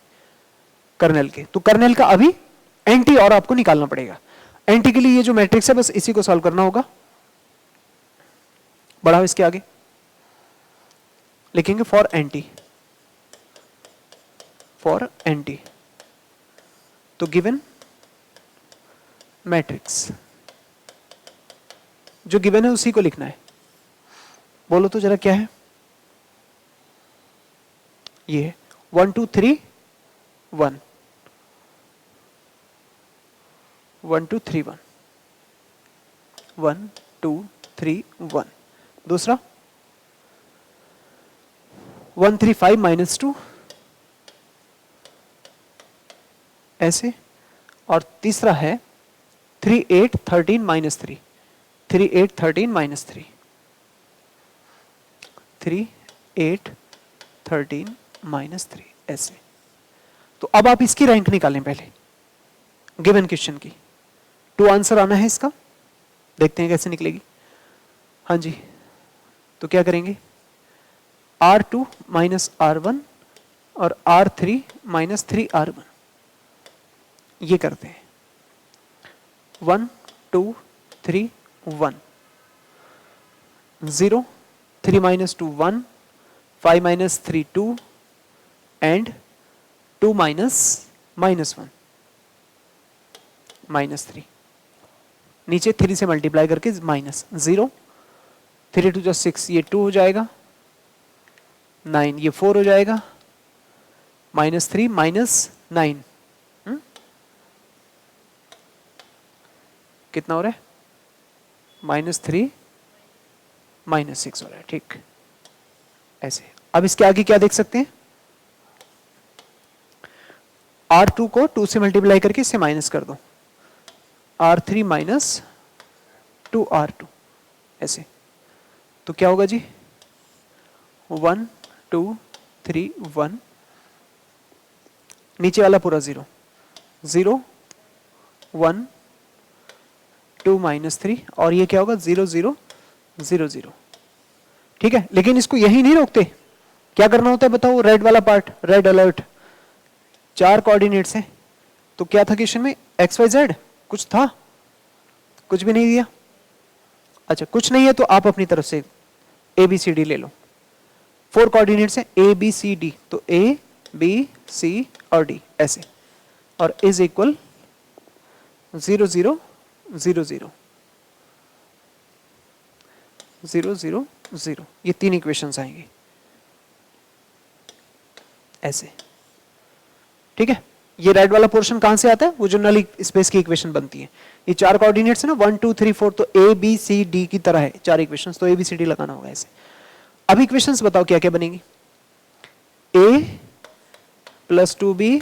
कर्नेल के। तो कर्नेल का अभी एंटी और आपको निकालना पड़ेगा। एंटी के लिए ये जो मैट्रिक्स है बस इसी को सॉल्व करना होगा। बढ़ाओ इसके आगे, लिखेंगे फॉर एंटी, फॉर एंटी। तो गिवन मैट्रिक्स जो गिवन है उसी को लिखना है। बोलो तो जरा क्या है ये, 1 2 3 1, 1 2 3 1, 1 2 3 1। दूसरा 1 3 5 -2 ऐसे। और तीसरा है 3 8 13 -3, 3 8 13 -3, 3 8 13 -3 ऐसे। तो अब आप इसकी रैंक निकालें पहले गिवन क्वेश्चन की। 2 आंसर आना है इसका, देखते हैं कैसे निकलेगी। हाँ जी, तो क्या करेंगे, R2 -R1 और R3 -3R1 ये करते हैं। 1 2 3 1, 0 3 -2 1, 5 -3 2 and 2 -1 -3। नीचे 3 से मल्टीप्लाई करके माइनस 0, 3 2 6, ये 2 हो जाएगा, 9 ये 4 हो जाएगा, -3 -9 कितना हो रहा है, -3 -6 हो रहा है। ठीक, ऐसे। अब इसके आगे क्या देख सकते हैं, R2 को 2 से मल्टीप्लाई करके इससे माइनस कर दो, R3 -2R2 ऐसे। तो क्या होगा जी, 1 2 3 1, नीचे वाला पूरा 0 0 1 2 -3, और ये क्या होगा 0 0 0 0। ठीक है, लेकिन इसको यही नहीं रोकते, क्या करना होता है बताओ, रेड वाला पार्ट, रेड अलर्ट। 4 कोऑर्डिनेट्स हैं, तो क्या था क्वेश्चन में, एक्स वाई जेड कुछ था, कुछ भी नहीं दिया। अच्छा कुछ नहीं है तो आप अपनी तरफ से ए बी सी डी ले लो। 4 कोऑर्डिनेट्स हैं ए बी सी डी, तो ए बी सी और डी ऐसे, और इज इक्वल 0 0 0 0 0 0 0, ये 3 इक्वेशंस आएंगे ऐसे। ठीक है, ये रेड वाला पोर्शन कहां से आता है, वो जो नल स्पेस की इक्वेशन बनती है। ये 4 कोऑर्डिनेट्स है ना, 1 2 3 4, तो ए बी सी डी की तरह है 4 इक्वेशंस, तो ए बी सी डी लगाना होगा ऐसे। अब इक्वेशंस बताओ क्या क्या बनेगी, a + 2b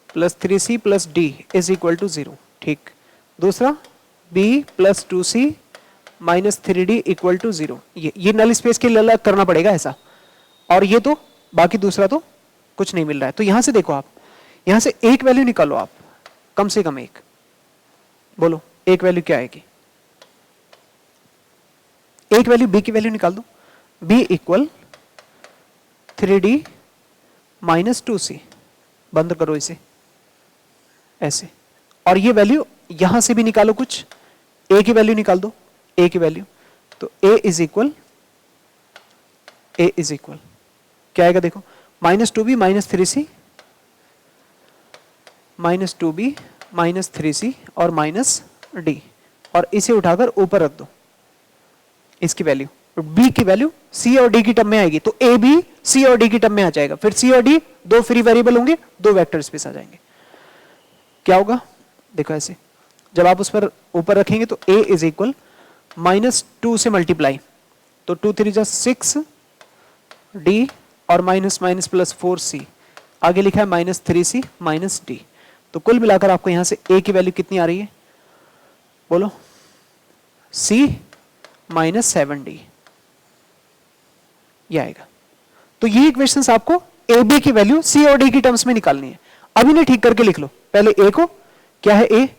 + 3c + d is equal to 0। ठीक, दूसरा b + 2c - 3d equal to 0। ये नल स्पेस के लिए अलग करना पड़ेगा ऐसा, और ये तो बाकी दूसरा तो कुछ नहीं मिल रहा है। तो यहां से देखो, आप यहां से एक वैल्यू निकालो, आप कम से कम एक, बोलो एक वैल्यू क्या आएगी, एक वैल्यू b की वैल्यू निकाल दो, b इक्वल 3d - 2c, बंद करो इसे ऐसे। और ये वैल्यू यहां से भी निकालो, कुछ a की वैल्यू निकाल दो, a की वैल्यू, तो a इज इक्वल क्या आएगा देखो, -2b - 3c, -2b - 3c और -d, और इसे उठाकर ऊपर रख दो, इसकी वैल्यू, b की वैल्यू c और d की टर्म में आएगी, तो a b c और d की टर्म में आ जाएगा। फिर c और d 2 फ्री वेरिएबल होंगे, 2 वेक्टर स्पेस आ जाएंगे। क्या होगा देखो ऐसे, जब आप उस पर ऊपर रखेंगे तो a इज इक्वल -2 से मल्टीप्लाई, तो 2 3 जा 6, डी और माइनस माइनस प्लस 4c, आगे लिखा है माइनस 3c माइनस डी। तो कुल मिलाकर आपको यहां से a की वैल्यू कितनी आ रही है, बोलो, c माइनस 7d, ये आएगा। तो ये इक्वेशंस आपको ए बी की वैल्यू सी और डी की टर्म्स में निकालनी है। अब इन्हें ठीक करके लिख लो। पहले ए को, क्या है ए,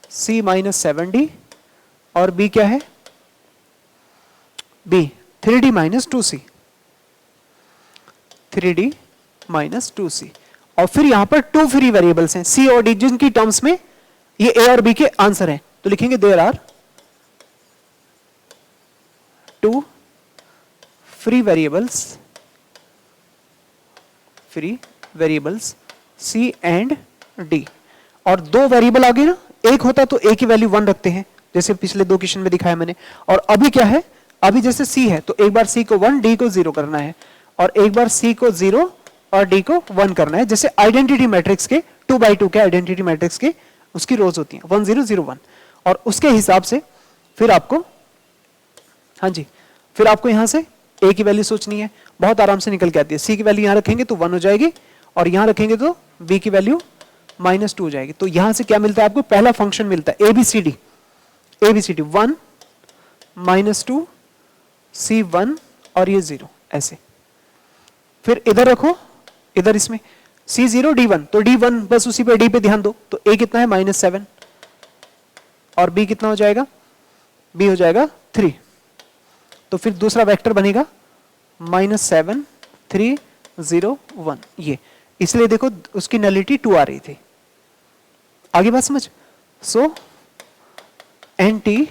सी माइनस 7d, और बी क्या है, B 3d minus 2c, 3d minus 2c। और फिर यहां पर टू फ्री वेरिएबल्स हैं सी और डी, जिनकी टर्म्स में ये ए और बी के आंसर हैं। तो लिखेंगे there are two free variables C and D। और दो वेरिएबल आ गए ना, एक होता तो A की वैल्यू 1 रखते हैं, जैसे पिछले दो क्वेश्चन में दिखाया मैंने। और अभी क्या है, अभी जैसे C है तो एक बार C को 1 D को 0 करना है, और एक बार C को 0 और D को 1 करना है। जैसे आइडेंटिटी मैट्रिक्स के 2 by 2 के आइडेंटिटी मैट्रिक्स के उसकी रोज होती हैं 1 0 0 1, और उसके हिसाब से फिर आपको, हाँ जी, फिर आपको यहां से A की वैल्यू सोचनी है, बहुत आराम से निकल के आती है। C की वैल्यू यहां रखेंगे तो 1 हो जाएगी, और यहां रखेंगे तो B की वैल्यू -2 हो जाएगी। तो यहां से क्या मिलता है आपको, पहला फंक्शन मिलता है ABCD, 1 -2 C1 और ये 0, ऐसे। फिर इधर रखो, इधर इसमें C0 D1, तो D1 बस उसी पे, D पे ध्यान दो। तो A कितना है -7, और B कितना हो जाएगा, B हो जाएगा 3। तो फिर दूसरा वेक्टर बनेगा -7 3 0 1, ये। इसलिए देखो उसकी नलिटी 2 आ रही थी। आगे बात समझ। सो NT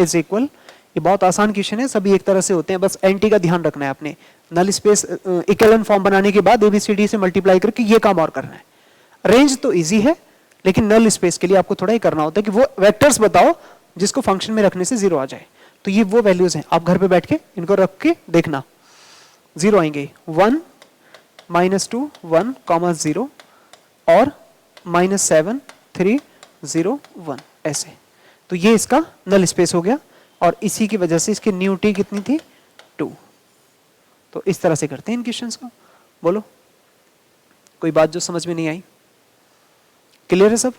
इज इक्वल, ये बहुत आसान क्वेश्चन है, सभी एक तरह से होते हैं, बस NT का ध्यान रखना है आपने। नल स्पेस इक्विवेलेंट फॉर्म बनाने के बाद ABCD से मल्टीप्लाई करके ये काम और करना है। रेंज तो इजी है, लेकिन नल स्पेस के लिए आपको थोड़ा ही करना होता है कि वो वेक्टर्स बताओ जिसको फंक्शन में रखने से 0 आ जाए। तो ये वो वैल्यूज हैं, आप घर पे बैठ के इनको रख के देखना, 0 आएंगे। 1 -2 1 0 और -7 3 0 1, ऐसे। तो ये इसका नल स्पेस हो गया, और इसी की वजह से इसकी न्यू टी कितनी थी, 2। तो इस तरह से करते हैं इन क्वेश्चंस को। बोलो, कोई बात जो समझ में नहीं आई? क्लियर है सब?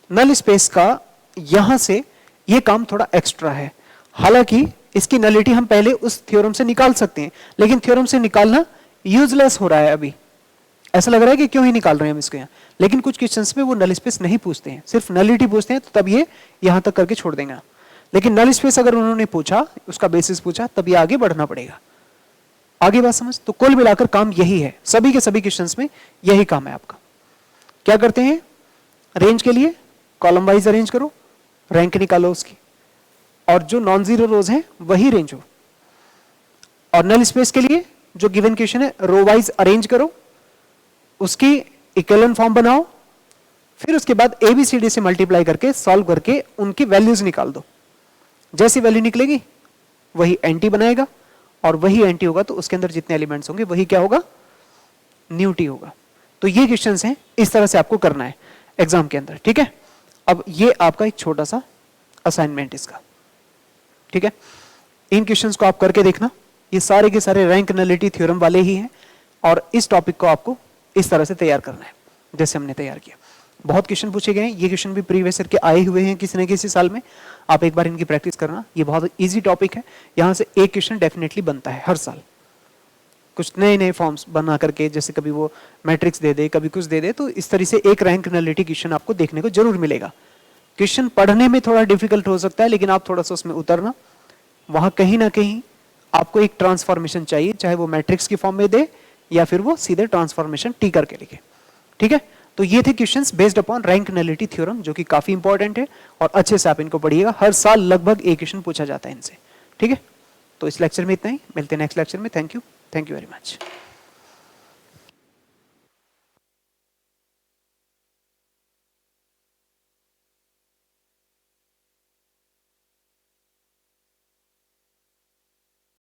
नल स्पेस का यहां से ये काम थोड़ा एक्स्ट्रा है। हालांकि इसकी नलिटी हम पहले उस थ्योरम से निकाल सकते हैं, लेकिन थ्योरम से निकालना यूजलेस हो रहा है अभी। ऐसा लग रहा है कि क्यों ही निकाल रहे हैं हम इसको यहाँ। लेकिन कुछ क्वेश्चंस में वो नल स्पेस नहीं पूछते हैं, सिर्फ नलिटी पूछते हैं, तो तब ये यहां तक करके छोड़ देंगे। लेकिन नल स्पेस अगर उन्होंने पूछा, उसका बेसिस पूछा, तब ये आगे बढ़ना पड़ेगा। आगे बात समझ। तो कुल मिलाकर काम यही है, सभी के सभी क्वेश्चंस में यही काम है आपका। क्या करते हैं, रेंज के लिए कॉलम वाइज अरेंज करो, रैंक निकालो उसकी, और जो नॉन जीरो रोज हैं वही रेंज हो। और नल स्पेस के लिए जो गिवन क्वेश्चन है रो वाइज अरेंज करो, उसकी इक्विवेलेंट फॉर्म बनाओ, फिर उसके बाद ABCD से मल्टीप्लाई करके सॉल्व करके उनकी वैल्यूज निकाल दो। जैसी वैल्यू निकलेगी वही NT बनाएगा, और वही NT होगा तो उसके अंदर जितने एलिमेंट्स होंगे वही क्या होगा, न्यू टी होगा। तो ये क्वेश्चंस हैं, इस तरह से आपको करना है एग्जाम के अंदर, ठीक है। अब ये आपका एक छोटा सा असाइनमेंट इसका, ठीक है। इन क्वेश्चंस को आप करके देखना, ये सारे के सारे रैंक नलिटी थ्योरम वाले ही हैं, और इस टॉपिक को आपको इस तरह से तैयार करना है जैसे हमने तैयार किया। बहुत क्वेश्चन पूछे गए हैं, ये क्वेश्चन भी प्रीवियस ईयर के आए हुए हैं किसी न किसी साल में। आप एक बार इनकी प्रैक्टिस करना, ये बहुत इजी टॉपिक है। यहां से एक क्वेश्चन डेफिनेटली बनता है हर साल, कुछ नए नए फॉर्म्स बना करके, जैसे कभी वो मैट्रिक्स दे दे, कभी कुछ दे दे, तो इस तरह से एक रैंक नलिटी क्वेश्चन आपको देखने को जरूर मिलेगा। क्वेश्चन पढ़ने में थोड़ा डिफिकल्ट हो सकता है, लेकिन आप थोड़ा सा उसमें उतरना, वहां कहीं ना कहीं आपको एक ट्रांसफॉर्मेशन चाहिए, चाहे वो मैट्रिक्स की फॉर्म में दे या फिर वो सीधे ट्रांसफॉर्मेशन टी करके लिखे, ठीक है। तो ये थे questions based upon rank nullity theorem, जो कि काफी इंपॉर्टेंट है, और अच्छे से आप इनको पढ़िएगा। हर साल लगभग एक क्वेश्चन पूछा जाता है इनसे, ठीक है। तो इस लेक्चर में इतना ही, मिलते हैं नेक्स्ट लेक्चर में। Thank you very much.